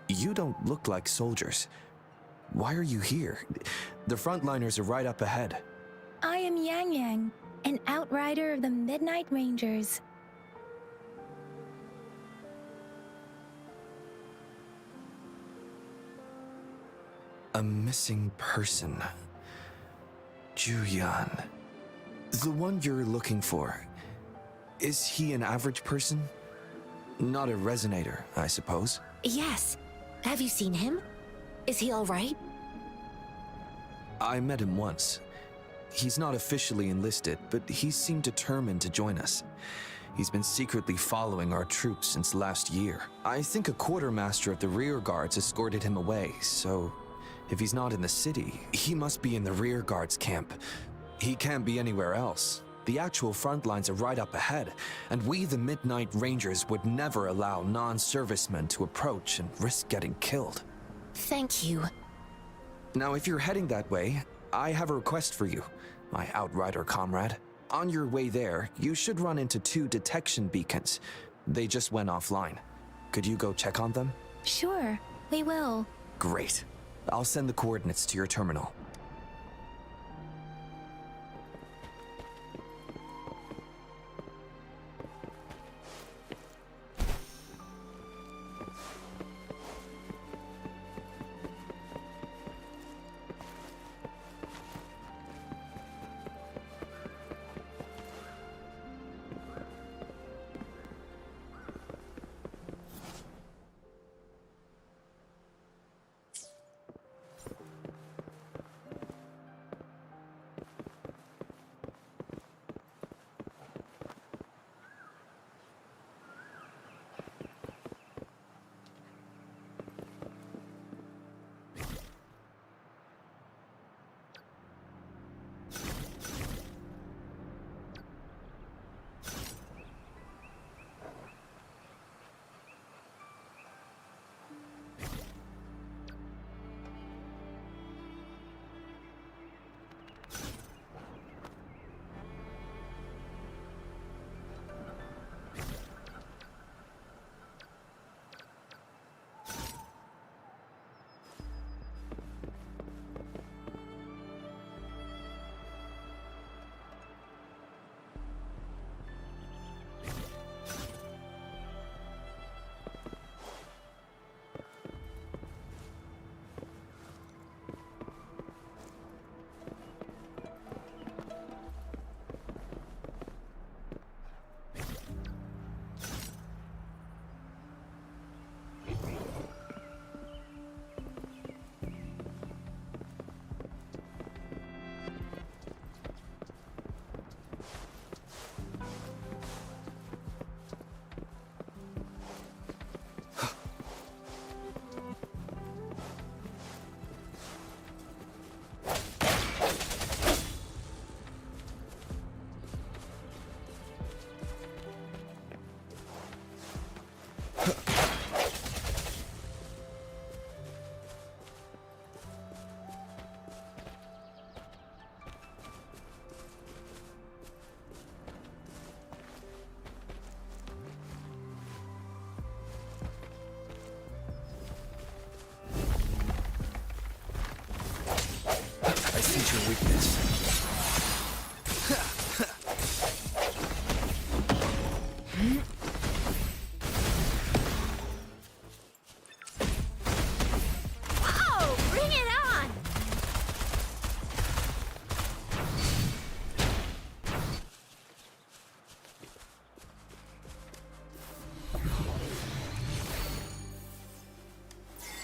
S9: You don't look like soldiers. Why are you here? The frontliners are right up ahead.
S2: I am Yang Yang, an outrider of the Midnight Rangers.
S9: A missing person. Juyan. The one you're looking for. Is he an average person? Not a resonator, I suppose.
S5: Yes. Have you seen him? Is he all right?
S9: I met him once. He's not officially enlisted, but he seemed determined to join us. He's been secretly following our troops since last year. I think a quartermaster of the rear guards escorted him away, so if he's not in the city, he must be in the rear guards camp. He can't be anywhere else. The actual front lines are right up ahead, and we, the Midnight Rangers, would never allow non-servicemen to approach and risk getting killed.
S5: Thank you.
S9: Now, if you're heading that way, I have a request for you, my outrider comrade. On your way there, you should run into 2 detection beacons. They just went offline. Could you go check on them?
S2: Sure, we will.
S9: Great. I'll send the coordinates to your terminal.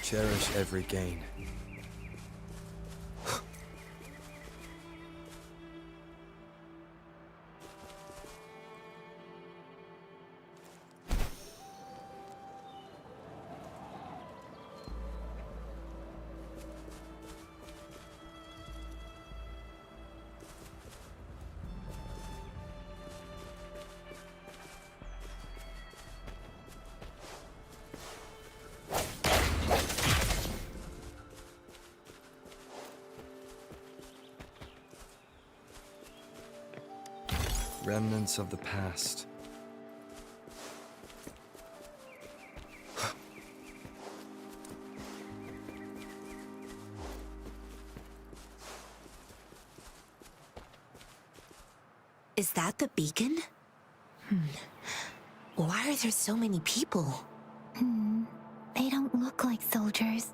S9: Cherish every gain. Remnants of the past.
S2: Is that the beacon? Why are there so many people? They don't look like soldiers.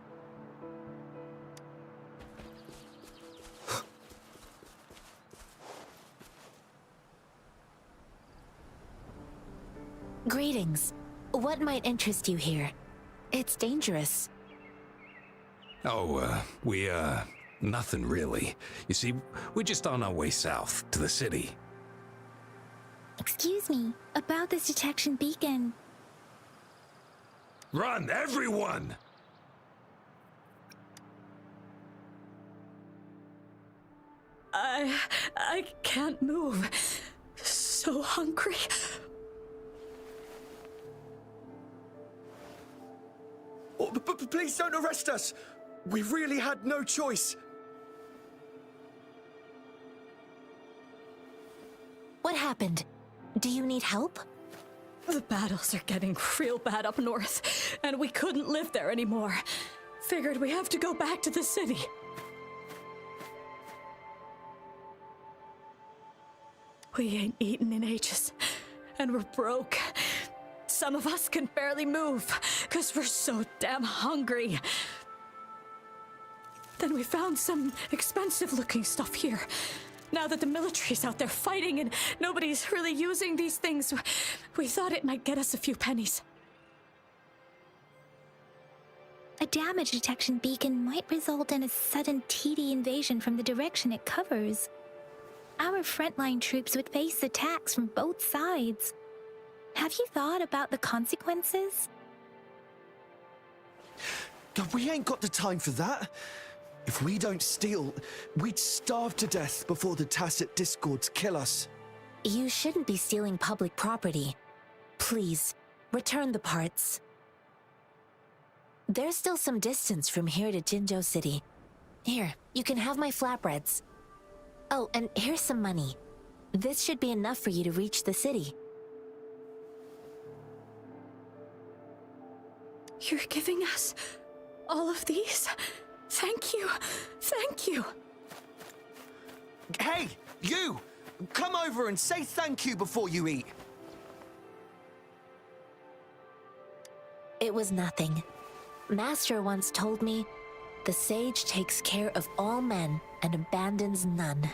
S2: Greetings. What might interest you here? It's dangerous.
S4: Oh, nothing really. You see, we're just on our way south to the city.
S2: Excuse me, about this detection beacon.
S4: Run, everyone!
S16: I can't move. So hungry.
S9: Oh, but please don't arrest us! We really had no choice.
S2: What happened? Do you need help?
S16: The battles are getting real bad up north, and we couldn't live there anymore. Figured we have to go back to the city. We ain't eaten in ages, and we're broke. Some of us can barely move, 'cause we're so damn hungry. Then we found some expensive-looking stuff here. Now that the military's out there fighting and nobody's really using these things, we thought it might get us a few pennies.
S2: A damage detection beacon might result in a sudden TD invasion from the direction it covers. Our frontline troops would face attacks from both sides. Have you thought about the consequences?
S9: God, we ain't got the time for that. If we don't steal, we'd starve to death before the tacit discords kill us.
S2: You shouldn't be stealing public property. Please, return the parts. There's still some distance from here to Jinzhou City. Here, you can have my flatbreads. Oh, and here's some money. This should be enough for you to reach the city.
S16: You're giving us all of these? Thank you. Thank you.
S9: Hey, you! Come over and say thank you before you eat.
S2: It was nothing. Master once told me, the sage takes care of all men and abandons none.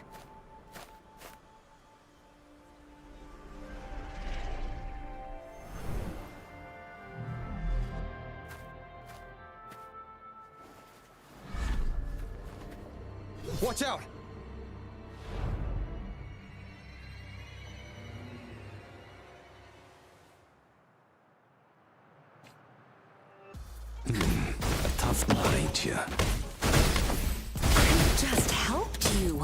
S9: Watch out!
S4: A tough nut, ain't ya?
S2: I just helped you.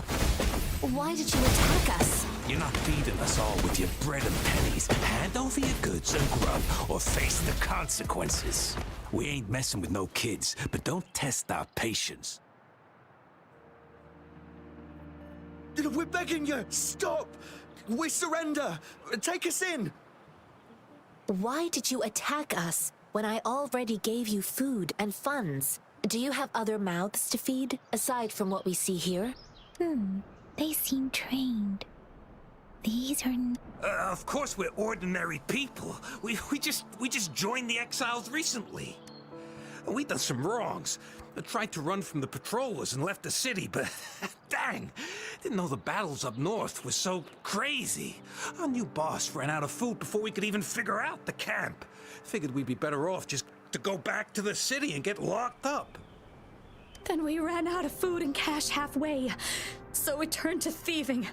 S2: Why did you attack us?
S13: You're not feeding us all with your bread and pennies. Hand over your goods and grub, or face the consequences. We ain't messing with no kids, but don't test our patience.
S9: We're begging you! Stop! We surrender! Take us in!
S2: Why did you attack us when I already gave you food and funds? Do you have other mouths to feed, aside from what we see here? They seem trained. These are...
S13: Of course we're ordinary people. We just joined the exiles recently. We done some wrongs. I tried to run from the patrollers and left the city, but dang, didn't know the battles up north were so crazy. Our new boss ran out of food before we could even figure out the camp. Figured we'd be better off just to go back to the city and get locked up.
S16: Then we ran out of food and cash halfway, so we turned to thieving.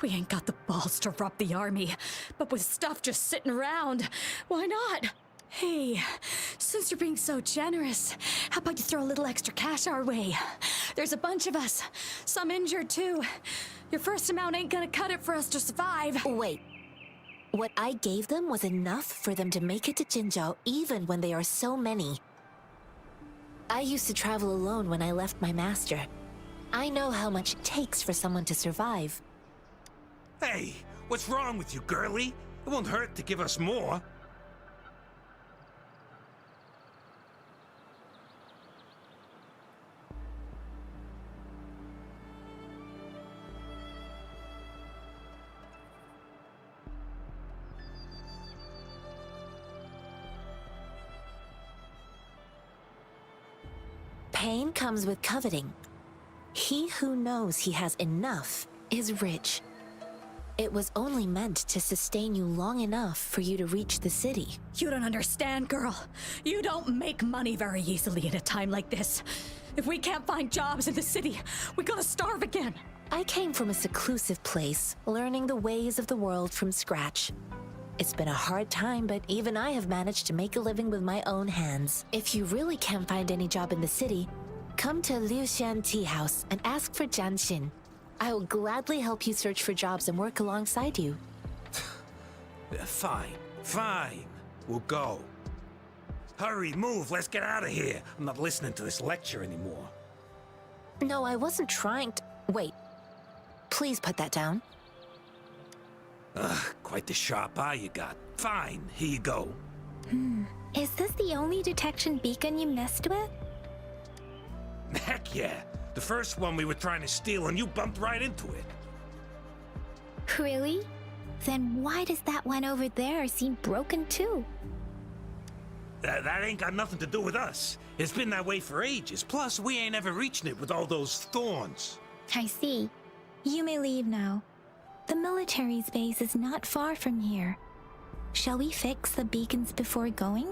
S16: We ain't got the balls to rob the army, but with stuff just sitting around, why not? Hey, since you're being so generous, how about you throw a little extra cash our way? There's a bunch of us, some injured too. Your first amount ain't gonna cut it for us to survive.
S2: Wait. What I gave them was enough for them to make it to Jinzhou even when they are so many. I used to travel alone when I left my master. I know how much it takes for someone to survive.
S13: Hey, what's wrong with you, girlie? It won't hurt to give us more.
S2: Pain comes with coveting. He who knows he has enough is rich. It was only meant to sustain you long enough for you to reach the city.
S16: You don't understand, girl. You don't make money very easily in a time like this. If we can't find jobs in the city, we're gonna starve again.
S2: I came from a seclusive place, learning the ways of the world from scratch. It's been a hard time, but even I have managed to make a living with my own hands. If you really can't find any job in the city, come to Liuxian Tea House and ask for Jian Xin. I will gladly help you search for jobs and work alongside you.
S13: Fine, fine. We'll go. Hurry, move, let's get out of here. I'm not listening to this lecture anymore.
S2: No, I wasn't trying to... Wait. Please put that down.
S13: Ugh, quite the sharp eye you got. Fine, here you go.
S2: Is this the only detection beacon you messed with?
S13: Heck yeah. The first one we were trying to steal and you bumped right into it.
S2: Really? Then why does that one over there seem broken too?
S13: That ain't got nothing to do with us. It's been that way for ages. Plus, we ain't ever reaching it with all those thorns.
S2: I see. You may leave now. The military's base is not far from here. Shall we fix the beacons before going?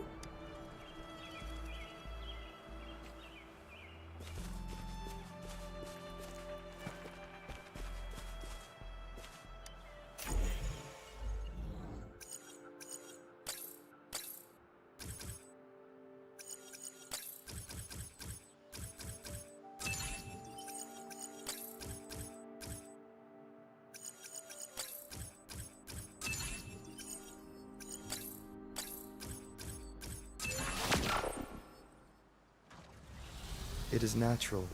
S9: It is natural.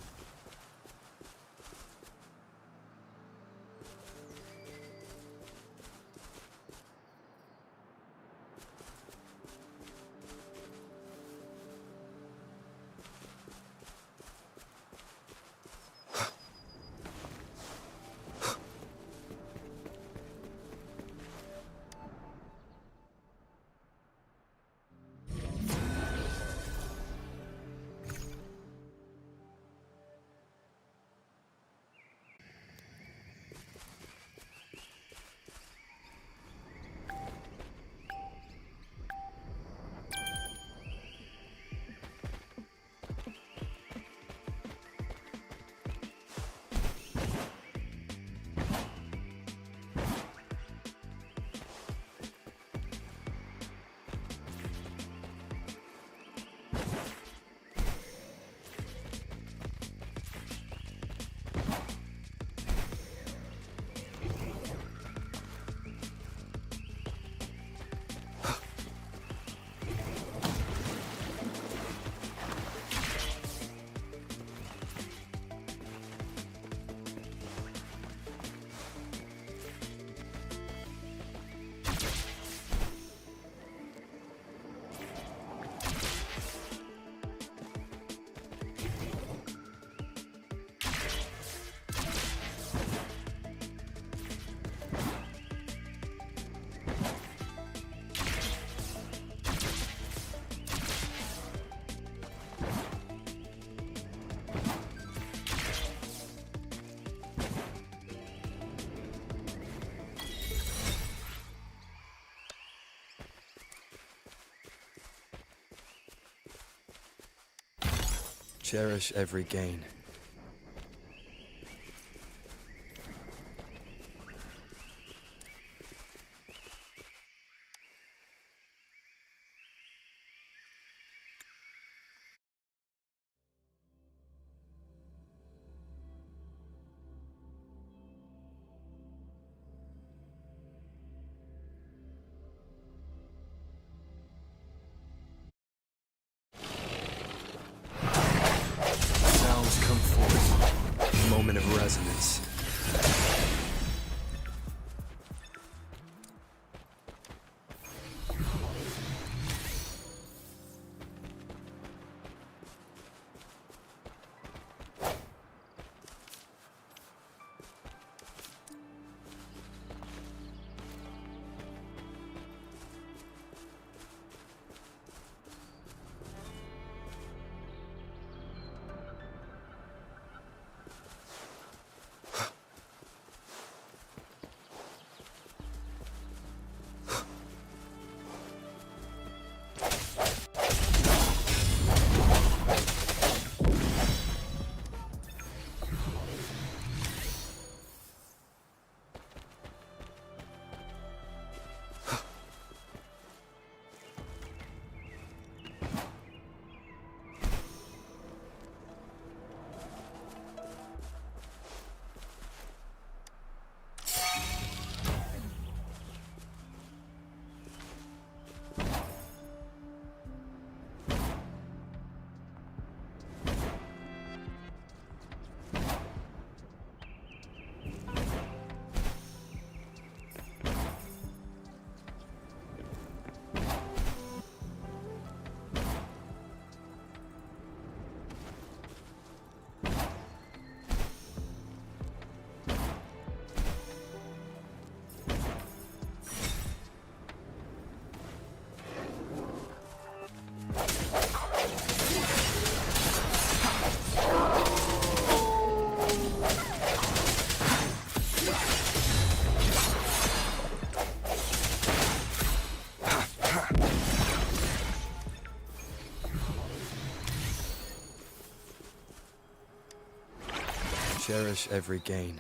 S9: Cherish every gain. Sounds come forth. Moment of resonance. Cherish every gain.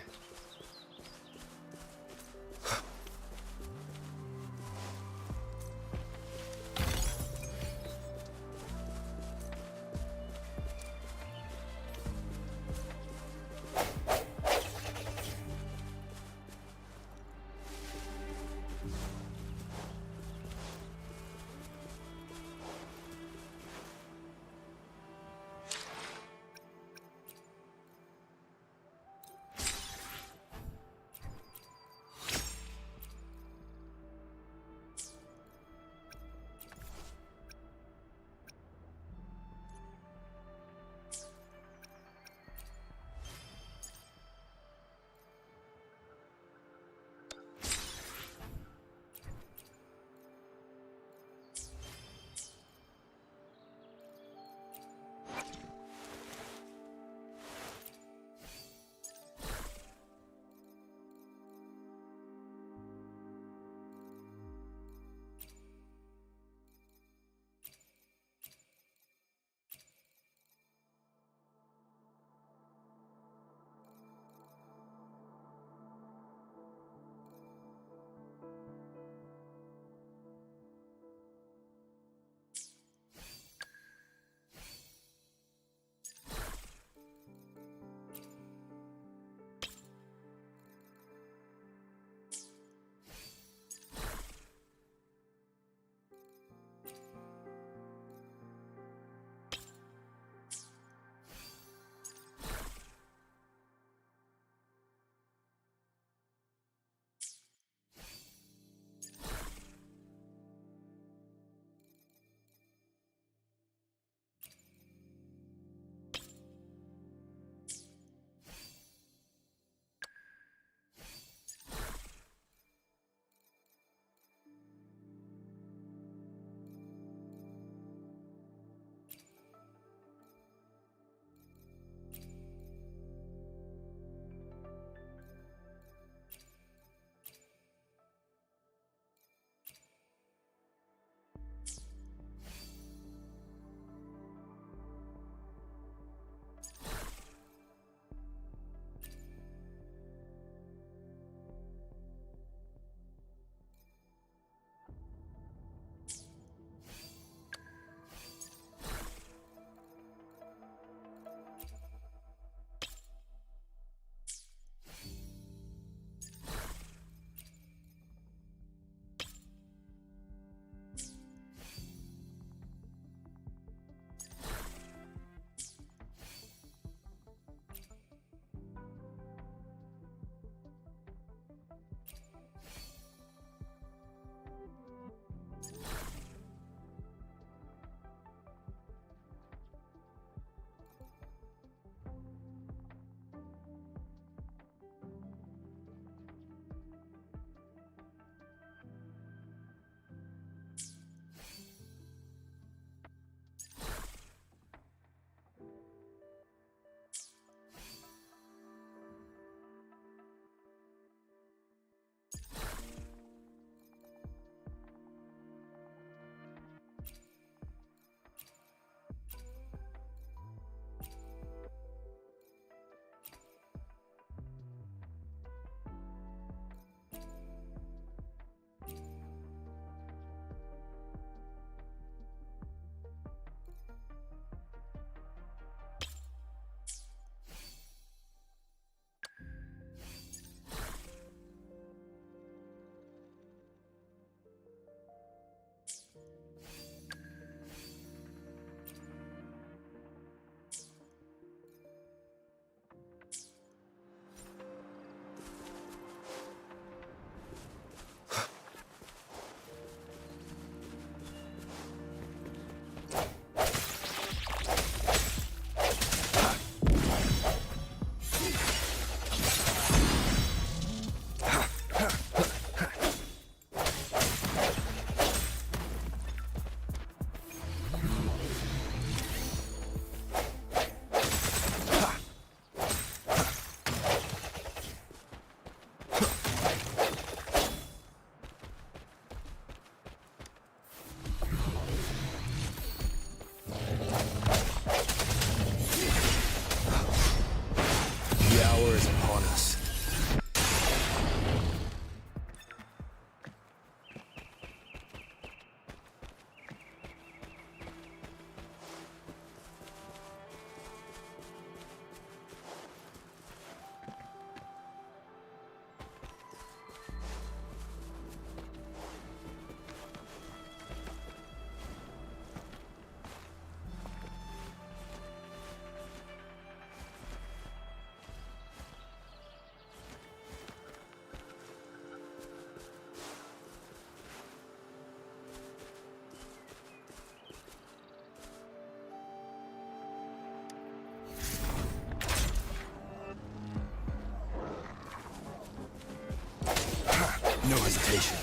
S9: No hesitation.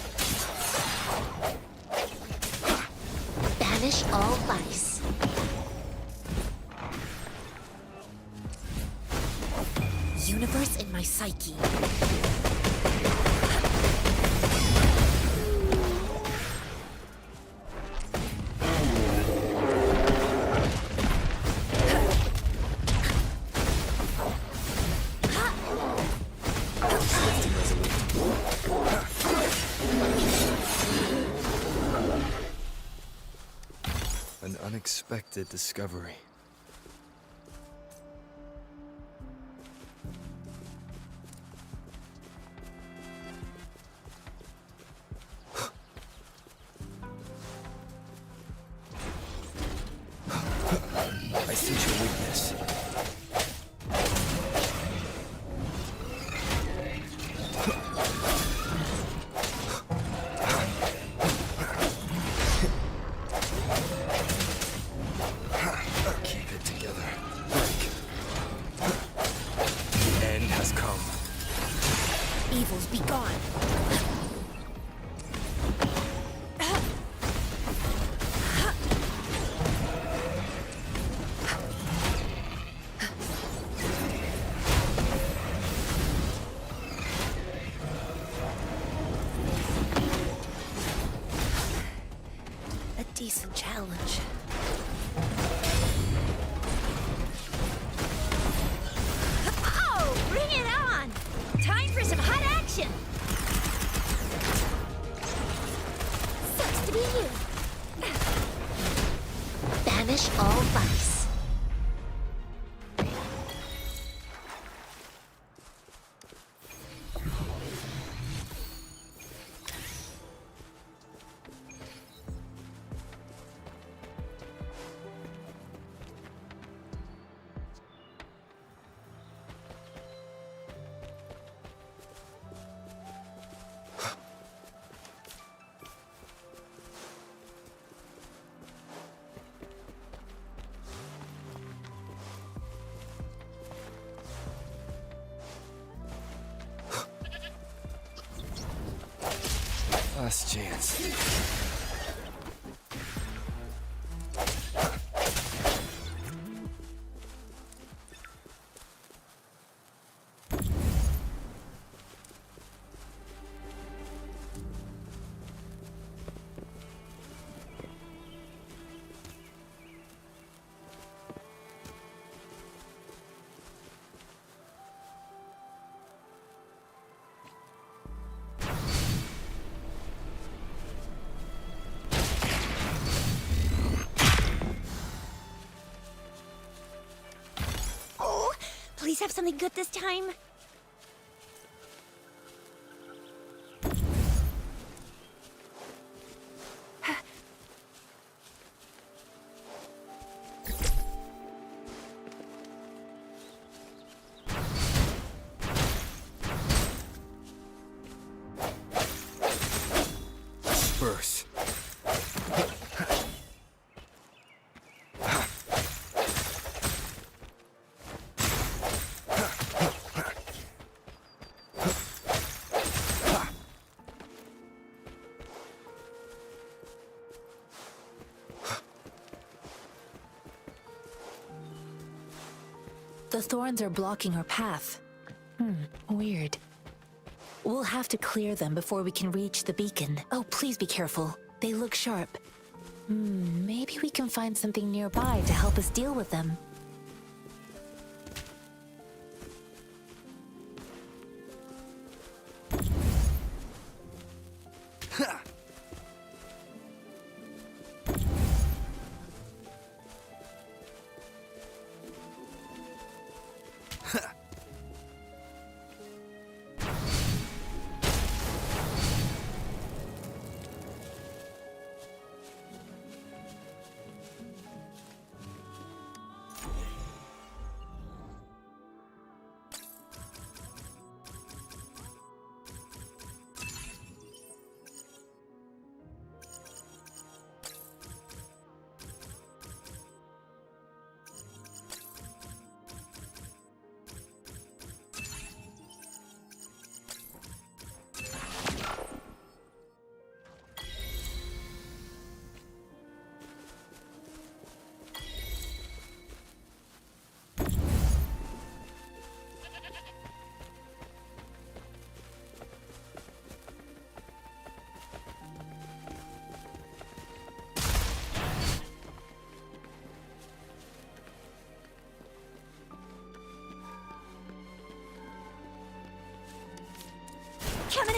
S6: Banish all vice.
S5: Universe in my psyche.
S9: An unexpected discovery. I sense your weakness. Keep it together. Break. The end has come.
S5: Evils be gone. A decent challenge.
S3: Oh, bring it on! Time for some hot action!
S6: Sucks to be you. Banish all vice.
S9: Last chance.
S3: Oh, please have something good this time.
S9: Disperse.
S5: The thorns are blocking our path. Weird. We'll have to clear them before we can reach the beacon. Oh, please be careful. They look sharp. Maybe we can find something nearby to help us deal with them.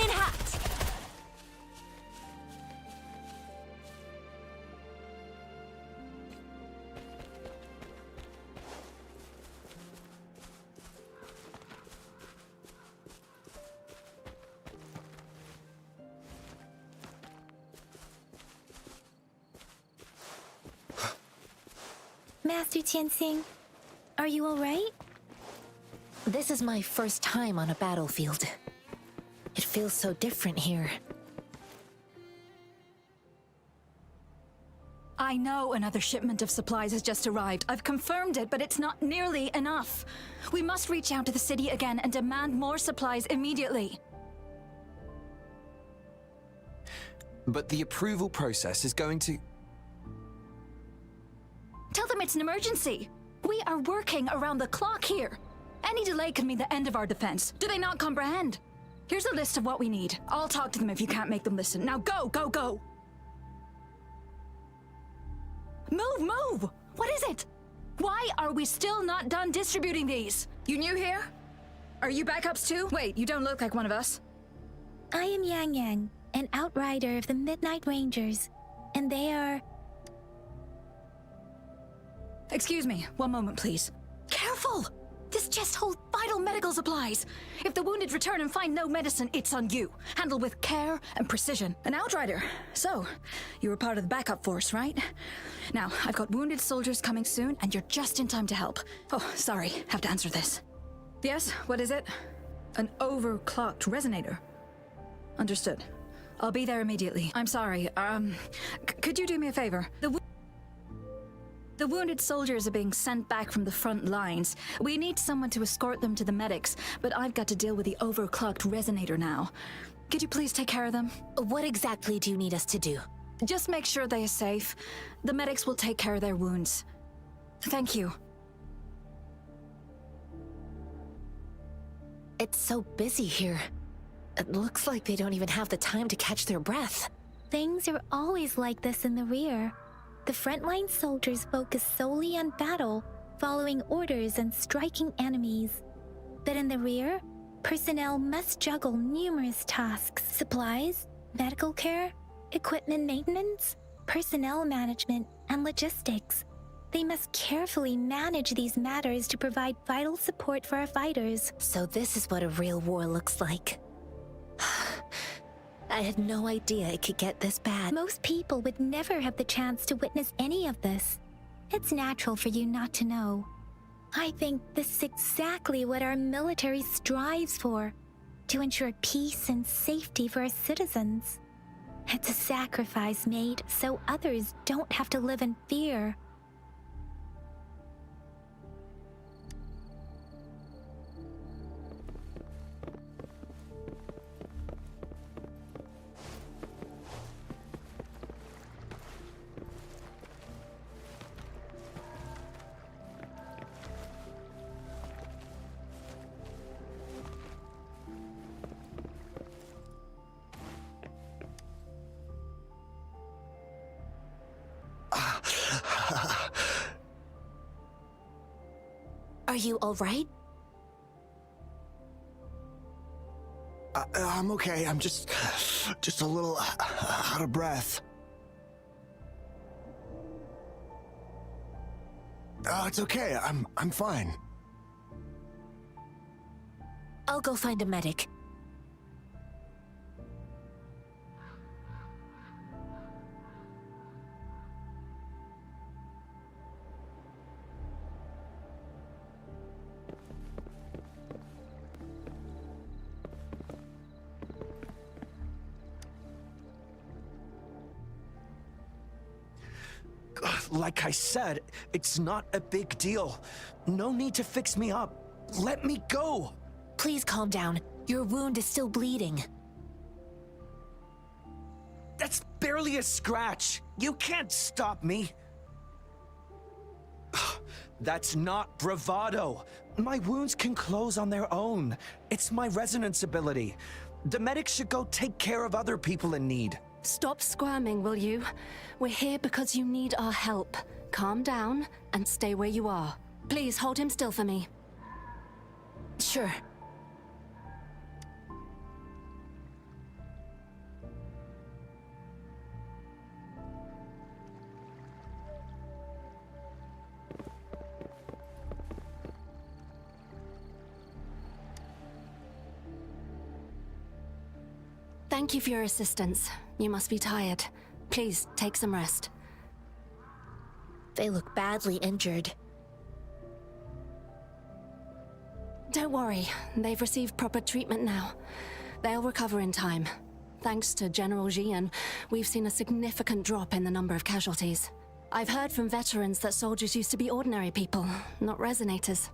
S3: cannon hat!
S2: Master Tianxing, are you alright?
S5: This is my first time on a battlefield. It feels so different here.
S7: I know another shipment of supplies has just arrived. I've confirmed it, but it's not nearly enough. We must reach out to the city again and demand more supplies immediately.
S9: But the approval process is going to...
S7: Tell them it's an emergency. We are working around the clock here. Any delay could mean the end of our defense. Do they not comprehend? Here's a list of what we need. I'll talk to them if you can't make them listen. Now go, go, go! Move, move! What is it? Why are we still not done distributing these? You new here? Are you backups too? Wait, you don't look like one of us.
S2: I am Yang Yang, an outrider of the Midnight Rangers, and they are...
S7: Excuse me, one moment please. Careful! This chest holds vital medical supplies. If the wounded return and find no medicine, it's on you. Handle with care and precision. An outrider. So, you were part of the backup force, right? Now, I've got wounded soldiers coming soon, and you're just in time to help. Oh, sorry, have to answer this. Yes, what is it? An overclocked resonator. Understood. I'll be there immediately. I'm sorry, could you do me a favor? The wounded soldiers are being sent back from the front lines. We need someone to escort them to the medics, but I've got to deal with the overclocked resonator now. Could you please take care of them?
S5: What exactly do you need us to do?
S7: Just make sure they are safe. The medics will take care of their wounds. Thank you.
S5: It's so busy here. It looks like they don't even have the time to catch their breath.
S2: Things are always like this in the rear. The frontline soldiers focus solely on battle, following orders and striking enemies. But in the rear, personnel must juggle numerous tasks: supplies, medical care, equipment maintenance, personnel management, and logistics. They must carefully manage these matters to provide vital support for our fighters.
S5: So this is what a real war looks like. I had no idea it could get this bad.
S2: Most people would never have the chance to witness any of this. It's natural for you not to know. I think this is exactly what our military strives for, to ensure peace and safety for our citizens. It's a sacrifice made so others don't have to live in fear.
S5: Are you all right?
S17: I'm okay. I'm just a little out of breath. It's okay. I'm fine.
S5: I'll go find a medic.
S17: Like I said, it's not a big deal. No need to fix me up. Let me go.
S5: Please calm down. Your wound is still bleeding.
S17: That's barely a scratch. You can't stop me. That's not bravado. My wounds can close on their own. It's my resonance ability. The medics should go take care of other people in need.
S18: Stop squirming, will you? We're here because you need our help. Calm down and stay where you are. Please hold him still for me.
S5: Sure.
S18: Thank you for your assistance. You must be tired. Please, take some rest.
S2: They look badly injured.
S18: Don't worry, they've received proper treatment now. They'll recover in time. Thanks to General Jian, we've seen a significant drop in the number of casualties. I've heard from veterans that soldiers used to be ordinary people, not resonators.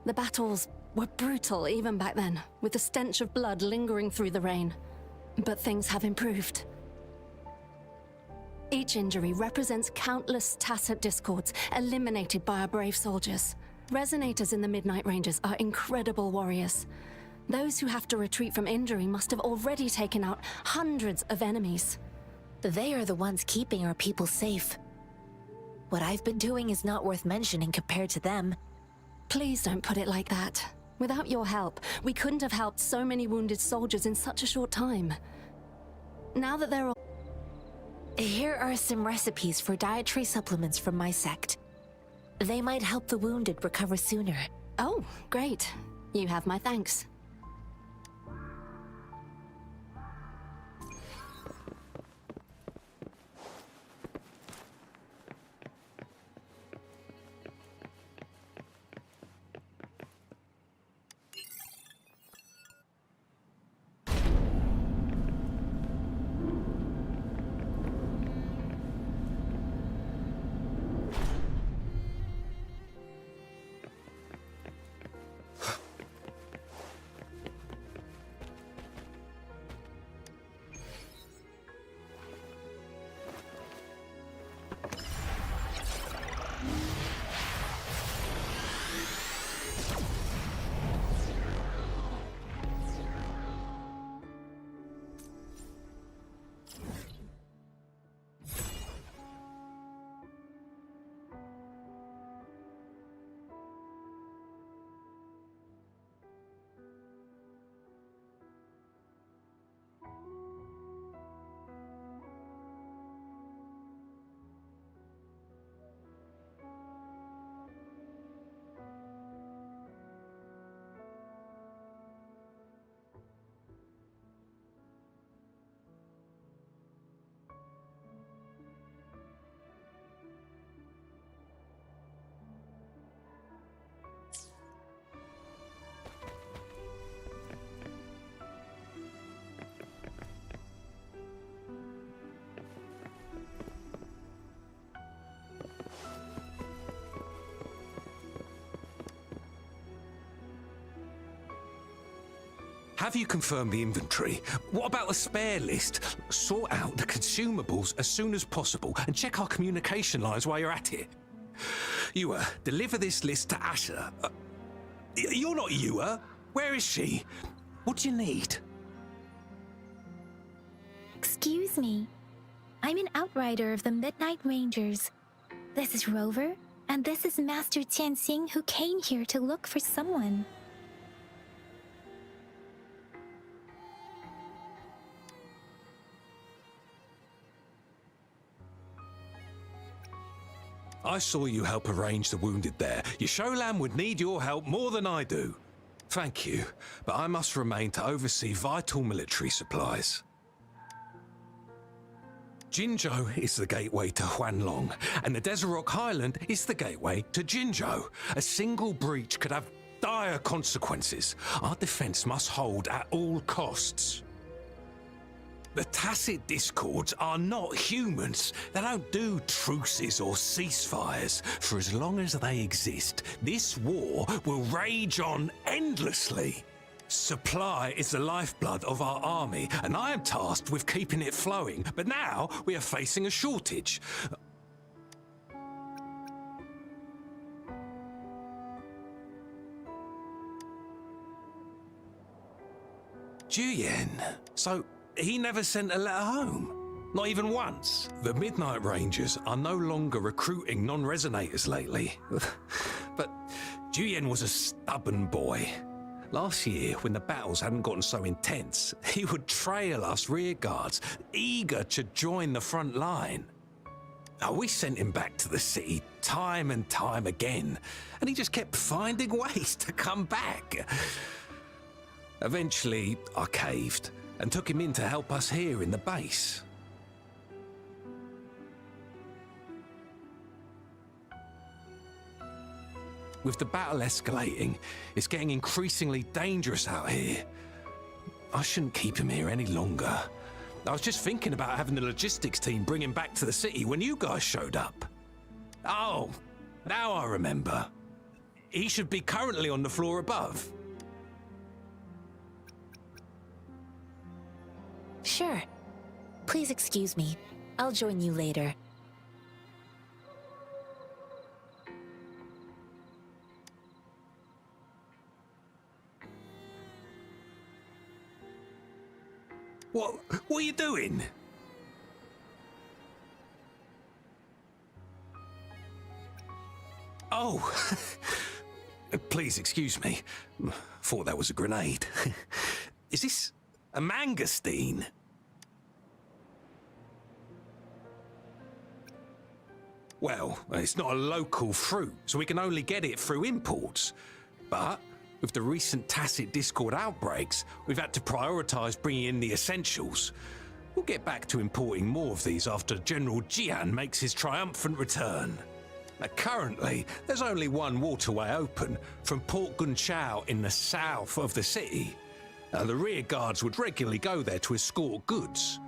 S18: The battles were brutal even back then, with the stench of blood lingering through the rain. But things have improved. Each injury represents countless tacit discords eliminated by our brave soldiers. Resonators in the Midnight Rangers are incredible warriors. Those who have to retreat from injury must have already taken out hundreds of enemies.
S2: They are the ones keeping our people safe. What I've been doing is not worth mentioning compared to them.
S18: Please don't put it like that. Without your help, we couldn't have helped so many wounded soldiers in such a short time. Now that they're all...
S2: Here are some recipes for dietary supplements from my sect. They might help the wounded recover sooner.
S18: Oh, great. You have my thanks.
S13: Have you confirmed the inventory? What about the spare list? Sort out the consumables as soon as possible and check our communication lines while you're at it. Yua, deliver this list to Asher. You're not Yua. Where is she? What do you need?
S2: Excuse me. I'm an outrider of the Midnight Rangers. This is Rover, and this is Master Tianxing, who came here to look for someone.
S13: I saw you help arrange the wounded there. Yasholan would need your help more than I do. Thank you, but I must remain to oversee vital military supplies. Jinzhou is the gateway to Huanlong, and the Desert Rock Highland is the gateway to Jinzhou. A single breach could have dire consequences. Our defense must hold at all costs. The tacit discords are not humans. They don't do truces or ceasefires. For as long as they exist, this war will rage on endlessly. Supply is the lifeblood of our army, and I am tasked with keeping it flowing. But now we are facing a shortage. Juyen. So he never sent a letter home? Not even once? The Midnight Rangers are no longer recruiting non-resonators lately. But Juyen was a stubborn boy. Last year, when the battles hadn't gotten so intense, he would trail us rearguards, eager to join the front line. We sent him back to the city time and time again, and he just kept finding ways to come back. Eventually, I caved. and took him in to help us here in the base. With the battle escalating, it's getting increasingly dangerous out here. I shouldn't keep him here any longer. I was just thinking about having the logistics team bring him back to the city when you guys showed up. Oh, now I remember. He should be currently on the floor above.
S5: Sure. Please excuse me. I'll join you later.
S13: What are you doing? Oh, please excuse me. Thought that was a grenade. Is this a mangosteen? Well, it's not a local fruit, so we can only get it through imports. But with the recent Tacit Discord outbreaks, we've had to prioritise bringing in the essentials. We'll get back to importing more of these after General Jian makes his triumphant return. Now, currently, there's only one waterway open from Port Gunchao in the south of the city. The rear guards would regularly go there to escort goods.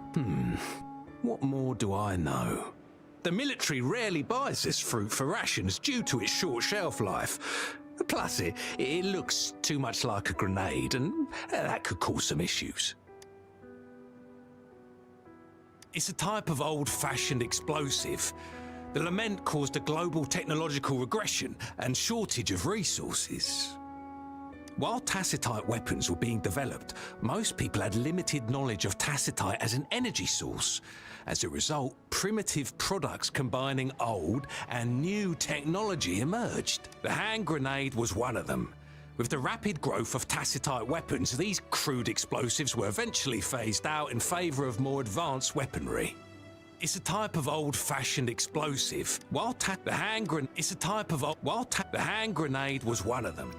S13: What more do I know? The military rarely buys this fruit for rations due to its short shelf life. Plus, it looks too much like a grenade, and that could cause some issues. It's a type of old-fashioned explosive. The lament caused a global technological regression and shortage of resources. While tacitite weapons were being developed, most people had limited knowledge of tacitite as an energy source. As a result, primitive products combining old and new technology emerged. The hand grenade was one of them. With the rapid growth of tacitite weapons, these crude explosives were eventually phased out in favor of more advanced weaponry. It's a type of old-fashioned explosive. The hand grenade was one of them.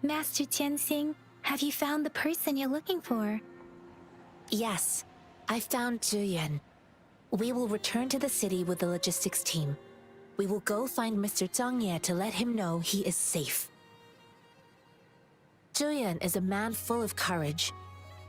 S2: Master Tianxing, have you found the person you're looking for?
S5: Yes, I found Zhiyuan. We will return to the city with the logistics team. We will go find Mr. Zhang Ye to let him know he is safe. Zhiyuan is a man full of courage.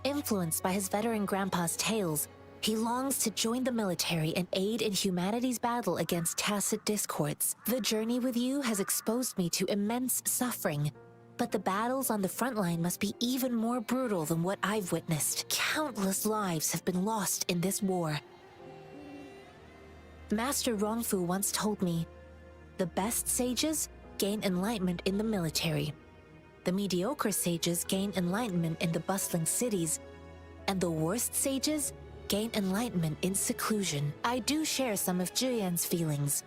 S5: Influenced by his veteran grandpa's tales, he longs to join the military and aid in humanity's battle against tacit discords. The journey with you has exposed me to immense suffering, but the battles on the front line must be even more brutal than what I've witnessed. Countless lives have been lost in this war. Master Rongfu once told me, the best sages gain enlightenment in the military. The mediocre sages gain enlightenment in the bustling cities, and the worst sages gain enlightenment in seclusion. I do share some of Zhiyuan's feelings.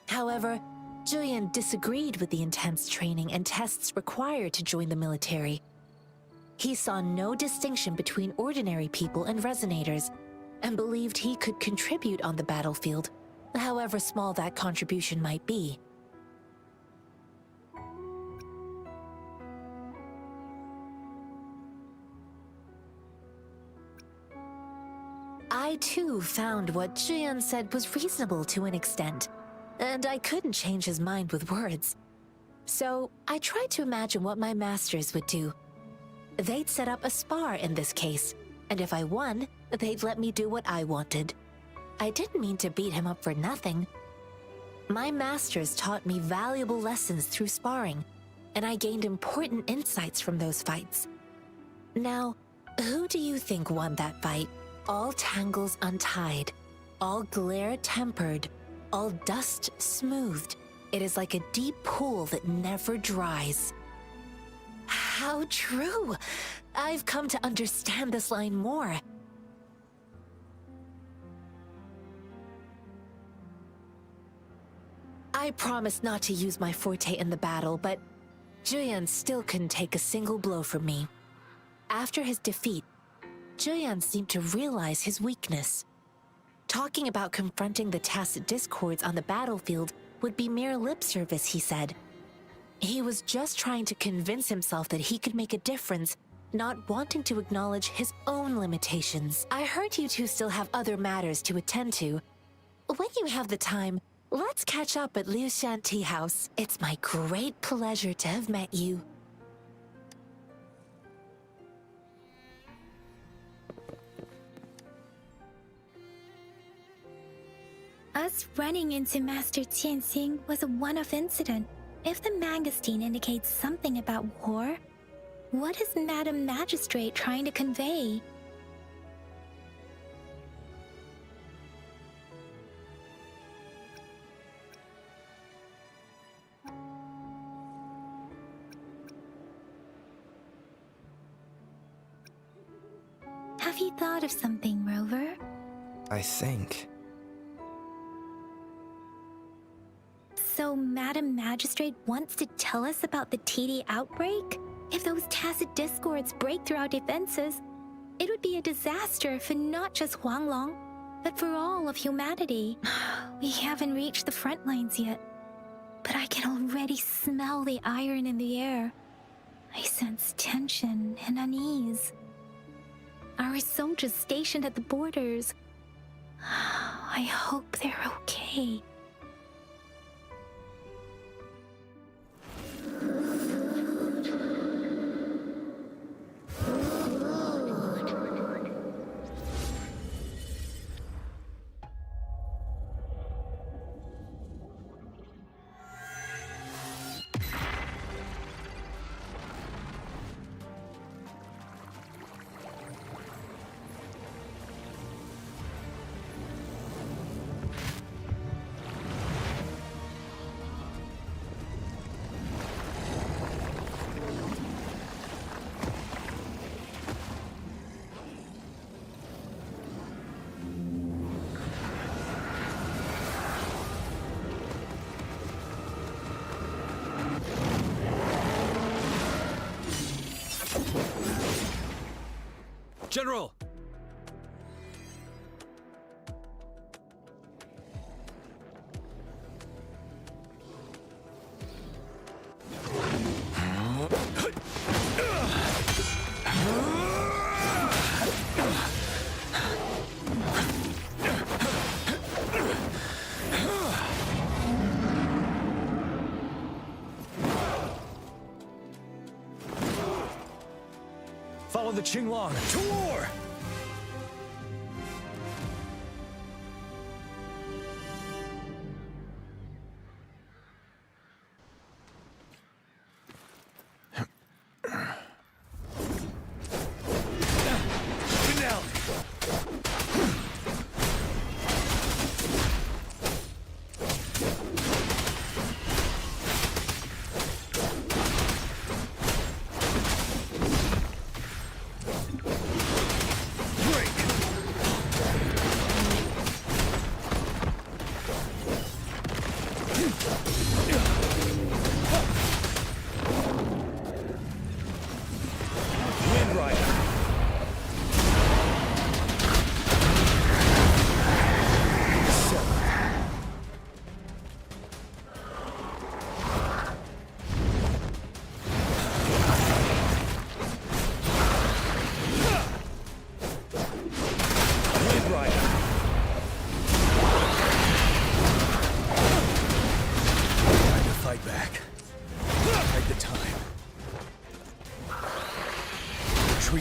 S5: However, Zhiyuan disagreed with the intense training and tests required to join the military. He saw no distinction between ordinary people and resonators, and believed he could contribute on the battlefield, however small that contribution might be. I too found what Zhiyuan said was reasonable to an extent, and I couldn't change his mind with words. So I tried to imagine what my masters would do. They'd set up a spar in this case, and if I won, they'd let me do what I wanted. I didn't mean to beat him up for nothing. My masters taught me valuable lessons through sparring, and I gained important insights from those fights. Now, who do you think won that fight? All tangles untied, all glare tempered, all dust smoothed. It is like a deep pool that never dries. How true! I've come to understand this line more. I promised not to use my forte in the battle, but Julian still couldn't take a single blow from me. After his defeat, Julian seemed to realize his weakness. Talking about confronting the tacit discords on the battlefield would be mere lip service, he said. He was just trying to convince himself that he could make a difference, not wanting to acknowledge his own limitations. I heard you two still have other matters to attend to. When you have the time, let's catch up at Liu Shan Tea House. It's my great pleasure to have met you.
S2: Us running into Master Tianxing was a one-off incident. If the Mangosteen indicates something about war, what is Madam Magistrate trying to convey? Have you thought of something, Rover?
S9: I think.
S2: So Madam Magistrate wants to tell us about the TD outbreak? If those tacit discords break through our defenses, it would be a disaster for not just Huanglong, but for all of humanity. We haven't reached the front lines yet, but I can already smell the iron in the air. I sense tension and unease. Our soldiers stationed at the borders, I hope they're okay.
S15: General!
S17: Follow the Qinglong to war!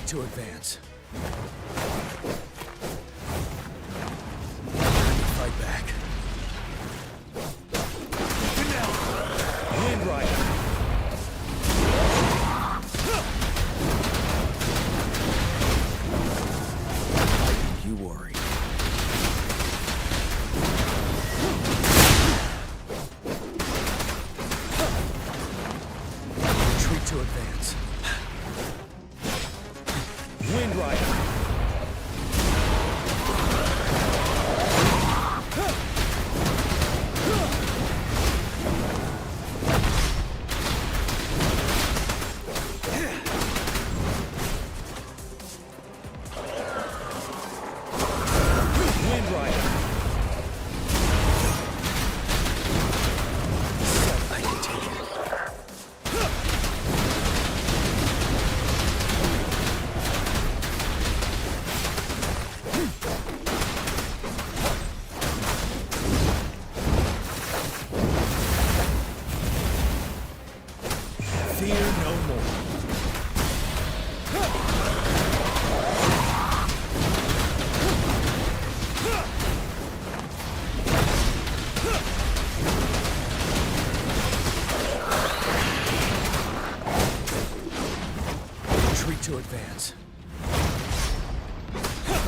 S17: To advance. Fight back. Wind Rider. You worry. Retreat to advance. Wind Rider.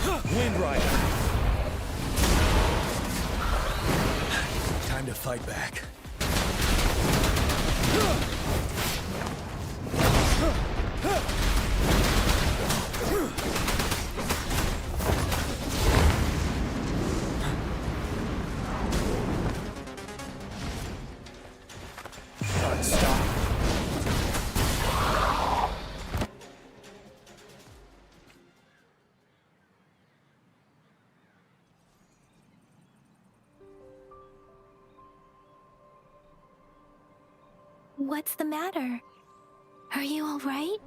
S17: Wind Rider. Time to fight back.
S2: What's the matter? Are you all right?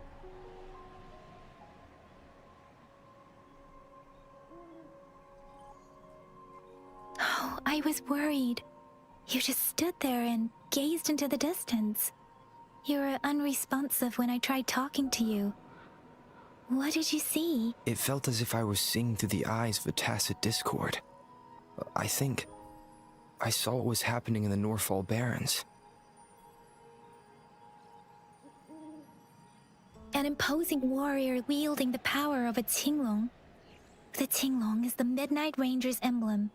S2: Oh, I was worried. You just stood there and gazed into the distance. You were unresponsive when I tried talking to you. What did you see?
S9: It felt as if I was seeing through the eyes of a tacit discord. I think I saw what was happening in the Norfall Barrens.
S2: An imposing warrior wielding the power of a Tinglong. The Tinglong is the Midnight Ranger's emblem.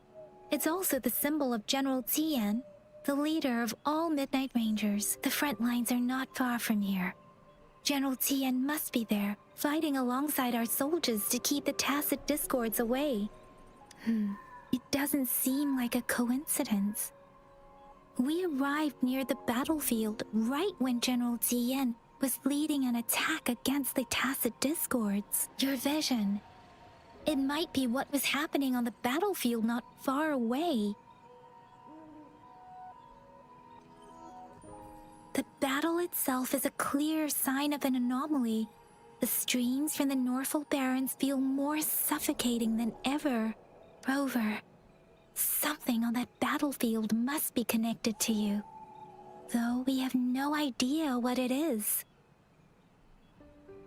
S2: It's also the symbol of General Tian, the leader of all Midnight Rangers. The front lines are not far from here. General Tian must be there, fighting alongside our soldiers to keep the tacit discords away. It doesn't seem like a coincidence. We arrived near the battlefield right when General Tian was leading an attack against the tacit discords. Your vision. It might be what was happening on the battlefield not far away. The battle itself is a clear sign of an anomaly. The streams from the Norfall Barrens feel more suffocating than ever. Rover, something on that battlefield must be connected to you, though we have no idea what it is.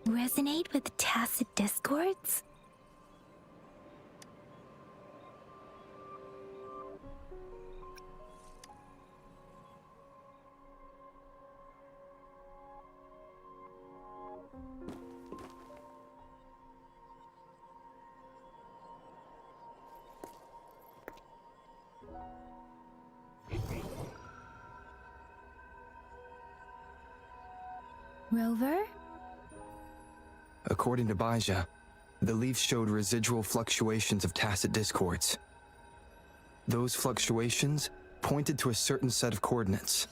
S2: Resonate with tacit discords? Rover?
S9: According to Baija, the leaf showed residual fluctuations of tacit discords. Those fluctuations pointed to a certain set of coordinates.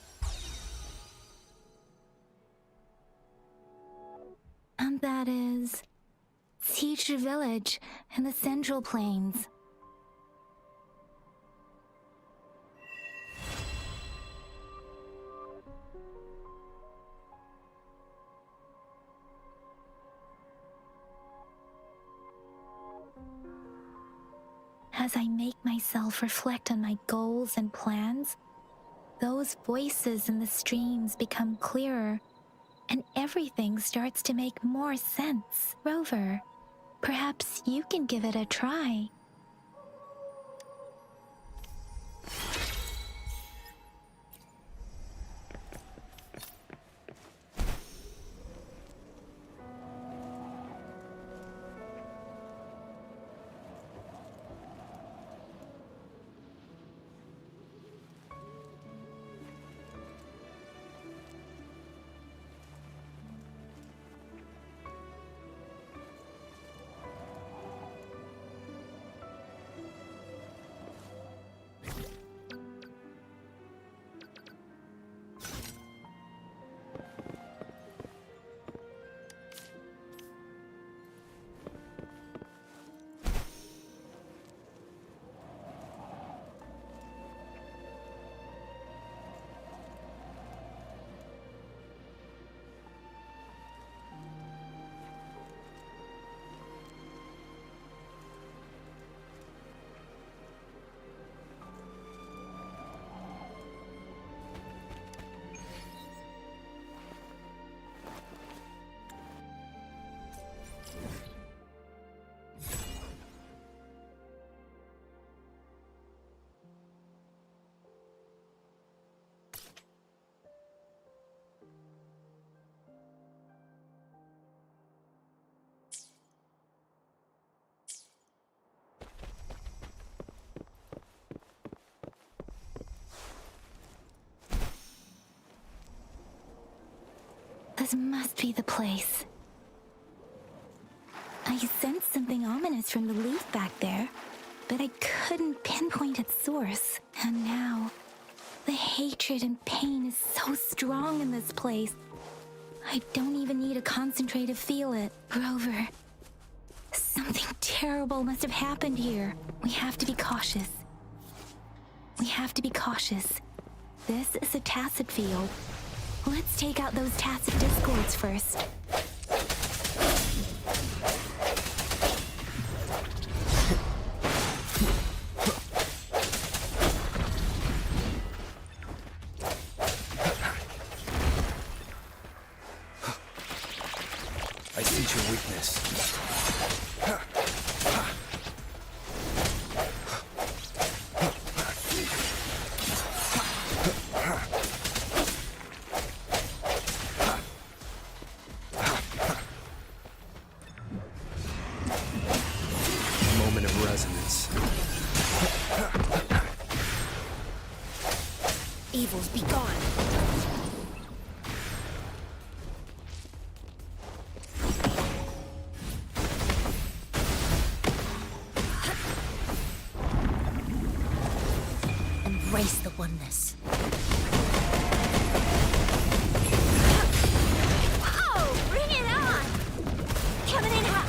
S2: And that is Teacher Village in the Central Plains. As I make myself reflect on my goals and plans, those voices in the streams become clearer, and everything starts to make more sense. Rover, perhaps you can give it a try. This must be the place. I sensed something ominous from the leaf back there, but I couldn't pinpoint its source. And now, the hatred and pain is so strong in this place. I don't even need to concentrate to feel it. Rover, something terrible must have happened here. We have to be cautious. We have to be cautious. This is a tacit field. Let's take out those tacit discords first.
S9: I sense your weakness. Moment of resonance.
S7: Evils be gone. Embrace the oneness.
S3: Oh, bring it on! Coming in hot!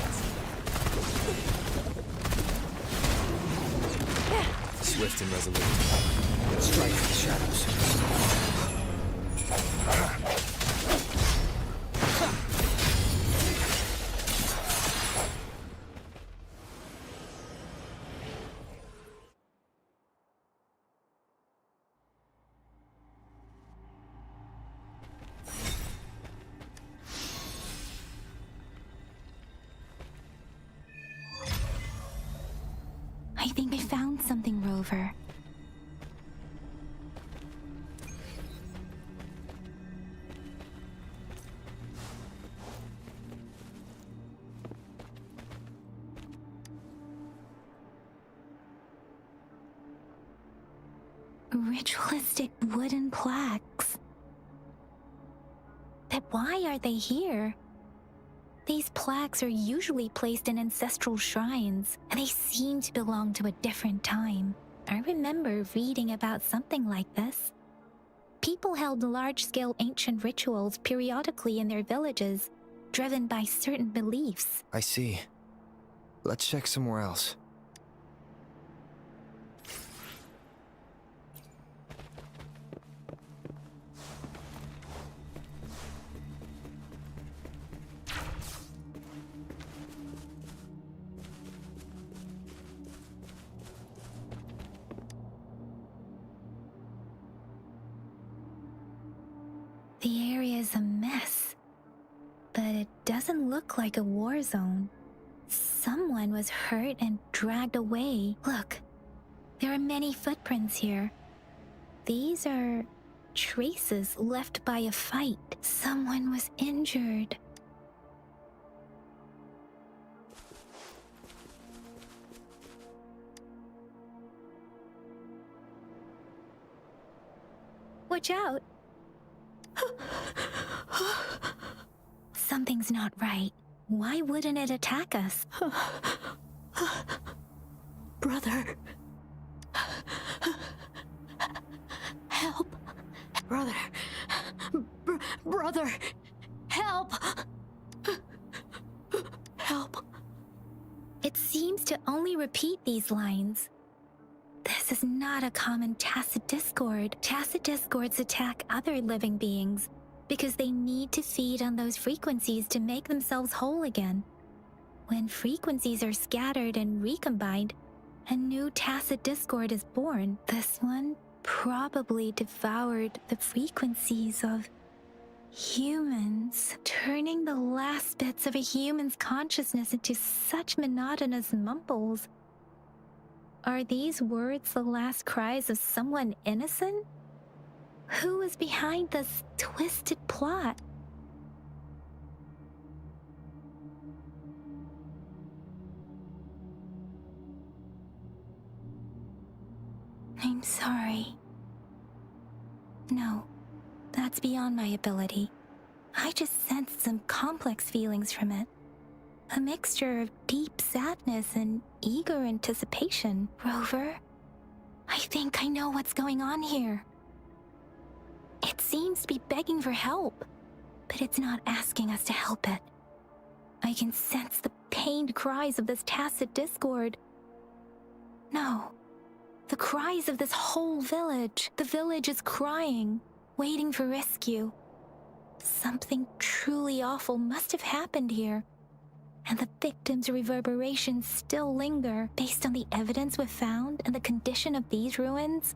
S9: Swift and resolute. Strike the shadows.
S2: I think I found something, Rover. Ritualistic wooden plaques. But why are they here? These plaques are usually placed in ancestral shrines, and they seem to belong to a different time. I remember reading about something like this. People held large-scale ancient rituals periodically in their villages, driven by certain beliefs.
S9: I see. Let's check somewhere else.
S2: The area is a mess, but it doesn't look like a war zone. Someone was hurt and dragged away. Look, there are many footprints here. These are traces left by a fight. Someone was injured. Watch out! Something's not right. Why wouldn't it attack us?
S16: Brother. Help. Brother. Brother. Help. Help.
S2: It seems to only repeat these lines. This is not a common tacit discord. Tacit discords attack other living beings because they need to feed on those frequencies to make themselves whole again. When frequencies are scattered and recombined, a new tacit discord is born. This one probably devoured the frequencies of humans, turning the last bits of a human's consciousness into such monotonous mumbles. Are these words the last cries of someone innocent? Who is behind this twisted plot? I'm sorry. No, that's beyond my ability. I just sensed some complex feelings from it. A mixture of deep sadness and eager anticipation. Rover, I think I know what's going on here. It seems to be begging for help, but it's not asking us to help it. I can sense the pained cries of this tacit discord. No, the cries of this whole village. The village is crying, waiting for rescue. Something truly awful must have happened here, and the victims' reverberations still linger based on the evidence we've found and the condition of these ruins.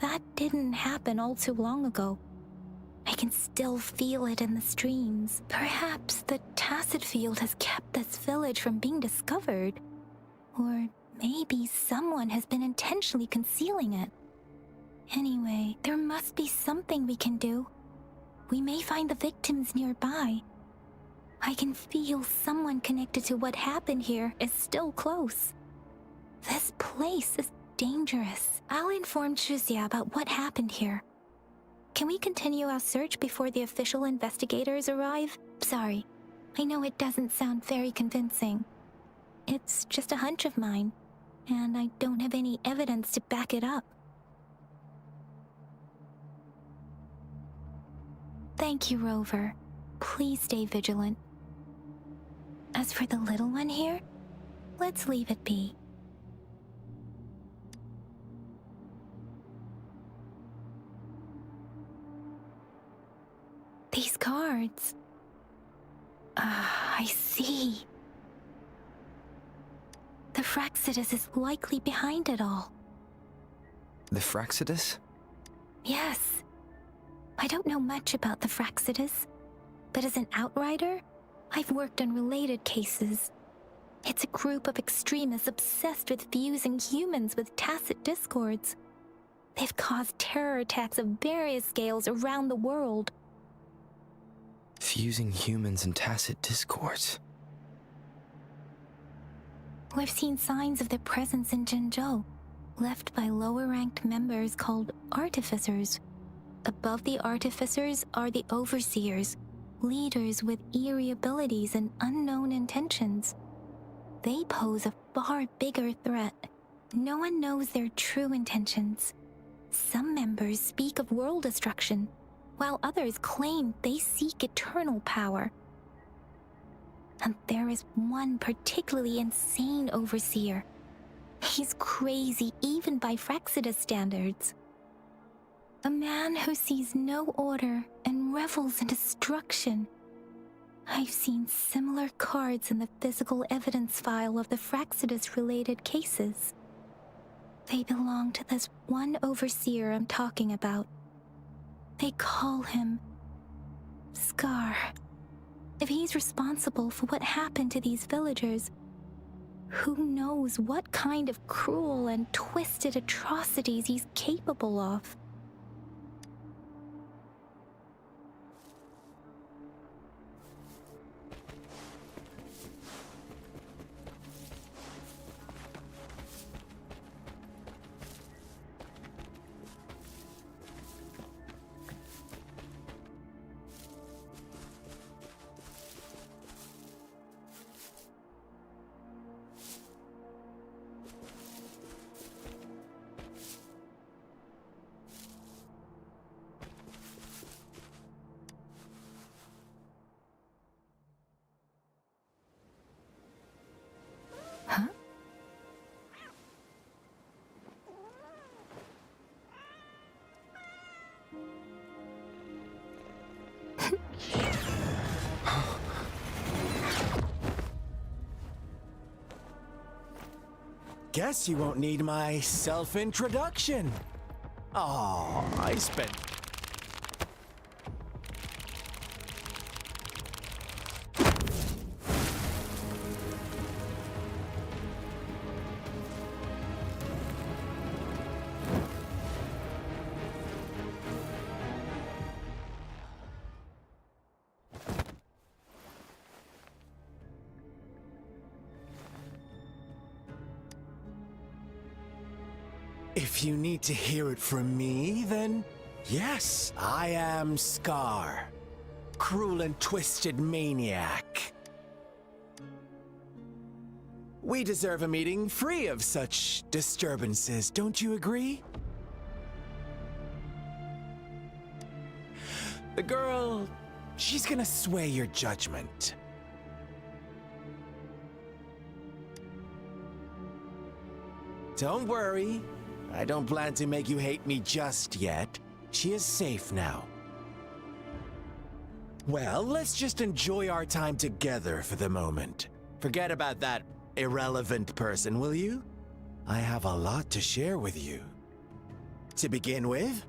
S2: That didn't happen all too long ago. I can still feel it in the streams. Perhaps the tacit field has kept this village from being discovered. Or maybe someone has been intentionally concealing it. Anyway, there must be something we can do. We may find the victims nearby. I can feel someone connected to what happened here is still close. This place is dangerous. I'll inform Chuzia about what happened here. Can we continue our search before the official investigators arrive? Sorry, I know it doesn't sound very convincing. It's just a hunch of mine, and I don't have any evidence to back it up. Thank you, Rover. Please stay vigilant. As for the little one here, let's leave it be. These cards. I see. The Fraxidus is likely behind it all.
S9: The Fraxidus?
S2: Yes. I don't know much about the Fraxidus, but as an outrider, I've worked on related cases. It's a group of extremists obsessed with fusing humans with tacit discords. They've caused terror attacks of various scales around the world.
S9: Fusing humans and tacit discords.
S2: We've seen signs of their presence in Jinzhou, left by lower-ranked members called artificers. Above the artificers are the overseers, leaders with eerie abilities and unknown intentions. They pose a far bigger threat. No one knows their true intentions. Some members speak of world destruction, while others claim they seek eternal power. And there is one particularly insane overseer. He's crazy even by Fraxidus standards. A man who sees no order and revels in destruction. I've seen similar cards in the physical evidence file of the Fraxidus-related cases. They belong to this one overseer I'm talking about. They call him Scar. If he's responsible for what happened to these villagers, who knows what kind of cruel and twisted atrocities he's capable of?
S17: Guess you won't need my self-introduction. Oh, I spent... If you need to hear it from me, then yes, I am Scar. cruel and twisted maniac. We deserve a meeting free of such disturbances, don't you agree? The girl, she's gonna sway your judgment. Don't worry, I don't plan to make you hate me just yet. She is safe now. Well, let's just enjoy our time together for the moment. Forget about that irrelevant person, will you? I have a lot to share with you. To begin with,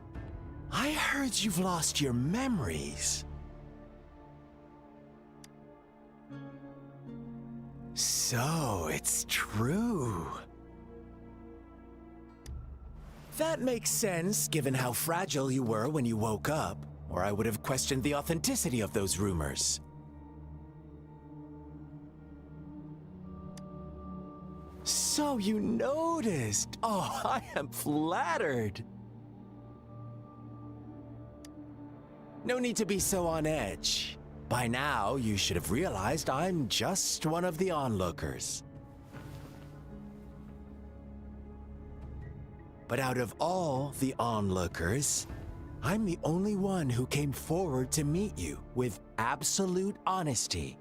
S17: I heard you've lost your memories. So, it's true. That makes sense, given how fragile you were when you woke up, or I would have questioned the authenticity of those rumors. So you noticed. Oh, I am flattered. No need to be so on edge. By now, you should have realized I'm just one of the onlookers. But out of all the onlookers, I'm the only one who came forward to meet you with absolute honesty.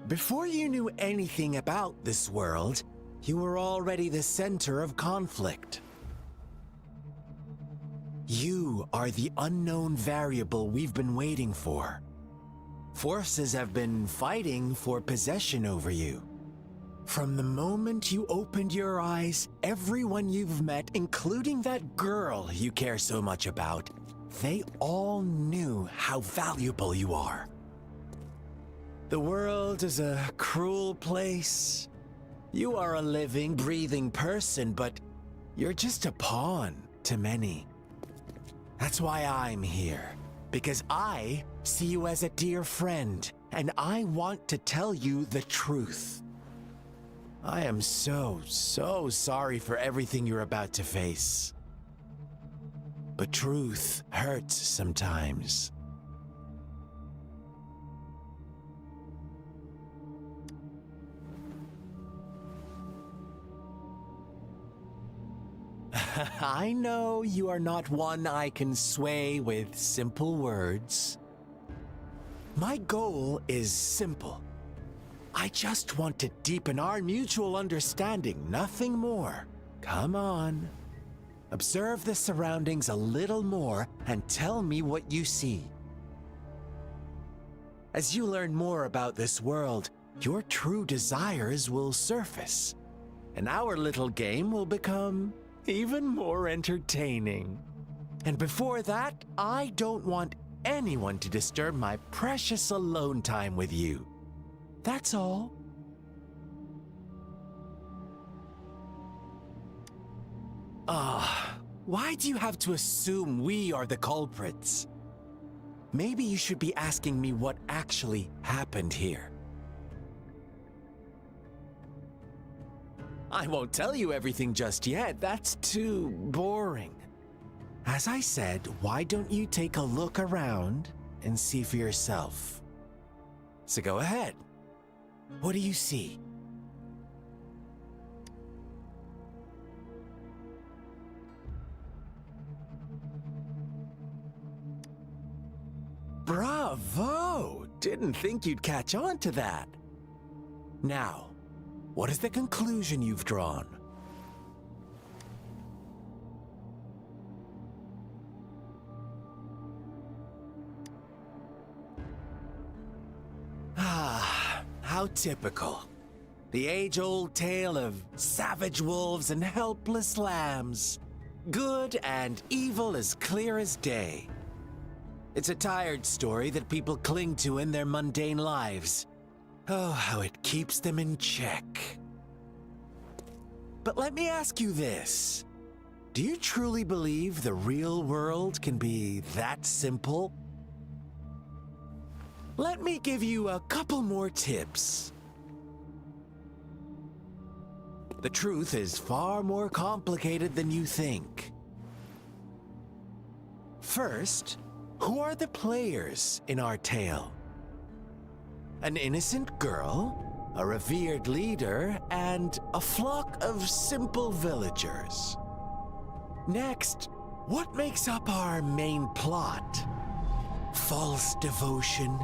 S17: Before you knew anything about this world, you were already the center of conflict. You are the unknown variable we've been waiting for. Forces have been fighting for possession over you. From the moment you opened your eyes, everyone you've met, including that girl you care so much about, they all knew how valuable you are. The world is a cruel place. You are a living, breathing person, but you're just a pawn to many. That's why I'm here, because I see you as a dear friend, and I want to tell you the truth. I am so sorry for everything you're about to face. But truth hurts sometimes. I know you are not one I can sway with simple words. My goal is simple. I just want to deepen our mutual understanding, nothing more. Come on. Observe the surroundings a little more and tell me what you see. As you learn more about this world, your true desires will surface, and our little game will become even more entertaining. And before that, I don't want anyone to disturb my precious alone time with you. That's all. Why do you have to assume we are the culprits? Maybe you should be asking me what actually happened here. I won't tell you everything just yet. That's too boring. As I said, why don't you take a look around and see for yourself? So go ahead. What do you see? Bravo! Didn't think you'd catch on to that. Now, what is the conclusion you've drawn? How typical. The age-old tale of savage wolves and helpless lambs. Good and evil as clear as day. It's a tired story that people cling to in their mundane lives. Oh, how it keeps them in check. But let me ask you this. Do you truly believe the real world can be that simple? Let me give you a couple more tips. The truth is far more complicated than you think. First, who are the players in our tale? An innocent girl, a revered leader, and a flock of simple villagers. Next, what makes up our main plot? False devotion,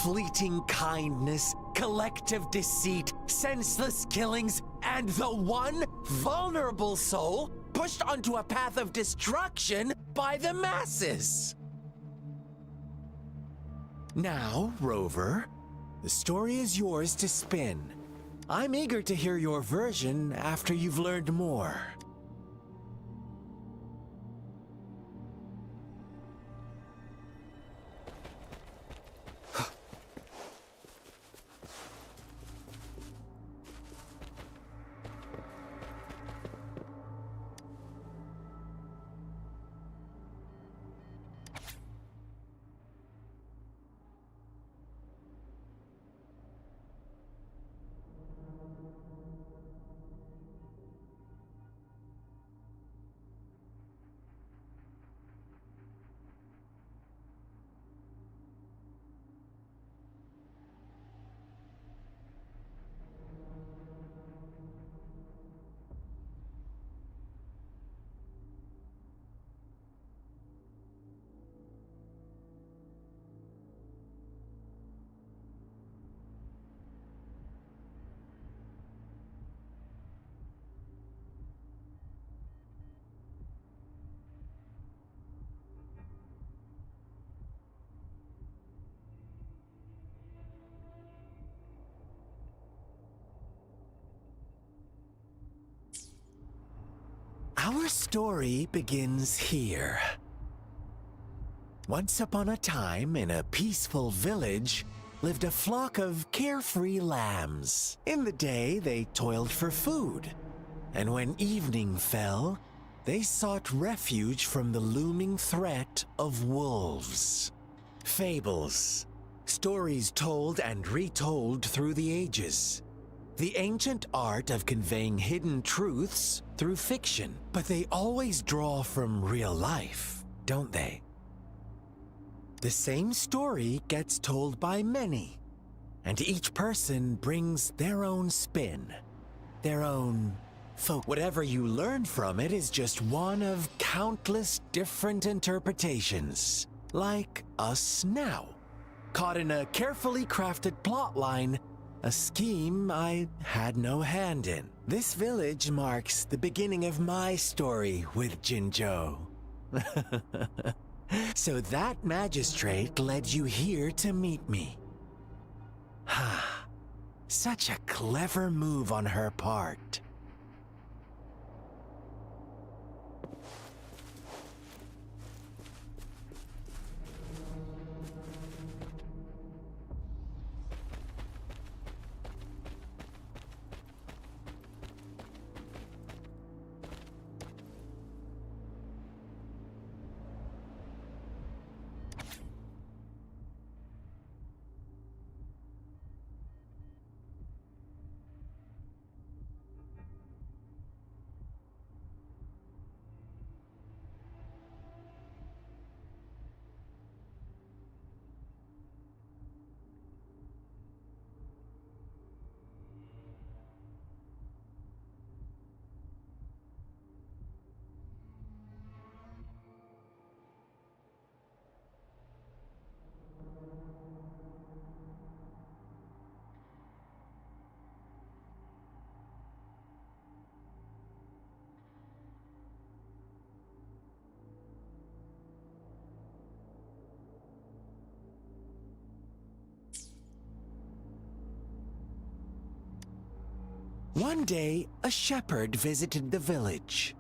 S17: fleeting kindness, collective deceit, senseless killings, and the one vulnerable soul pushed onto a path of destruction by the masses. Now, Rover, the story is yours to spin. I'm eager to hear your version after you've learned more. Our story begins here. Once upon a time, in a peaceful village, lived a flock of carefree lambs. In the day, they toiled for food, and when evening fell, they sought refuge from the looming threat of wolves. Fables, stories told and retold through the ages. The ancient art of conveying hidden truths through fiction, but they always draw from real life, don't they? The same story gets told by many, and each person brings their own spin, their own folk. Whatever you learn from it is just one of countless different interpretations, like us now, caught in a carefully crafted plotline, a scheme I had no hand in. This village marks the beginning of my story with Jinzhou. So that magistrate led you here to meet me. Ha! Such a clever move on her part. One day, a shepherd visited the village.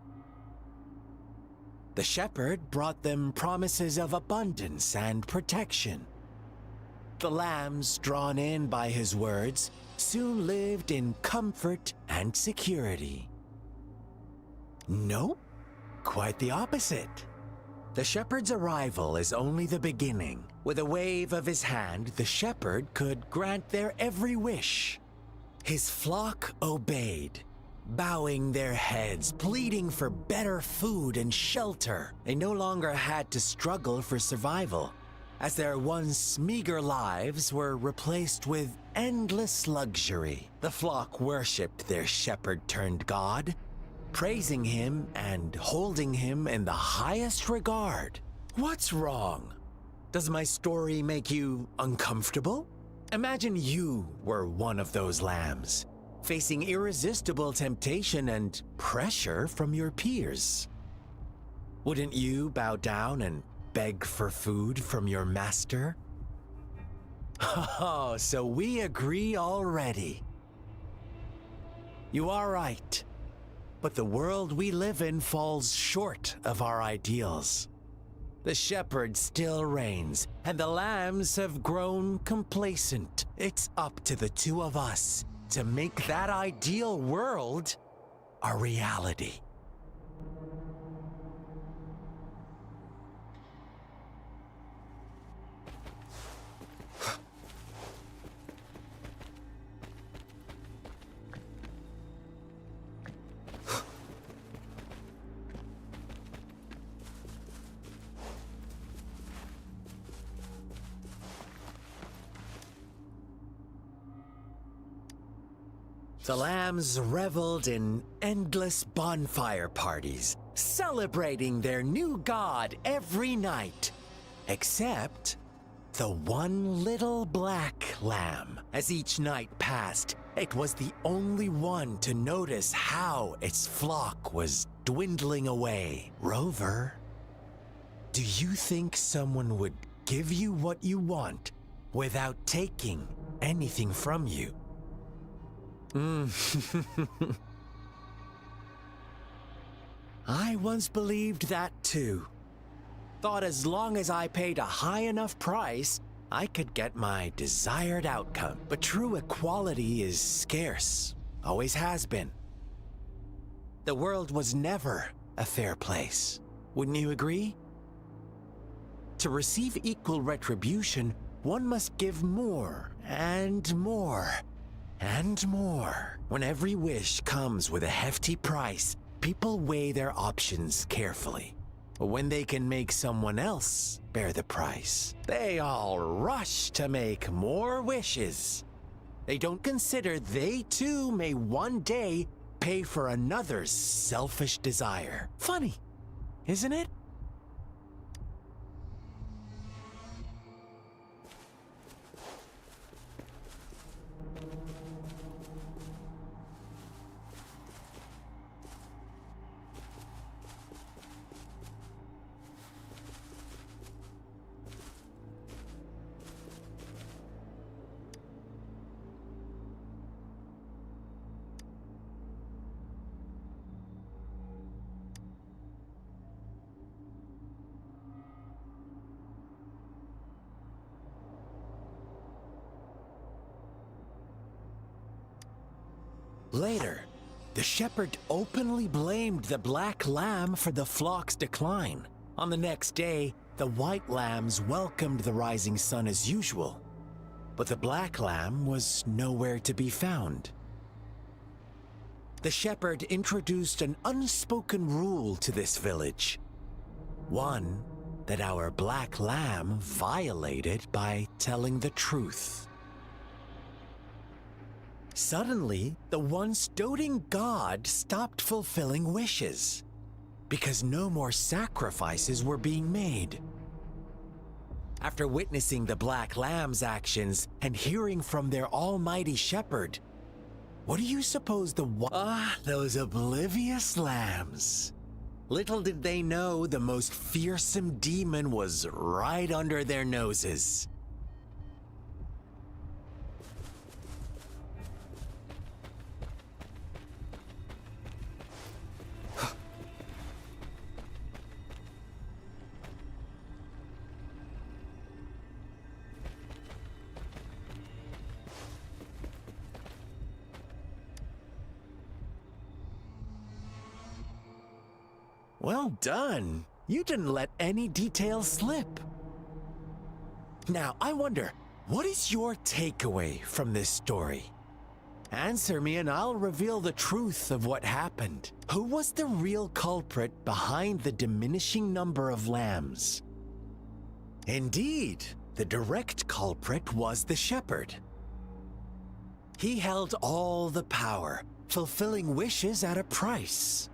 S17: The shepherd brought them promises of abundance and protection. The lambs, drawn in by his words, soon lived in comfort and security. Nope, quite the opposite. The shepherd's arrival is only the beginning. With a wave of his hand, the shepherd could grant their every wish. His flock obeyed, bowing their heads, pleading for better food and shelter. They no longer had to struggle for survival. as their once meager lives were replaced with endless luxury. The flock worshipped their shepherd-turned-god, praising him and holding him in the highest regard. What's wrong? Does my story make you uncomfortable? Imagine you were one of those lambs, facing irresistible temptation and pressure from your peers. Wouldn't you bow down and beg for food from your master? Oh, so we agree already. You are right, but the world we live in falls short of our ideals. The shepherd still reigns, and the lambs have grown complacent. It's up to the two of us to make that ideal world a reality. The lambs reveled in endless bonfire parties, celebrating their new god every night, except the one little black lamb. As each night passed, it was the only one to notice how its flock was dwindling away. Rover, do you think someone would give you what you want without taking anything from you? I once believed that too. Thought as long as I paid a high enough price, I could get my desired outcome. But true equality is scarce, always has been. The world was never a fair place. Wouldn't you agree? To receive equal retribution, one must give more and more. And more. When every wish comes with a hefty price, people weigh their options carefully. When they can make someone else bear the price, they all rush to make more wishes. They don't consider they too may one day pay for another's selfish desire. Funny, isn't it? Later, the shepherd openly blamed the black lamb for the flock's decline. On the next day, the white lambs welcomed the rising sun as usual, but the black lamb was nowhere to be found. The shepherd introduced an unspoken rule to this village, one that our black lamb violated by telling the truth. Suddenly, the once doting god stopped fulfilling wishes because no more sacrifices were being made. After witnessing the Black Lamb's actions and hearing from their almighty shepherd, what do you suppose those oblivious lambs. Little did they know the most fearsome demon was right under their noses. Well done. You didn't let any details slip. Now, I wonder, what is your takeaway from this story? Answer me and I'll reveal the truth of what happened. Who was the real culprit behind the diminishing number of lambs? Indeed, the direct culprit was the shepherd. He held all the power, fulfilling wishes at a price.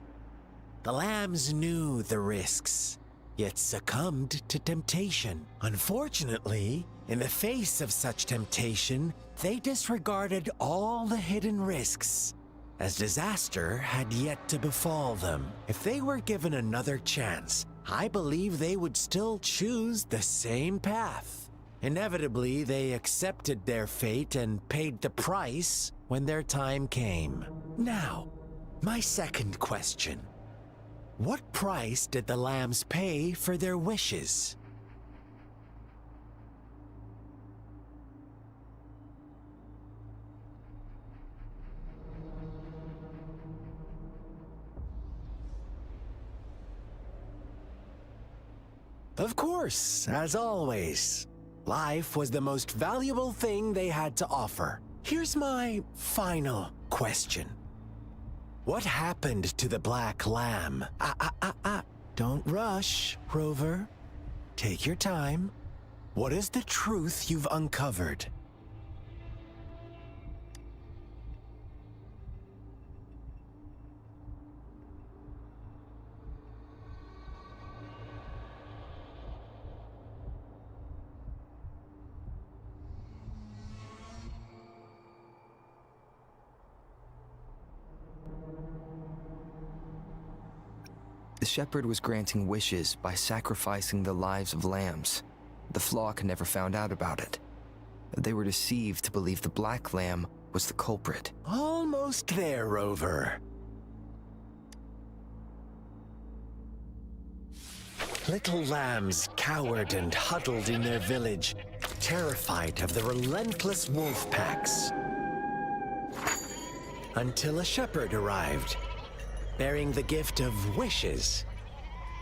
S17: The lambs knew the risks, yet succumbed to temptation. Unfortunately, in the face of such temptation, they disregarded all the hidden risks, as disaster had yet to befall them. If they were given another chance, I believe they would still choose the same path. Inevitably, they accepted their fate and paid the price when their time came. Now, my second question. What price did the lambs pay for their wishes? Of course, as always. Life was the most valuable thing they had to offer. Here's my final question. What happened to the black lamb? Don't rush, Rover. Take your time. What is the truth you've uncovered?
S9: The shepherd was granting wishes by sacrificing the lives of lambs. The flock never found out about it. They were deceived to believe the black lamb was the culprit.
S17: Almost there, Rover. Little lambs cowered and huddled in their village, terrified of the relentless wolf packs. Until a shepherd arrived, bearing the gift of wishes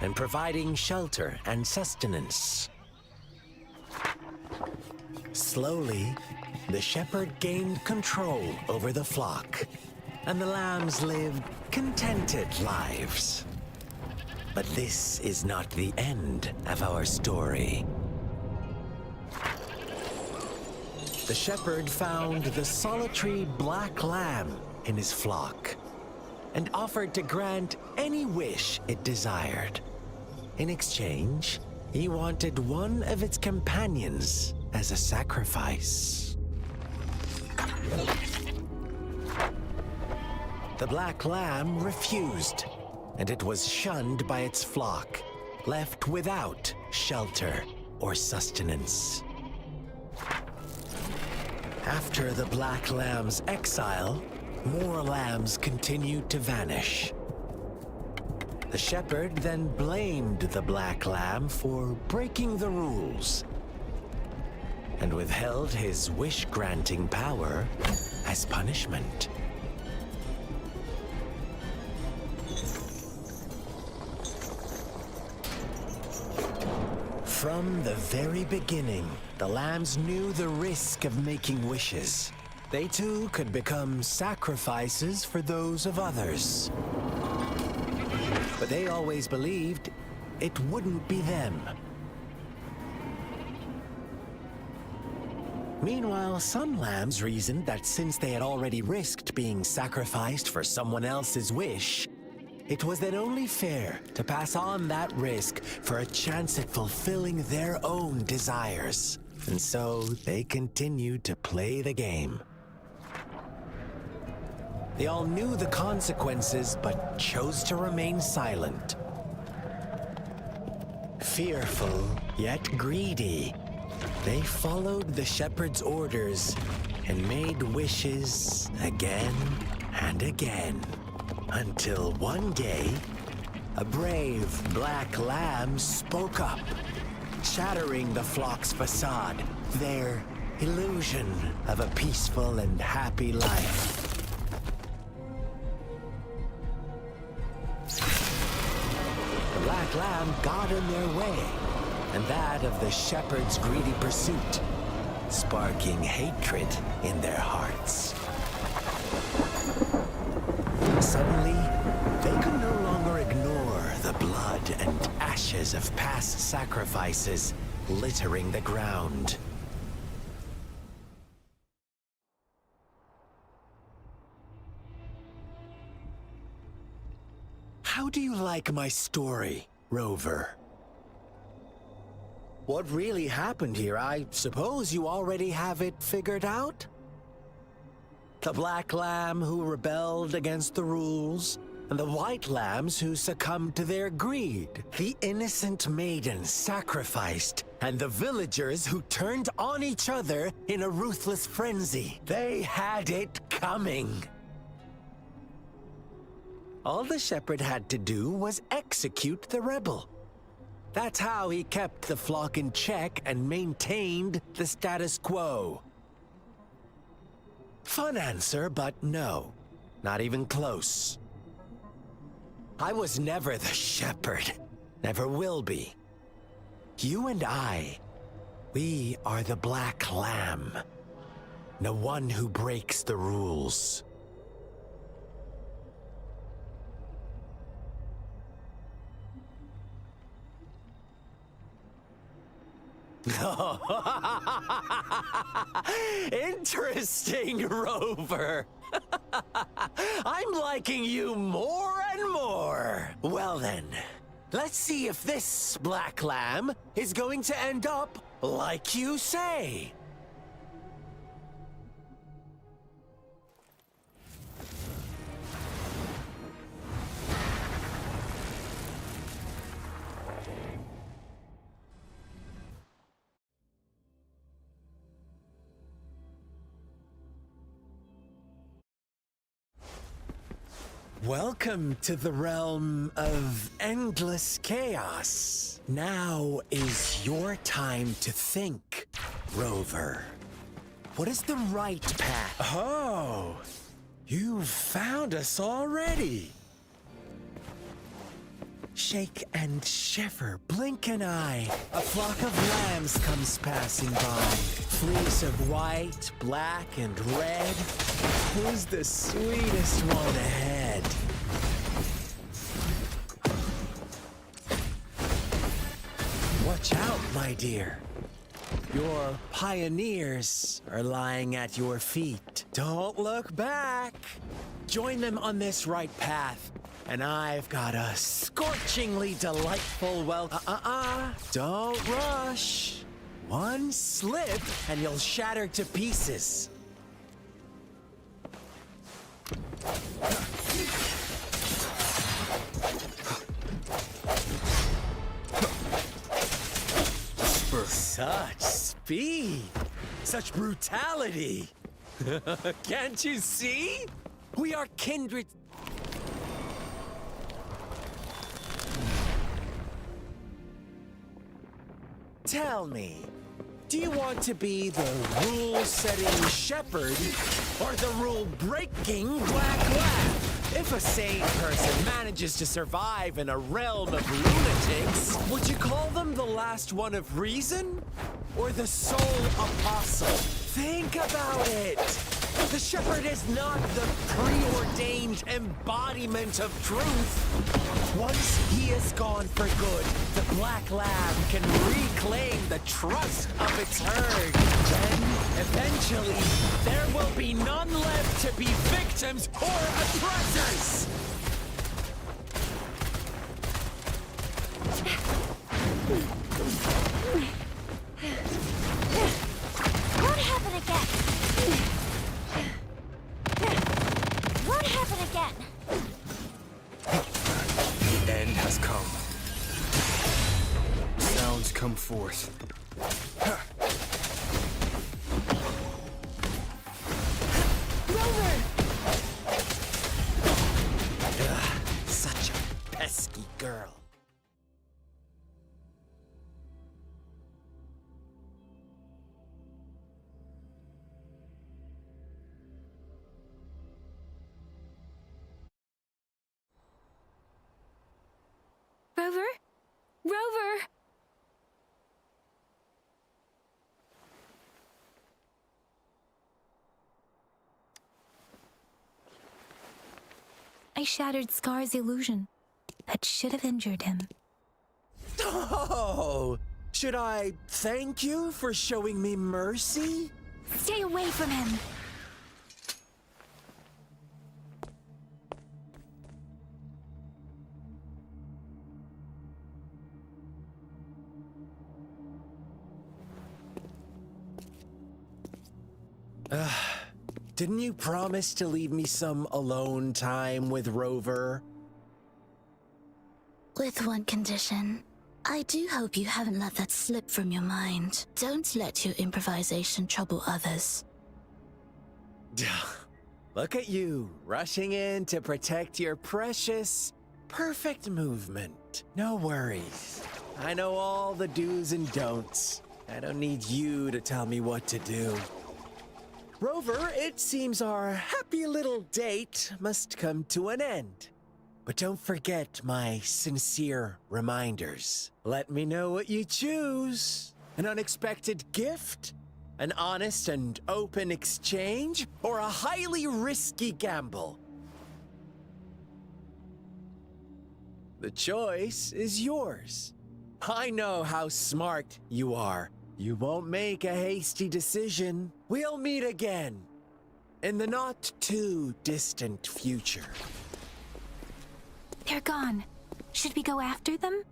S17: and providing shelter and sustenance. Slowly, the shepherd gained control over the flock, and the lambs lived contented lives. But this is not the end of our story. The shepherd found the solitary black lamb in his flock and offered to grant any wish it desired. In exchange, he wanted one of its companions as a sacrifice. The black lamb refused, and it was shunned by its flock, left without shelter or sustenance. After the black lamb's exile, more lambs continued to vanish. The shepherd then blamed the black lamb for breaking the rules and withheld his wish-granting power as punishment. From the very beginning, the lambs knew the risk of making wishes. They too could become sacrifices for those of others. But they always believed it wouldn't be them. Meanwhile, some lambs reasoned that since they had already risked being sacrificed for someone else's wish, it was then only fair to pass on that risk for a chance at fulfilling their own desires. And so they continued to play the game. They all knew the consequences, but chose to remain silent. Fearful, yet greedy, they followed the shepherd's orders and made wishes again and again. Until one day, a brave black lamb spoke up, shattering the flock's facade, their illusion of a peaceful and happy life. The black lamb got in their way, and that of the shepherd's greedy pursuit, sparking hatred in their hearts. Suddenly, they could no longer ignore the blood and ashes of past sacrifices littering the ground. How do you like my story, Rover? What really happened here, I suppose you already have it figured out? The black lamb who rebelled against the rules, and the white lambs who succumbed to their greed. The innocent maidens sacrificed, and the villagers who turned on each other in a ruthless frenzy. They had it coming. All the shepherd had to do was execute the rebel. That's how he kept the flock in check and maintained the status quo. Fun answer, but no. Not even close. I was never the shepherd. Never will be. You and I, we are the black lamb. The one who breaks the rules. Interesting, Rover. I'm liking you more and more. Well then, let's see if this black lamb is going to end up like you say. Welcome to the realm of endless chaos. Now is your time to think, Rover. What is the right path? Oh, you've found us already. Shake and shiver, blink an eye. A flock of lambs comes passing by. Fleece of white, black, and red. Who's the sweetest one ahead? Watch out, my dear. Your pioneers are lying at your feet. Don't look back. Join them on this right path. And I've got a scorchingly delightful Don't rush. One slip and you'll shatter to pieces. Such speed. Such brutality. Can't you see? We are kindred. Tell me, do you want to be the rule-setting shepherd or the rule-breaking black lamb? If a sane person manages to survive in a realm of lunatics, would you call them the last one of reason? Or the sole apostle? Think about it! The shepherd is not the preordained embodiment of truth. Once he is gone for good, the black lamb can reclaim the trust of its herd. Then, eventually, there will be none left to be victims or oppressors!
S19: What happened again? What happened again?
S9: The end has come. Sounds come forth.
S19: Rover!
S17: Ugh, such a pesky girl.
S2: Rover? Rover! I shattered Scar's illusion. That should have injured him.
S17: Oh, Should I thank you for showing me mercy?
S2: Stay away from him.
S17: Didn't you promise to leave me some alone time with Rover?
S20: With one condition. I do hope you haven't let that slip from your mind. Don't let your improvisation trouble others.
S17: Look at you, rushing in to protect your precious, perfect movement. No worries. I know all the do's and don'ts. I don't need you to tell me what to do. Rover, it seems our happy little date must come to an end. But don't forget my sincere reminders. Let me know what you choose. An unexpected gift? An honest and open exchange? Or a highly risky gamble? The choice is yours. I know how smart you are. You won't make a hasty decision. We'll meet again in the not too distant future.
S2: They're gone. Should we go after them?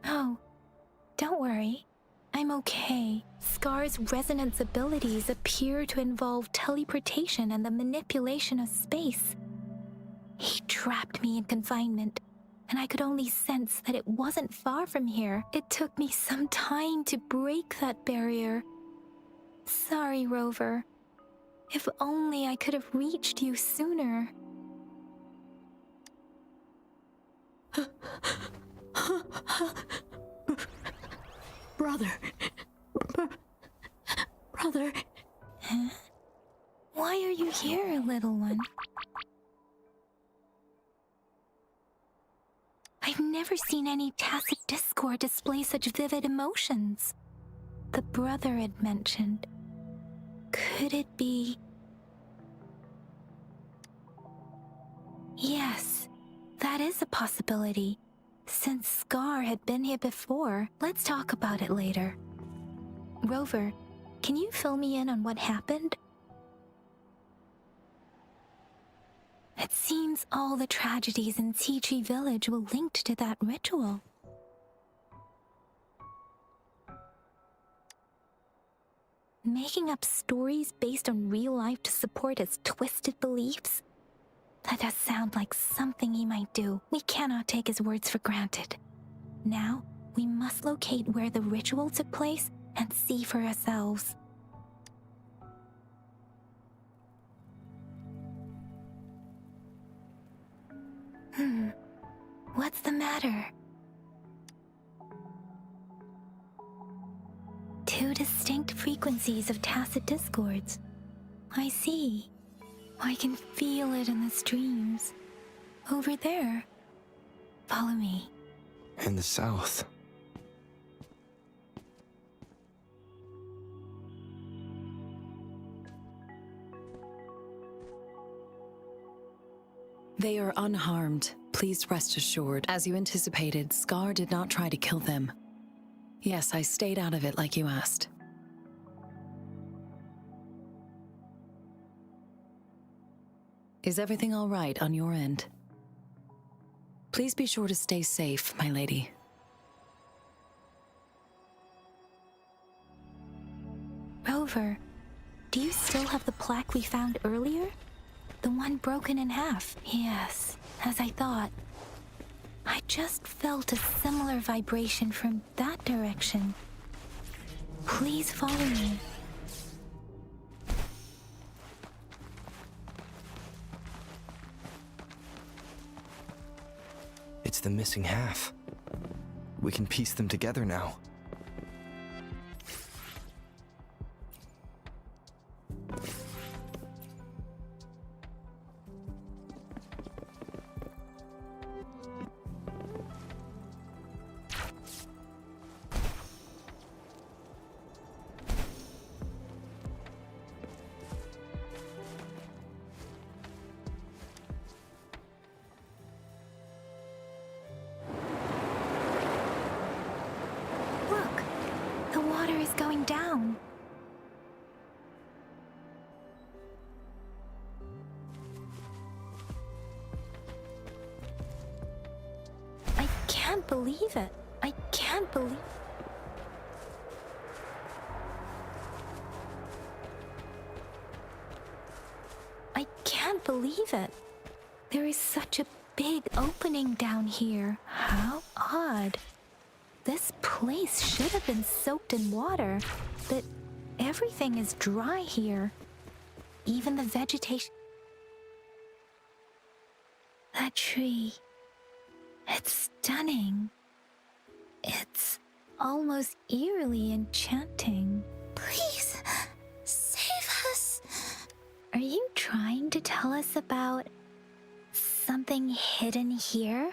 S2: Oh, don't worry. I'm okay. Scar's resonance abilities appear to involve teleportation and the manipulation of space. He trapped me in confinement, and I could only sense that it wasn't far from here. It took me some time to break that barrier. Sorry, Rover. If only I could have reached you sooner.
S16: Brother. Brother.
S2: Huh? Why are you here, little one? I've never seen any tacit discord display such vivid emotions. The brother had mentioned. Could it be... Yes, that is a possibility. Since Scar had been here before, let's talk about it later. Rover, can you fill me in on what happened? It seems all the tragedies in Tea Tree Village were linked to that ritual. Making up stories based on real life to support his twisted beliefs? That does sound like something he might do. We cannot take his words for granted. Now, we must locate where the ritual took place and see for ourselves. What's the matter? Two distinct frequencies of tacit discords. I see. I can feel it in the streams. Over there. Follow me.
S9: In the south.
S8: They are unharmed. Please rest assured. As you anticipated, Scar did not try to kill them. Yes, I stayed out of it like you asked. Is everything all right on your end? Please be sure to stay safe, my lady.
S2: Rover, do you still have the plaque we found earlier? The one broken in half. Yes, as I thought. I just felt a similar vibration from that direction. Please follow me.
S9: It's the missing half. We can piece them together now.
S2: believe it. I can't believe... I can't believe it. There is such a big opening down here. How odd. This place should have been soaked in water, but everything is dry here. Even the vegetation... That tree... It's stunning. It's almost eerily enchanting.
S20: Please, save us.
S2: Are you trying to tell us about something hidden here?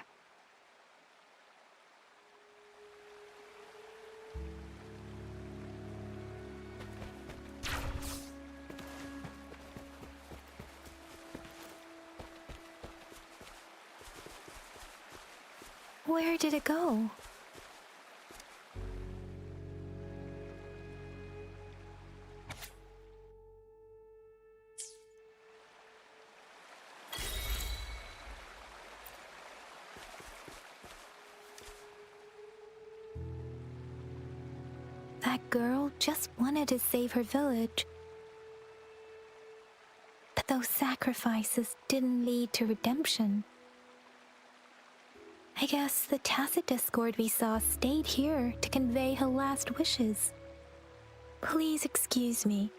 S2: Where did it go? That girl just wanted to save her village. But those sacrifices didn't lead to redemption. I guess the tacit discord we saw stayed here to convey her last wishes. Please excuse me.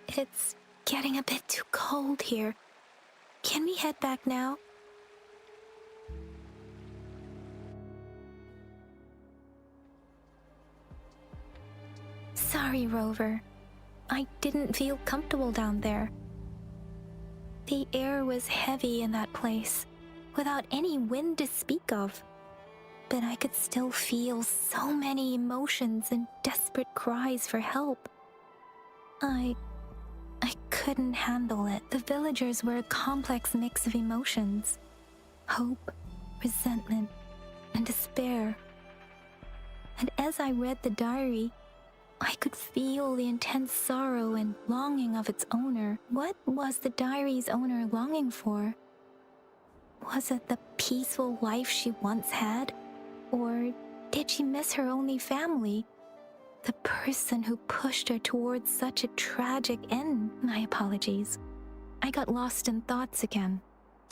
S2: It's getting a bit too cold here. Can we head back now? Sorry, Rover. I didn't feel comfortable down there. The air was heavy in that place, without any wind to speak of. But I could still feel so many emotions and desperate cries for help. I couldn't handle it. The villagers were a complex mix of emotions. Hope, resentment, and despair. And as I read the diary, I could feel the intense sorrow and longing of its owner. What was the diary's owner longing for? Was it the peaceful life she once had? Or did she miss her only family? The person who pushed her towards such a tragic end? My apologies. I got lost in thoughts again.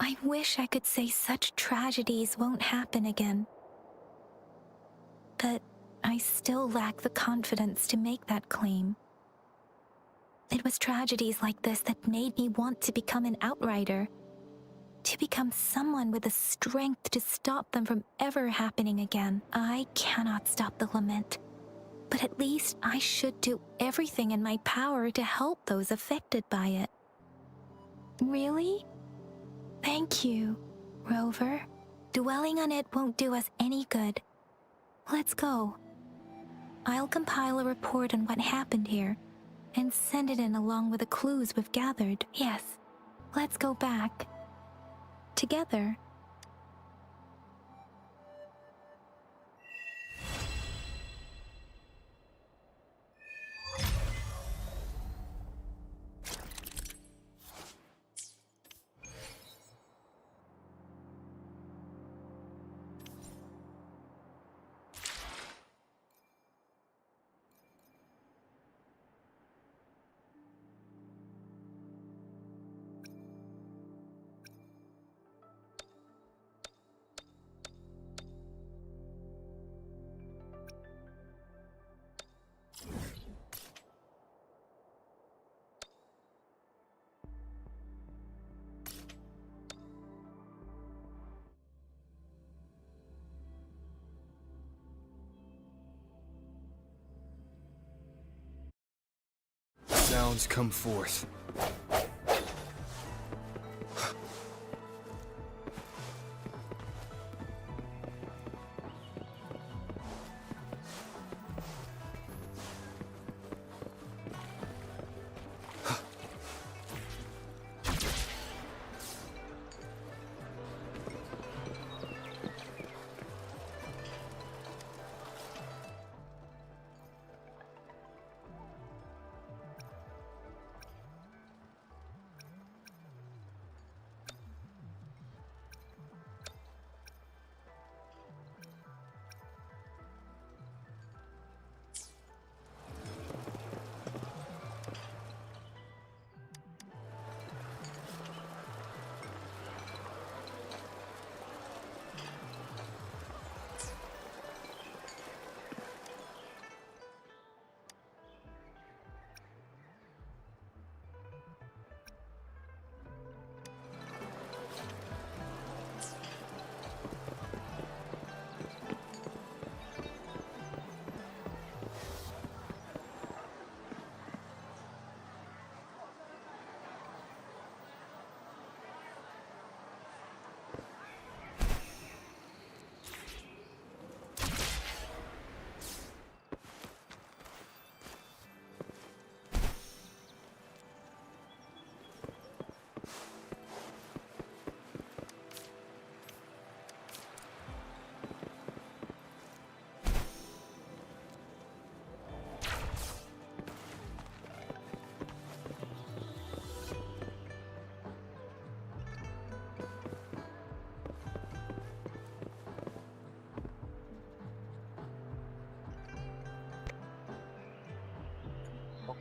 S2: I wish I could say such tragedies won't happen again. But I still lack the confidence to make that claim. It was tragedies like this that made me want to become an outrider, to become someone with the strength to stop them from ever happening again. I cannot stop the lament, but at least I should do everything in my power to help those affected by it. Really? Thank you, Rover. Dwelling on it won't do us any good. Let's go. I'll compile a report on what happened here and send it in along with the clues we've gathered. Yes, let's go back. Together.
S9: Sounds come forth.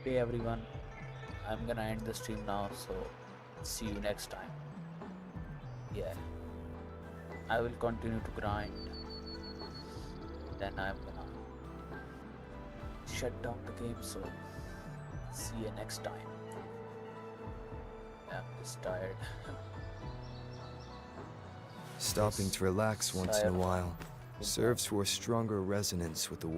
S1: Okay, everyone. I'm gonna end the stream now, so see you next time. Yeah. I will continue to grind. Then I'm gonna shut down the game, so see you next time. I'm just tired.
S9: Stopping to relax once in a while serves for a stronger resonance with the world.